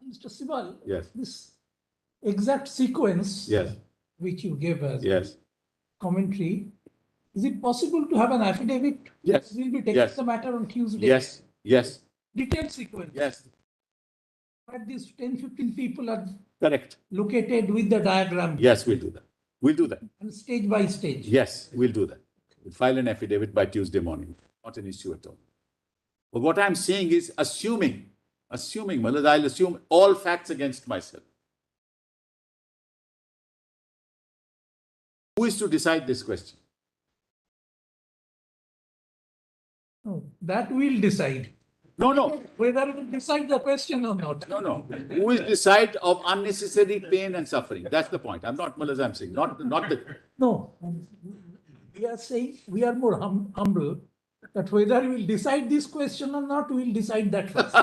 Mr. Sibal, Yes. this exact sequence Yes. which you gave as Yes. commentary, is it possible to have an affidavit? Yes. We'll be taking Yes. the matter on Tuesday. Yes. Yes. Detailed sequence. Yes. But these 10, 15 people are Correct. located with the diagram. Yes, we'll do that. We'll do that. And stage by stage. Yes, we'll do that. We'll file an affidavit by Tuesday morning. Not an issue at all. But what I'm saying is assuming, Malad, I'll assume all facts against myself. Who is to decide this question? No, that will decide No. whether we will decide the question or not. No. Who will decide of unnecessary pain and suffering? That's the point. I'm not Malad, I'm saying. Not the. No, we are saying, we are more humble, that whether we will decide this question or not, we will decide that first.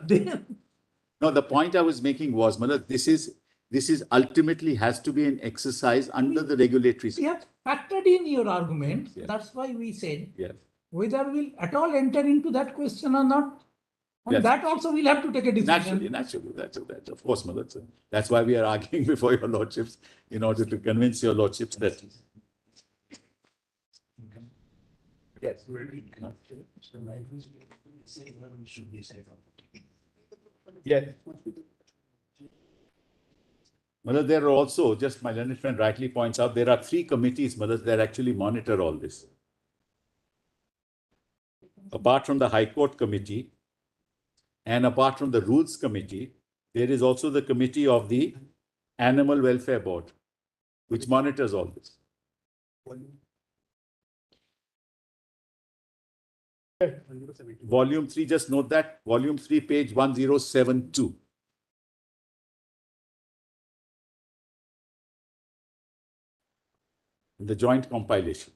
Then, No, the point I was making was, Malad, this is ultimately has to be an exercise under the regulatory. we have factored in your argument. Yes. That's why we said, Yes. whether we'll at all enter into that question or not. And Yes. that also we'll have to take a decision. Naturally. That's of course, Malad. That's why we are arguing before your lordships in order to convince your lordships that. Yes. Yes. Malad, there are also, just my learned friend rightly points out, there are 3 committees, Malad, that actually monitor all this. Apart from the High Court Committee and apart from the Rules Committee, there is also the committee of the Animal Welfare Board, which monitors all this. Volume 3, just note that, Volume 3, page 1072. The joint compilation.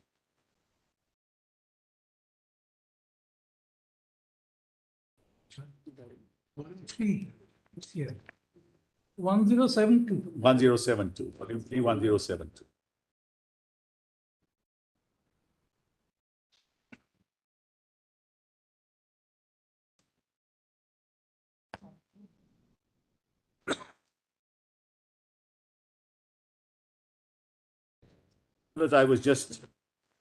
Three, it's here. 1072. 1072, volume 3, 1072. Because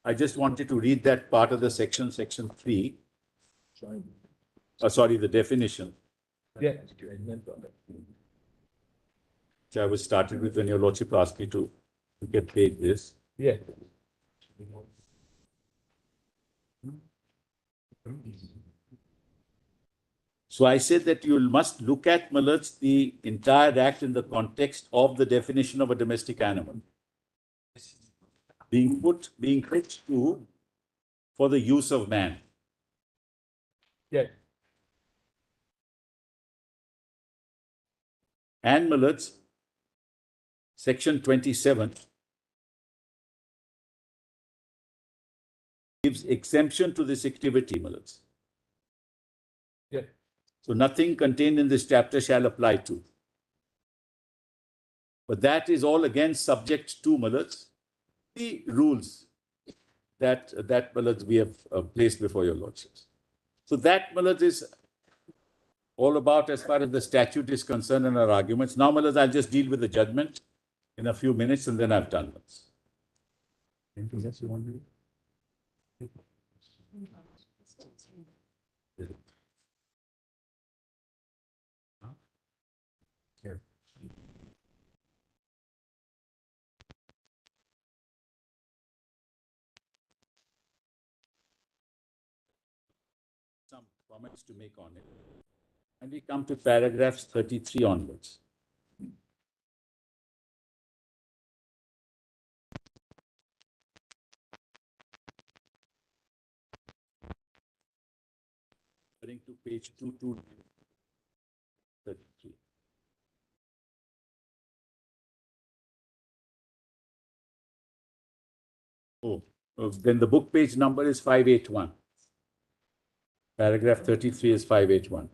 I just wanted to read that part of the section 3. Sorry, the definition. Yeah. Which I was started with when your lordship asked me to get paid this. Yeah. So I said that you must look at, my lords, the entire act in the context of the definition of a domestic animal. Being put to for the use of man. Yeah. And, my lords, section 27 gives exemption to this activity, my lords. Yeah. So nothing contained in this chapter shall apply to. But that is all again subject to, my lords, the rules that my lords, we have placed before your lordships. So that, my lords, is all about as far as the statute is concerned and our arguments. Now, my lords, I'll just deal with the judgment in a few minutes and then I've done this. Anything else you want to do? Some comments to make on it. And we come to paragraphs 33 onwards. Referring to page 2233. Then the book page number is 581. Paragraph 33 is 581.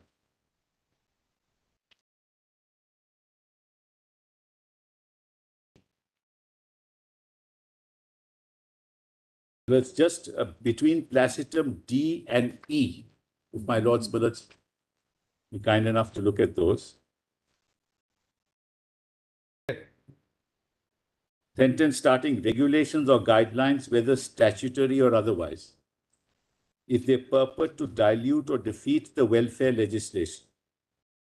It's just between placitum D and E, if my lords, bullets, be kind enough to look at those. Sentence starting, regulations or guidelines, whether statutory or otherwise, if they purport to dilute or defeat the welfare legislation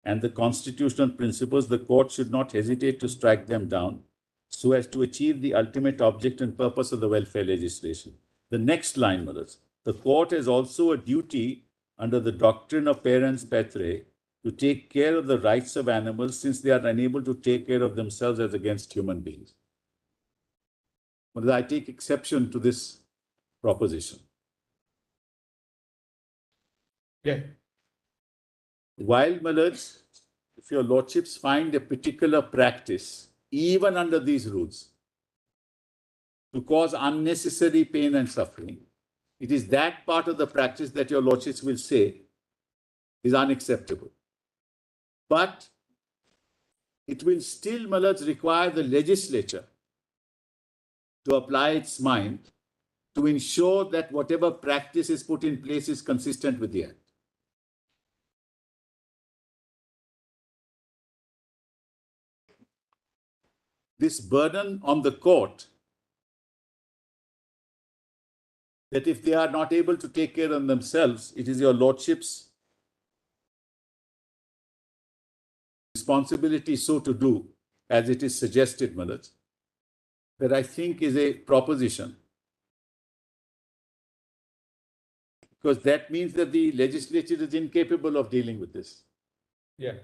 and the constitutional principles, the court should not hesitate to strike them down so as to achieve the ultimate object and purpose of the welfare legislation. The next line, mothers, the court has also a duty under the doctrine of parens patriae to take care of the rights of animals since they are unable to take care of themselves as against human beings. But I take exception to this proposition. Yeah. While, my lords, if your lordships find a particular practice, even under these rules, to cause unnecessary pain and suffering, it is that part of the practice that your lordships will say is unacceptable. But it will still, my lords, require the legislature to apply its mind to ensure that whatever practice is put in place is consistent with the Act. This burden on the court that if they are not able to take care of themselves, it is your lordship's responsibility so to do, as it is suggested, my lords, that I think is a proposition. Because that means that the legislature is incapable of dealing with this. Yeah.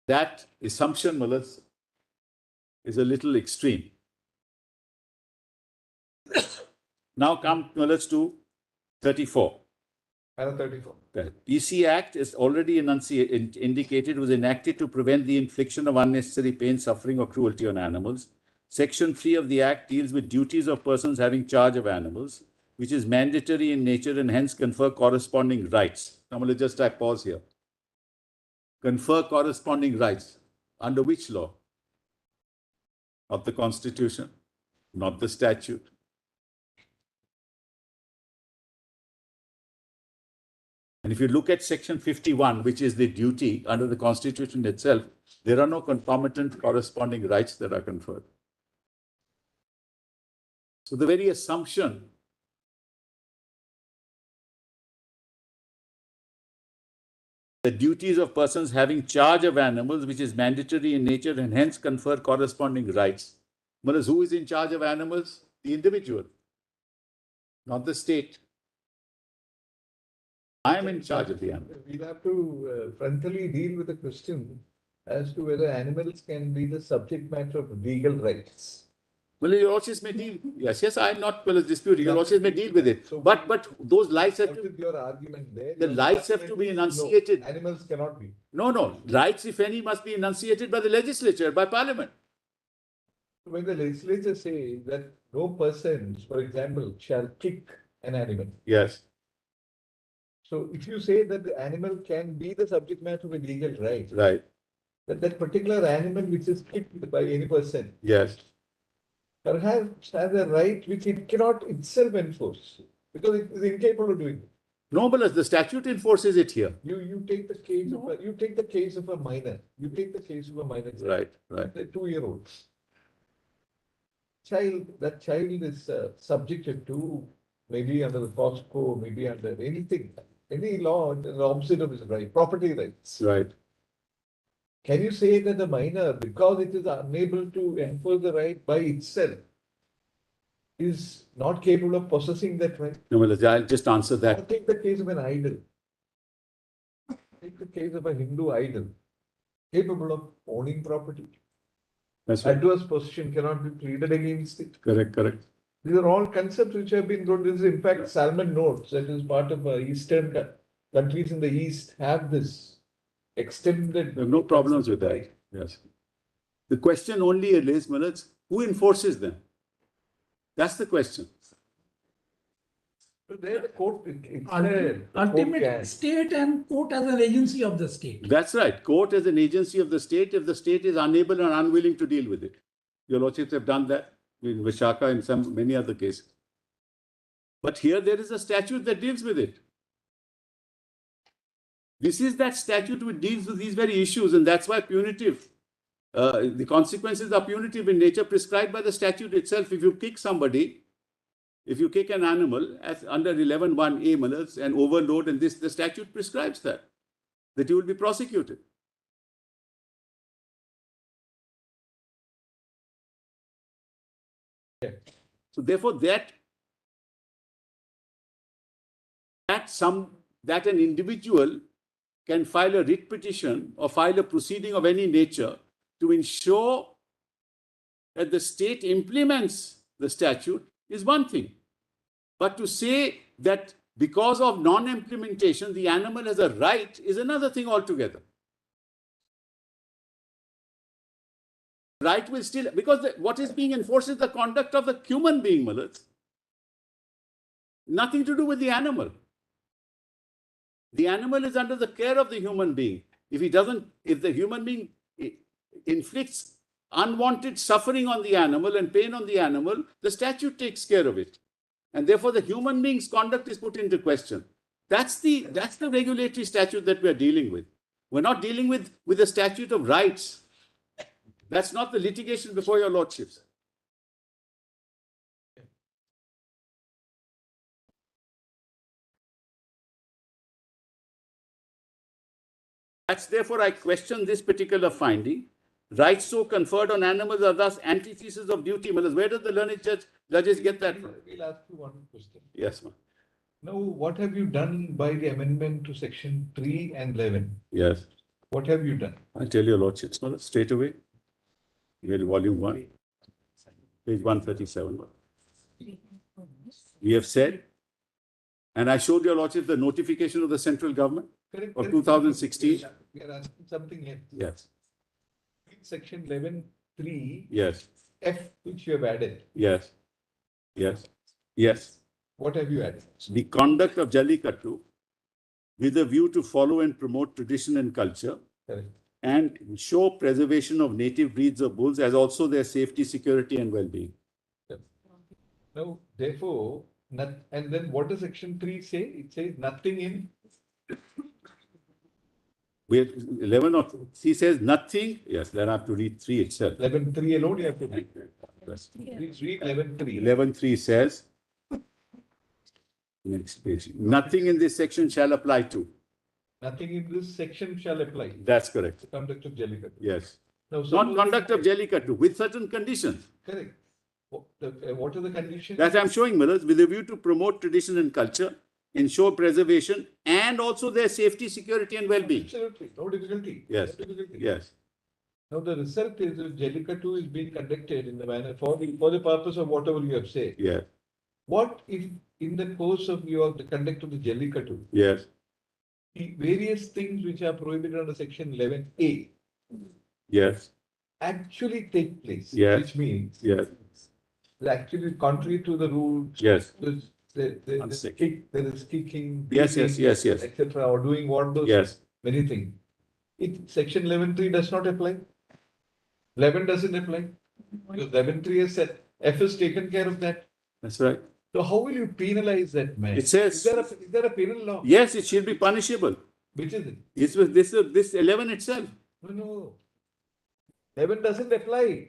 That assumption, my lords, is a little extreme. Now come, my lords, to 34. Para 34. The PC Act is already indicated was enacted to prevent the infliction of unnecessary pain, suffering, or cruelty on animals. Section 3 of the Act deals with duties of persons having charge of animals, which is mandatory in nature and hence confer corresponding rights. Now, let's just type pause here. Confer corresponding rights. Under which law? Not the Constitution, not the statute. And if you look at section 51, which is the duty under the Constitution itself, there are no concomitant corresponding rights that are conferred. So the very assumption the duties of persons having charge of animals, which is mandatory in nature and hence confer corresponding rights. Whereas who is in charge of animals? The individual, not the state. I am in charge of the animal. We'll have to frontally deal with the question as to whether animals can be the subject matter of legal rights. Well, your lordships may deal. Yes, I am not disputing. Your lordships may deal with it. So- But those rights have What to. is your argument there? The Your rights have to argument be is enunciated. No, animals cannot be. No. Rights, if any, must be enunciated by the legislature, by parliament. When the legislature says that no person, for example, shall kick an animal. Yes. So if you say that the animal can be the subject matter of a legal right, Right. that particular animal which is kicked by any person Yes. perhaps has a right which it cannot itself enforce because it is incapable of doing it. No, but the statute enforces it here. You take the case of a minor. You take the case of a minor. Right. A 2-year-old child. That child is subjected to maybe under the POSCO, maybe under anything, any law, the opposite of his right, property rights. Right. Can you say that the minor, because it is unable to enforce the right by itself, is not capable of possessing that right? No, well, I'll just answer Or that. take the case of an idol. Take the case of a Hindu idol, capable of owning property. That's right. Adverse possession cannot be pleaded against it. Correct. These are all concepts which have been brought. This is in fact Salmon Notes, that is part of Eastern countries in the East have this extended. There are no problems with that. Yes. The question only is, Manoj, who enforces them? That's the question. So there the court, Ultimate state and court as an agency of the state. That's right. Court as an agency of the state, if the state is unable and unwilling to deal with it. Your lordships have done that in Vishaka and many other cases. But here there is a statute that deals with it. This is that statute which deals with these very issues, and that's why punitive. The consequences are punitive in nature, prescribed by the statute itself. If you kick somebody, if you kick an animal as under 11(1)(a) and overload, and the statute prescribes that you will be prosecuted. So therefore, that an individual can file a writ petition or file a proceeding of any nature to ensure that the state implements the statute is one thing. But to say that because of non-implementation, the animal has a right is another thing altogether. Right will still, because what is being enforced is the conduct of the human being, Malad. Nothing to do with the animal. The animal is under the care of the human being. If the human being inflicts unwanted suffering on the animal and pain on the animal, the statute takes care of it. And therefore, the human being's conduct is put into question. That's the regulatory statute that we're dealing with. We're not dealing with the statute of rights. That's not the litigation before your lordships. That's therefore I question this particular finding. Rights so conferred on animals are thus antithesis of duty. Where does the learned judges get that from? We'll ask you one question. Yes, ma'am. Now, what have you done by the amendment to section 3 and 11? Yes. What have you done? I'll tell your lordships, straight away. Volume 1, page 137. We have said, and I showed your lordship the notification of the central government of 2016. We are asking something else. Yes. Section 11(3), Yes. F, which you have added. Yes. Yes. Yes. What have you added? The conduct of Jallikattu with a view to follow and promote tradition and culture Correct. and show preservation of native breeds of bulls as also their safety, security and well-being. Now, therefore, and then what does section 3 say? It says nothing in. Where 11 or he says nothing. Yes, then I have to read 3 itself. 11.3 alone you have to read. Yes. Please read 11.3. 11.3 says, next page, nothing in this section shall apply to. Nothing in this section shall apply. That's correct. Conduct of Jallikattu. Yes. Now, Not suppose- conduct of Jallikattu with certain conditions. Correct. What are the conditions? That I'm showing, Millers, with a view to promote tradition and culture, ensure preservation, and also their safety, security, and well-being. Absolutely, no difficulty. Yes. No difficulty. Yes. Now, the result is that Jallikattu is being conducted in the manner for the purpose of whatever you have said. Yes. What if in the course of the conduct of the Jallikattu, Yes. the various things which are prohibited under section 11A Yes. actually take place? Yes. Which means Yes. actually contrary to the rules, Yes. there is kicking, Yes. Yes. Yes. Yes. etc., or doing what those Yes. many things. Section 11.3 does not apply. 11 doesn't apply. Because 11.3 has said, F has taken care of that. That's right. So how will you penalize that man? It says- Is there a penal law? Yes, it should be punishable. Which is it? It's with this 11 itself. No. 11 doesn't apply.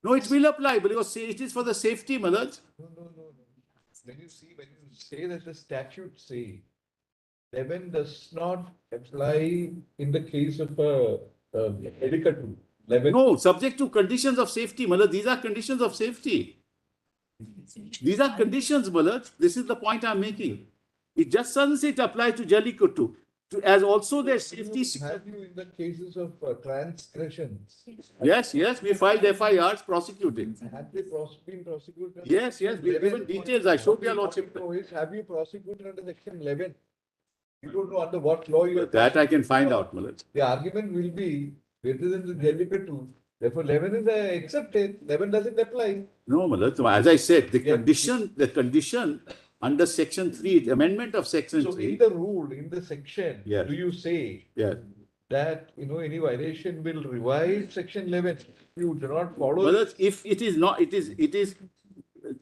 No, it will apply because it is for the safety, Malaj. No. When you say that the statute say 11 does not apply in the case of a Jallikattu. 11. No, subject to conditions of safety, Malaj. These are conditions of safety. These are conditions, Malaj. This is the point I'm making. It just doesn't say it applies to Jallikattu, as also their safety. Have you in the cases of transgressions? Yes, we filed FIRs prosecuting. Have they been prosecuted? Yes, we've given details. I showed your lordship. Have you prosecuted under section 11? You don't know under what law you are. That I can find out, Malaj. The argument will be better than the Jallikattu. Therefore, 11 is accepted. 11 doesn't apply. No, Malaj. As I said, the condition under section 3, amendment of section So 3. in the rule, in the section, Yes. do you say Yes. that any violation will revive section 11? You do not follow. Malaj, if it is not, it is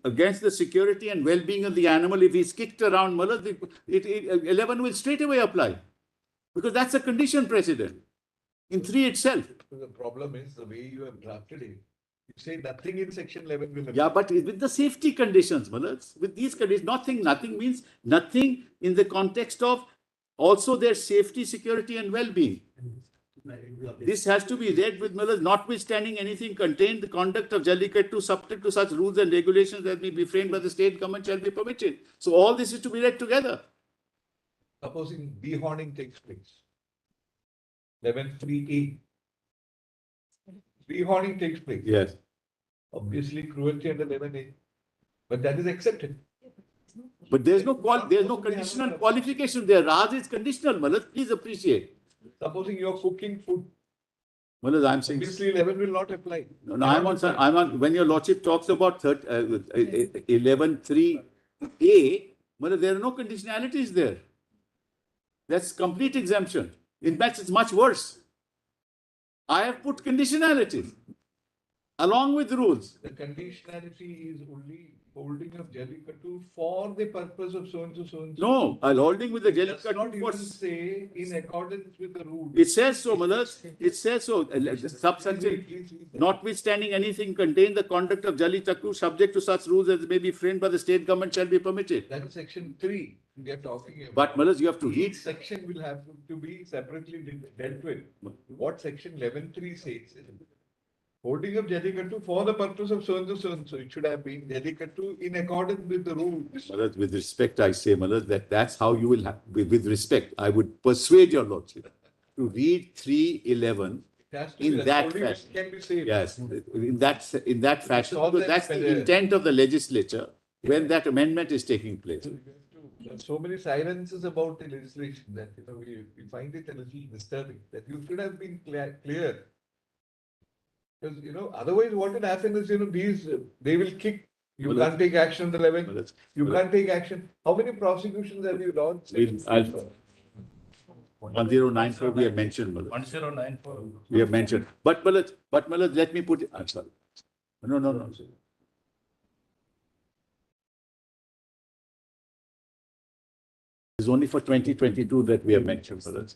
against the security and well-being of the animal. If he's kicked around, Malaj, 11 will straight away apply. Because that's a condition precedent in 3 itself. The problem is the way you have drafted it. You say nothing in section 11 will apply. Yeah, but with the safety conditions, Malaj, with these conditions, nothing means nothing in the context of also their safety, security and well-being. This has to be read with Malaj, notwithstanding anything contained, the conduct of Jallikattu subject to such rules and regulations that may be framed by the state government shall be permitted. So all this is to be read together. Supposing dehorning takes place. 11.3A. Dehorning takes place. Yes. Obviously, cruelty under 11A. But that is accepted. But there's no conditional qualification there. Raj is conditional, Malaj. Please appreciate. Supposing you are cooking food, Malaj, I'm saying. obviously 11 will not apply. No, I'm on, when your lordship talks about 11.3A, Malaj, there are no conditionalities there. That's complete exemption. In fact, it's much worse. I have put conditionalities along with rules. The conditionality is only holding of Jallikattu for the purpose of so and so, so and so. No, I'll holding with the Does not Jallikattu even for. say in accordance with the rules. It says so, Malaj. It says so. Subsection, notwithstanding anything contained, the conduct of Jallikattu subject to such rules as may be framed by the state government shall be permitted. That is section 3 we are talking about. But Malaj, you have to read. Each section will have to be separately dealt with. What section 11.3 says is holding of Jallikattu for the purpose of so and so, so and so. It should have been Jallikattu in accordance with the rules. Malaj, with respect, I say, Malaj, that's how you will have, with respect, I would persuade your lordship to read 311 It has to in be that holding fashion. can be saved. Yes, in that fashion, all because that that's the whether- intent of the legislature when that amendment is taking place. There's so many silences about the legislation that we find it a little disturbing. That you should have been clear. Because otherwise what will happen is these they will kick You can't take action on the 11th. Millet, You can't take action. How many prosecutions have you launched? 1094 we have mentioned, Millet. 1094. We have mentioned. But Millet, let me put it. I'm sorry. No. It's only for 2022 that we have mentioned, Millet.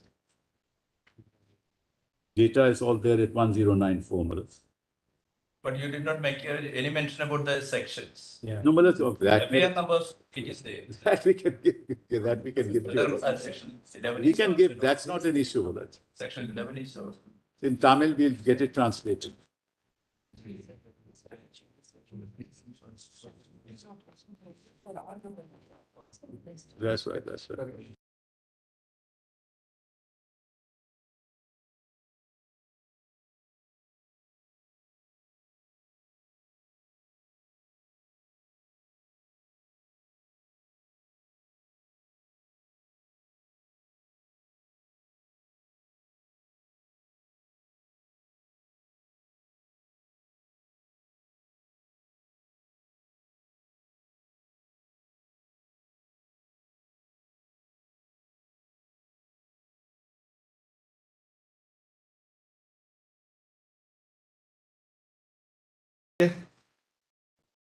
Data is all there at 1094, Millet. But you did not make any mention about the sections. No, Millet, of that. FIR numbers, it is there. That we can give. That we can give. to you. Section 11 We is can also give. not- That's not an issue, Millet. Section 11 is also. In Tamil, we'll get it translated. That's right.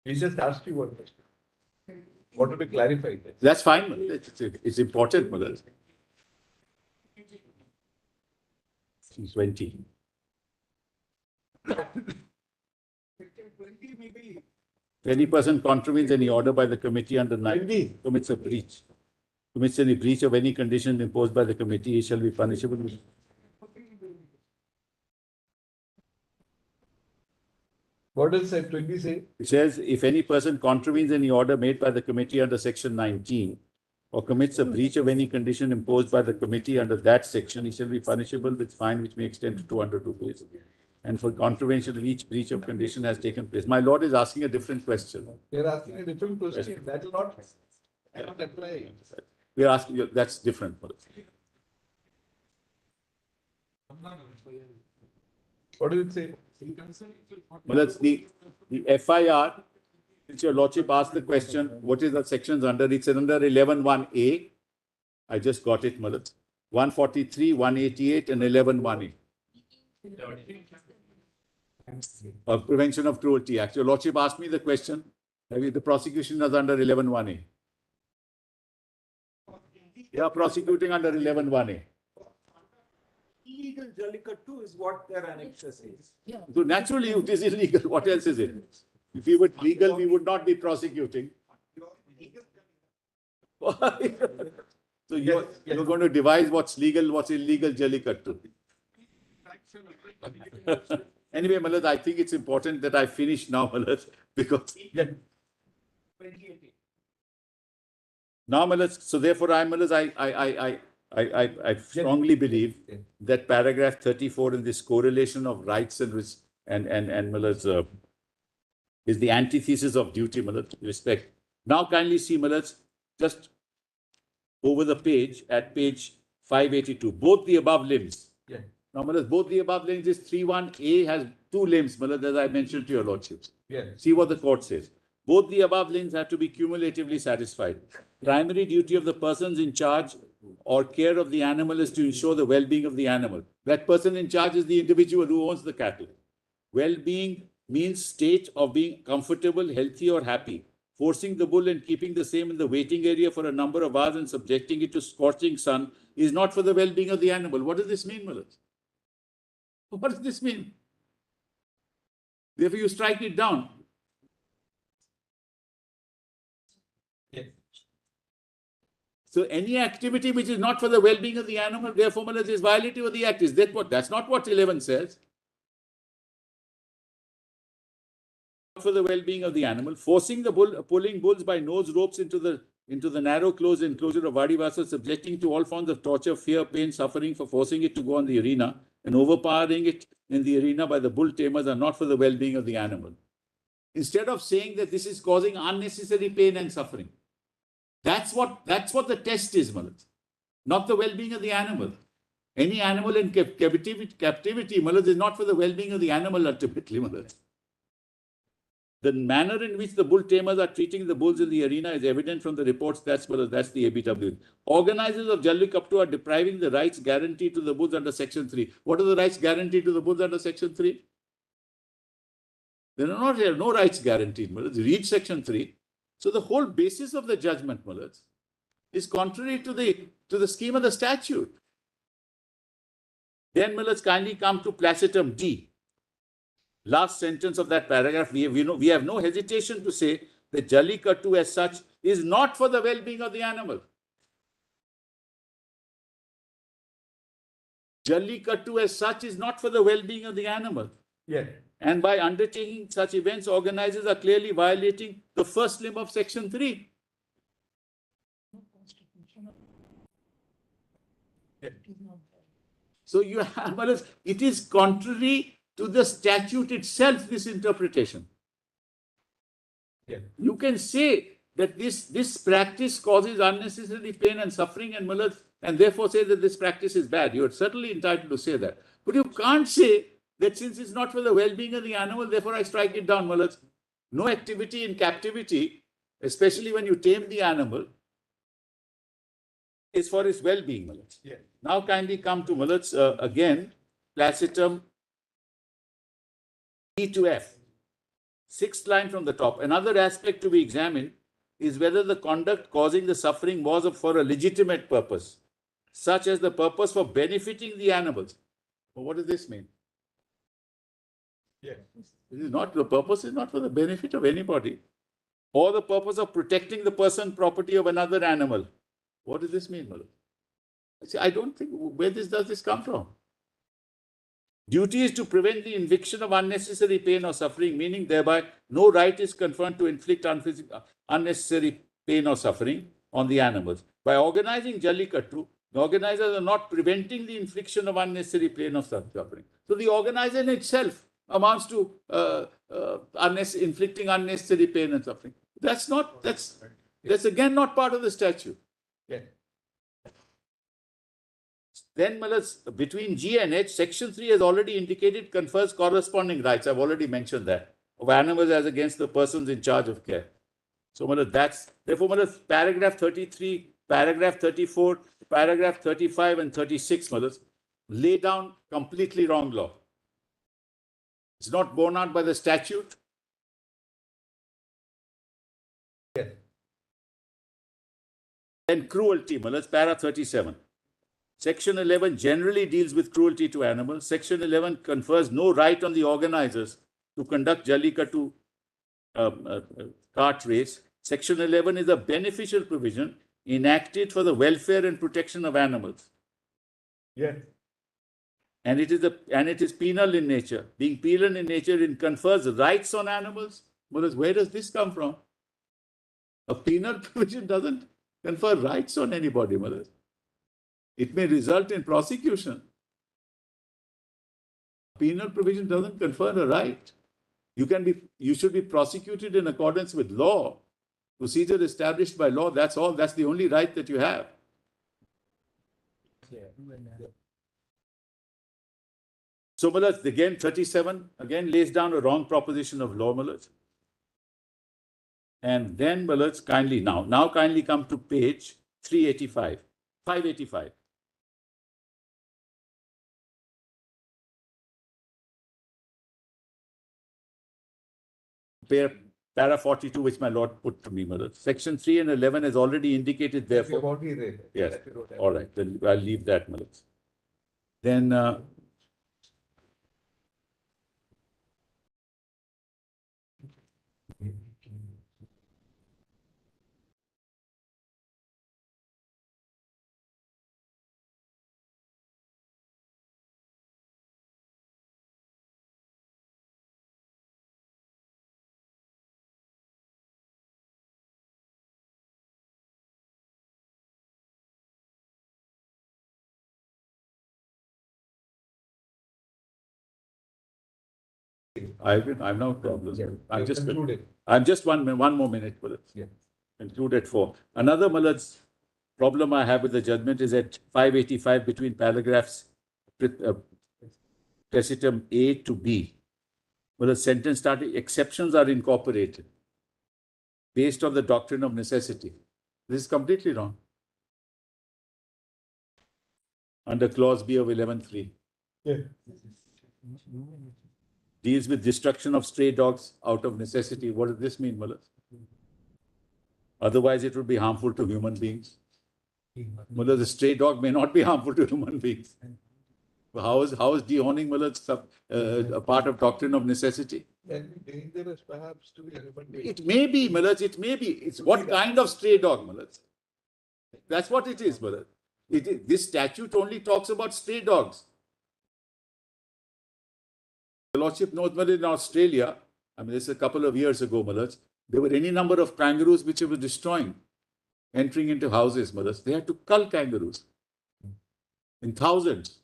He just asked you one question. Wanted to clarify that. That's fine, Millet. It's important, Millet. 20. Any person contravenes any order by the committee under 90 commits a breach. Commits any breach of any condition imposed by the committee, he shall be punishable with. What does that 20 say? It says, if any person contravenes any order made by the committee under section 19 or commits a breach of any condition imposed by the committee under that section, he shall be punishable with fine which may extend to 200 rupees. And for contravention of each breach of condition has taken place. My lord is asking a different question. You're asking a different question. That will not apply. We are asking you, that's different. What does it say? Well, that's the FIR, since your lordship asked the question, what is the sections under? It's under 11.1A. I just got it, Malat. 143, 188 and 11.1A. Of Prevention of Cruelty Act. Your lordship asked me the question. The prosecution is under 11.1A. Yeah, prosecuting under 11.1A. Illegal Jallikattu is what their annexure says. So naturally, it is illegal. What else is it? If we were legal, we would not be prosecuting. So you're going to devise what's legal, what's illegal Jallikattu. Anyway, Malad, I think it's important that I finish now, Malad, because now, Malad, so therefore, I strongly believe that paragraph 34 in this correlation of rights and Malad, is the antithesis of duty, Malad, respect. Now, kindly see, Malad, just over the page at page 582, both the above limbs. Yeah. Now, Malad, both the above limbs is 31A has two limbs, Malad, as I mentioned to your lordships. Yeah. See what the court says. Both the above limbs have to be cumulatively satisfied. Primary duty of the persons in charge or care of the animal is to ensure the well-being of the animal. That person in charge is the individual who owns the cattle. Well-being means state of being comfortable, healthy or happy. Forcing the bull and keeping the same in the waiting area for a number of hours and subjecting it to scorching sun is not for the well-being of the animal. What does this mean, Malad? What does this mean? Therefore, you strike it down. So any activity which is not for the well-being of the animal, therefore, Malad, is violative of the act. Is that what? That's not what 11 says. For the well-being of the animal, forcing the bull, pulling bulls by nose ropes into the narrow closed enclosure of Vadivasa, subjecting to all forms of torture, fear, pain, suffering for forcing it to go on the arena and overpowering it in the arena by the bull tamers are not for the well-being of the animal. Instead of saying that this is causing unnecessary pain and suffering, that's what the test is, Malad. Not the well-being of the animal. Any animal in captivity, Malad, is not for the well-being of the animal ultimately, Malad. The manner in which the bull tamers are treating the bulls in the arena is evident from the reports. That's the ABW. Organizers of Jallikattu are depriving the rights guaranteed to the bulls under Section 3. What are the rights guaranteed to the bulls under Section 3? There are not here, no rights guaranteed. Read Section 3. So the whole basis of the judgment, Mullahs, is contrary to the scheme of the statute. Then Mullahs kindly come to placetum D. Last sentence of that paragraph, we have no hesitation to say that Jallikattu as such is not for the well-being of the animal. Jallikattu as such is not for the well-being of the animal. Yeah. And by undertaking such events, organizers are clearly violating the first limb of Section 3. So you have, it is contrary to the statute itself, this interpretation. Yeah. You can say that this practice causes unnecessary pain and suffering and therefore say that this practice is bad. You are certainly entitled to say that. But you can't say that since it's not for the well-being of the animal, therefore I strike it down, Mullahs. No activity in captivity, especially when you tame the animal, is for its well-being, Mullahs. Yeah. Now kindly come to Mullahs again, placetum E to F. Sixth line from the top. Another aspect to be examined is whether the conduct causing the suffering was for a legitimate purpose, such as the purpose for benefiting the animals. Well, what does this mean? Yeah. The purpose is not for the benefit of anybody, or the purpose of protecting the person, property of another animal. What does this mean, Mother? I don't think, where does this come from? Duty is to prevent the infliction of unnecessary pain or suffering, meaning thereby no right is conferred to inflict unnecessary pain or suffering on the animals. By organizing Jallikattu, the organizers are not preventing the infliction of unnecessary pain or suffering. So the organizer in itself amounts to inflicting unnecessary pain and suffering. That's again not part of the statute. Yeah. Then, between G and H, Section 3 has already indicated confers corresponding rights. I've already mentioned that, of animals as against the persons in charge of care. So, therefore, paragraph 33, paragraph 34, paragraph 35 and 36, lay down completely wrong law. It's not borne out by the statute. Yeah. Then cruelty, para 37. Section 11 generally deals with cruelty to animals. Section 11 confers no right on the organizers to conduct Jallikattu cart race. Section 11 is a beneficial provision enacted for the welfare and protection of animals. Yeah. And it is penal in nature. Being penal in nature, it confers rights on animals. Where does this come from? A penal provision doesn't confer rights on anybody, Mullahs. It may result in prosecution. Penal provision doesn't confer a right. You should be prosecuted in accordance with law. Procedure established by law, that's all. That's the only right that you have. So, Mullahs, again, 37, again lays down a wrong proposition of law, Mullahs. And then, Mullahs, kindly kindly come to page 585. Para 42, which my Lord put to me, Mother. Section 3 and 11 has already indicated, therefore. We've already read it. Yes. All right. Then I'll leave that, Mother. Then. I've no problem. Yeah. I'm just one more minute, Mullahs. Yeah. Concluded for. Another, Mullahs, problem I have with the judgment is at 585 between paragraphs, precitum A to B. Well, the sentence starting, exceptions are incorporated based on the doctrine of necessity. This is completely wrong. Under clause B of 11.3. Yeah. Deals with destruction of stray dogs out of necessity. What does this mean, Mullah? Otherwise, it would be harmful to human beings. Mullah, the stray dog may not be harmful to human beings. How is dehorning, Mullah, a part of doctrine of necessity? Can be dangerous perhaps to everybody. It may be, Mullah, it may be. It's what kind of stray dog, Mullah? That's what it is, Mullah. This statute only talks about stray dogs. The Lordship knows, Mullah, in Australia, I mean, this is a couple of years ago, Mullah, there were any number of kangaroos which were destroying, entering into houses, Mullah. They had to cull kangaroos in thousands.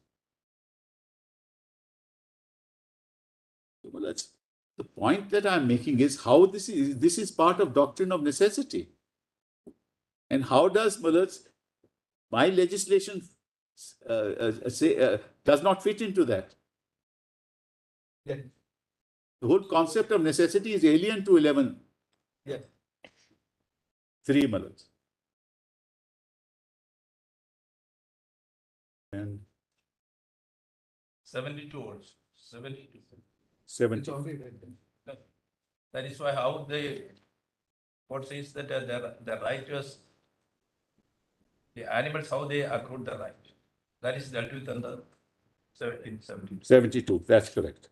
Well, that's the point that I'm making is how this is part of doctrine of necessity. And how does my legislation does not fit into that? Yeah. The whole concept of necessity is alien to 11. Yeah. 3 Mullahs. And 72 also, 72. 70. It's already written. That is why how they, what says that the right was, the animals, how they accrued the right. That is dealt with under 1772. 72, that's correct.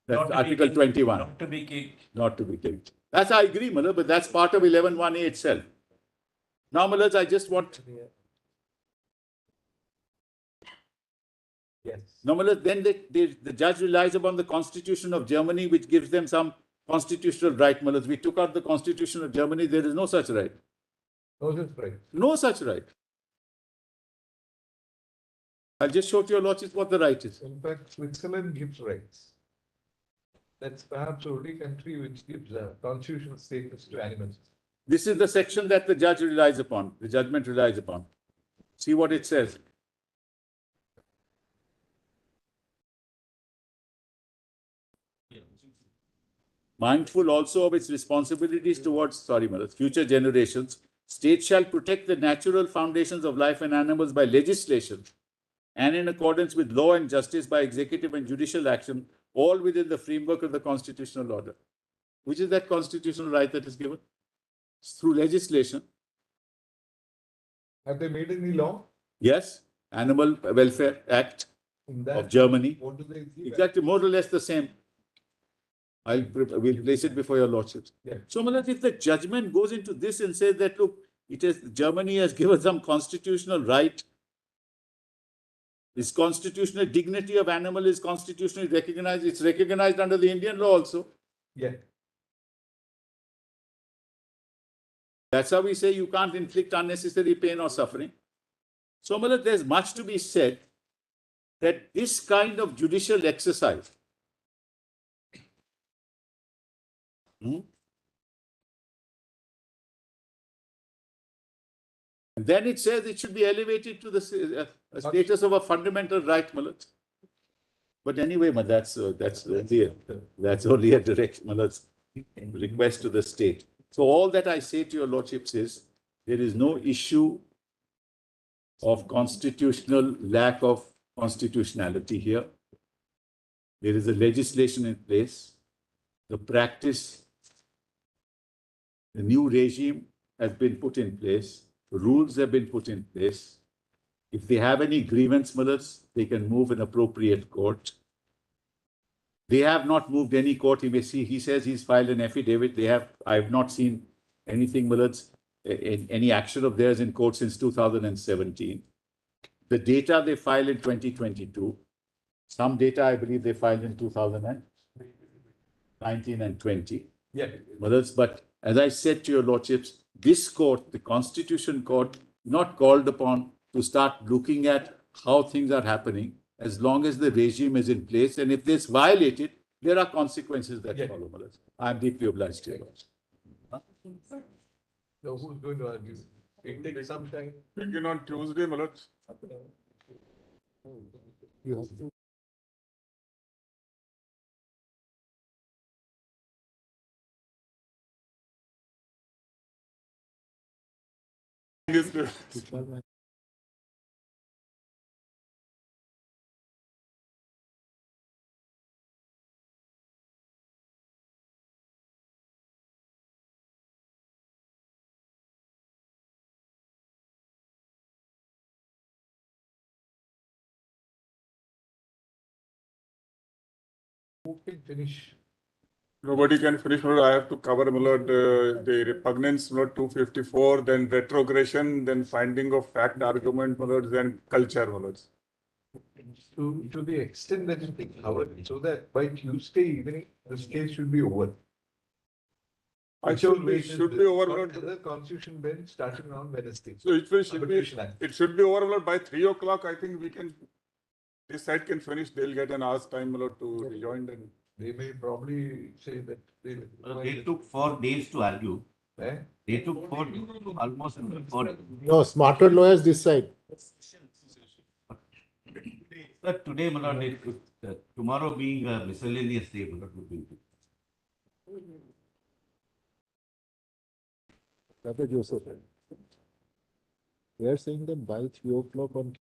That's Not to be Article kicked, 21. Not to be kicked. Not to be killed. That's, I agree, Mullah, but that's part of 11.1a itself. Now, Mullah, I just want... Yes. Now, Mullah, then the judge relies upon the Constitution of Germany, which gives them some constitutional right, Mullah. We took out the Constitution of Germany, there is no such right. No such right. No such right. I'll just show to your lordship what the right is. In fact, Switzerland gives rights. That's perhaps the only country which gives a constitutional status to animals. This is the section that the judge relies upon, the judgment relies upon. See what it says. Mindful also of its responsibilities towards, future generations, state shall protect the natural foundations of life and animals by legislation and in accordance with law and justice by executive and judicial action, all within the framework of the constitutional order. Which is that constitutional right that is given? It's through legislation. Have they made any law Yes, Animal Welfare Act in that? of Germany. What do they give? Exactly, more or less the same. We'll place it before your lordships. Yeah. So, Mullah, if the judgment goes into this and says that, look, Germany has given some constitutional right, this constitutional dignity of animal is constitutionally recognized, it's recognized under the Indian law also. Yeah. That's how we say you can't inflict unnecessary pain or suffering. So, Mullah, there's much to be said that this kind of judicial exercise and then it says it should be elevated to the status of a fundamental right, Mullah. But anyway, that's only a direct request to the state. So all that I say to your lordships is there is no issue of lack of constitutionality here. There is a legislation in place. The practice, the new regime has been put in place. Rules have been put in place. If they have any grievance, Mullahs, they can move in appropriate court. They have not moved any court. You may see, he says he's filed an affidavit. I have not seen anything, Mullahs, any action of theirs in court since 2017. The data they filed in 2022. Some data, I believe, they filed in 2019 and 20. Yeah. Mullahs, but as I said to your lordships, this court, the Constitution Court, not called upon to start looking at how things are happening as long as the regime is in place. And if this is violated, there are consequences that follow. Mullahs. I'm deeply obliged to you. So who's going to argue? It takes some time. Begin on Tuesday, Malaj. You have to Who can finish? Nobody can finish, my lord. I have to cover, my lord, the repugnance, my lord, 254, then retrogression, then finding of fact argument, my lord, then culture, my lord. To the extent that you think, covered, so that by Tuesday evening, this case should be over. I Whichever should way be, it is, should be over, my the lord. Constitution bench starting on Wednesday. So should be, Arbitration Act. it should be over, my lord, by 3 o'clock. I think we can, this side can finish. They'll get an hour's time, my lord, to rejoin and. They may probably say that they. They took 4 days to argue. Eh? They took almost 4 days. No, smarter lawyers this side. But today, my lord, tomorrow being a miscellaneous day, my lord, would be. Dr. Joseph. They are saying that by 3 o'clock on.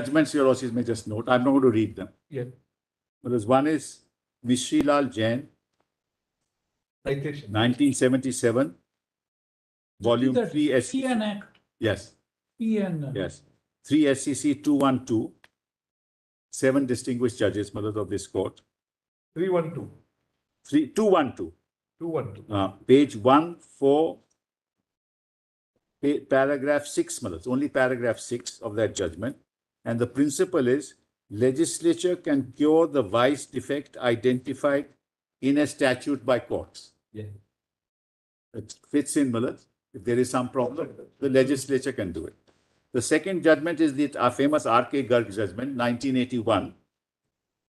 Judgments, Your Lordship may just note. I'm not going to read them. Yeah. Because one is Mishrilal Jain, Citation. 1977, volume That 3 PN Act, Yes, PN. yes. 3 SCC 212, 7 distinguished judges, mother of this court. 312. 212. 212. Page 14, paragraph 6, mother. Only paragraph 6 of that judgment. And the principle is legislature can cure the vice defect identified in a statute by courts. Yeah. It fits in, mother. If there is some problem, the legislature can do it. The second judgment is the famous R.K. Garg judgment, 1981,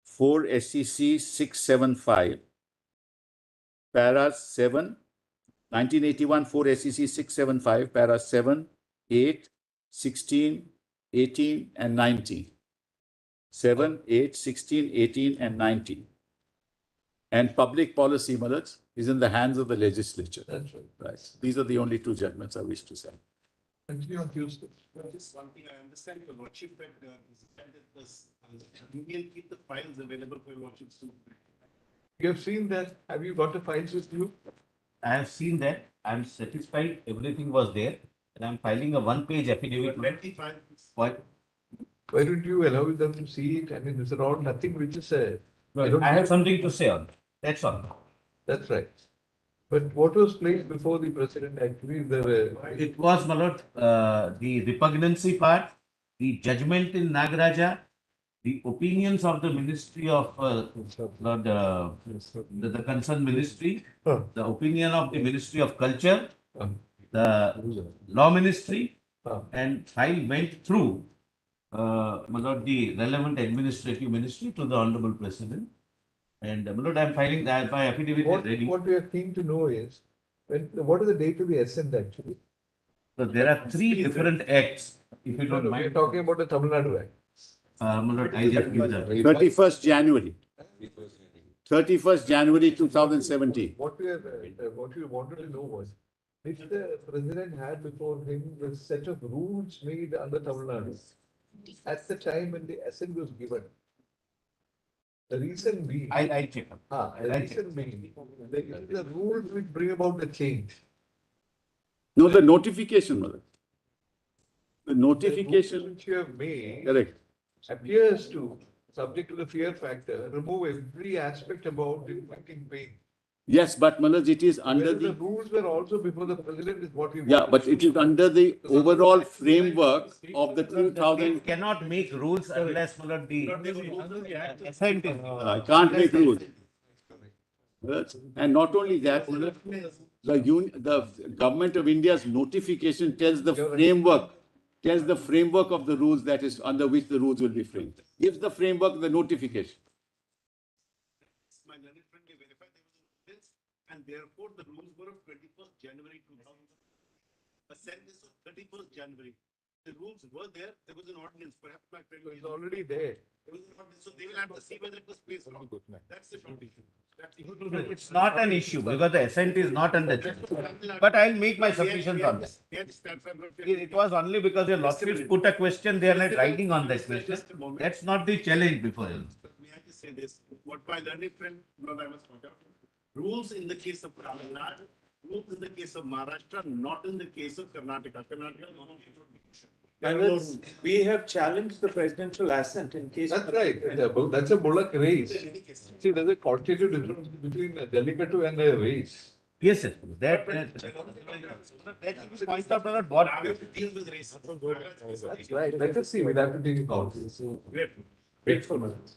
4 SCC 675, para 7, 1981, 4 SCC 675, para 7, 8, 16, 18, and 19. 7, 8, 16, 18, and 19. And public policy, Malaj, is in the hands of the legislature. That's right. Right. These are the only 2 judgments I wish to say. Continue on Tuesday. Just one thing, I understand your lordship that you will keep the files available for your lordship soon. You have seen that. Have you got the files with you? I have seen that. I'm satisfied. Everything was there. And I'm filing a 1-page affidavit. Plenty files. What? Why don't you allow them to see it? I mean, these are all nothing which is I have something to say on that. That's all. That's right. But what was placed before the president actually? It was, my lord, the repugnancy part, the judgment in Nagaraja, the opinions of the Ministry of the concerned ministry, the opinion of the Ministry of Culture, the Law Ministry, and file went through, my lord, the relevant administrative ministry to the Honorable President. And my lord, I'm filing that by affidavit is ready. What we are keen to know is, what is the date of the assent actually? So there are 3 different acts, if you don't We are mind. talking about the Tamil Nadu Act. My lord, I just give the 31st January. 31st January 2017. What we wanted to know was, if the president had before him the set of rules made under Tamil Nadu at the time when the assent was given. The reason being. I check up. The reason being, the rules which bring about the change. No, the notification, mother. The The notification, rules which you have made correct. appears to, subject to the fear factor, remove every aspect about inflicting pain. Yes, but Malaj, it is under Whether the the, rules were also before the president is what we want. yeah, but it is under the overall framework of the You 2000. cannot make rules unless, my lord, the assent is. I can't make rules. Yes. And not only that, Malaj, the government of India's notification tells the framework of the rules that is under which the rules will be framed. Gives the framework the notification. My learned friend may verify there was a this, and therefore the rules were of 21st January 2000. Assent is of 31st January. The rules were there was an ordinance, perhaps my friend It's already there. there was an ordinance, so they will have to see whether it was placed or not. That's the short issue. That's the issue. It's not an issue because the assent is not under challenge. But I'll make my submissions on that. It was only because your lordship put a question, they are not writing on that question. That's not the challenge before you. May I just say this, what my learned friend, what I was point out, rules in the case of Tamil Nadu, rules in the case of Maharashtra, not in the case of Karnataka. Karnataka, no, no, And it's- we have challenged the presidential assent in case. That's right. That's a bullock race. See, there's a constitutional difference between a Jallikattu and a race. Yes, sir. That point out not what. deals with race. That's right. Let us see. We'll have to take it out. Great. Wait for a minute.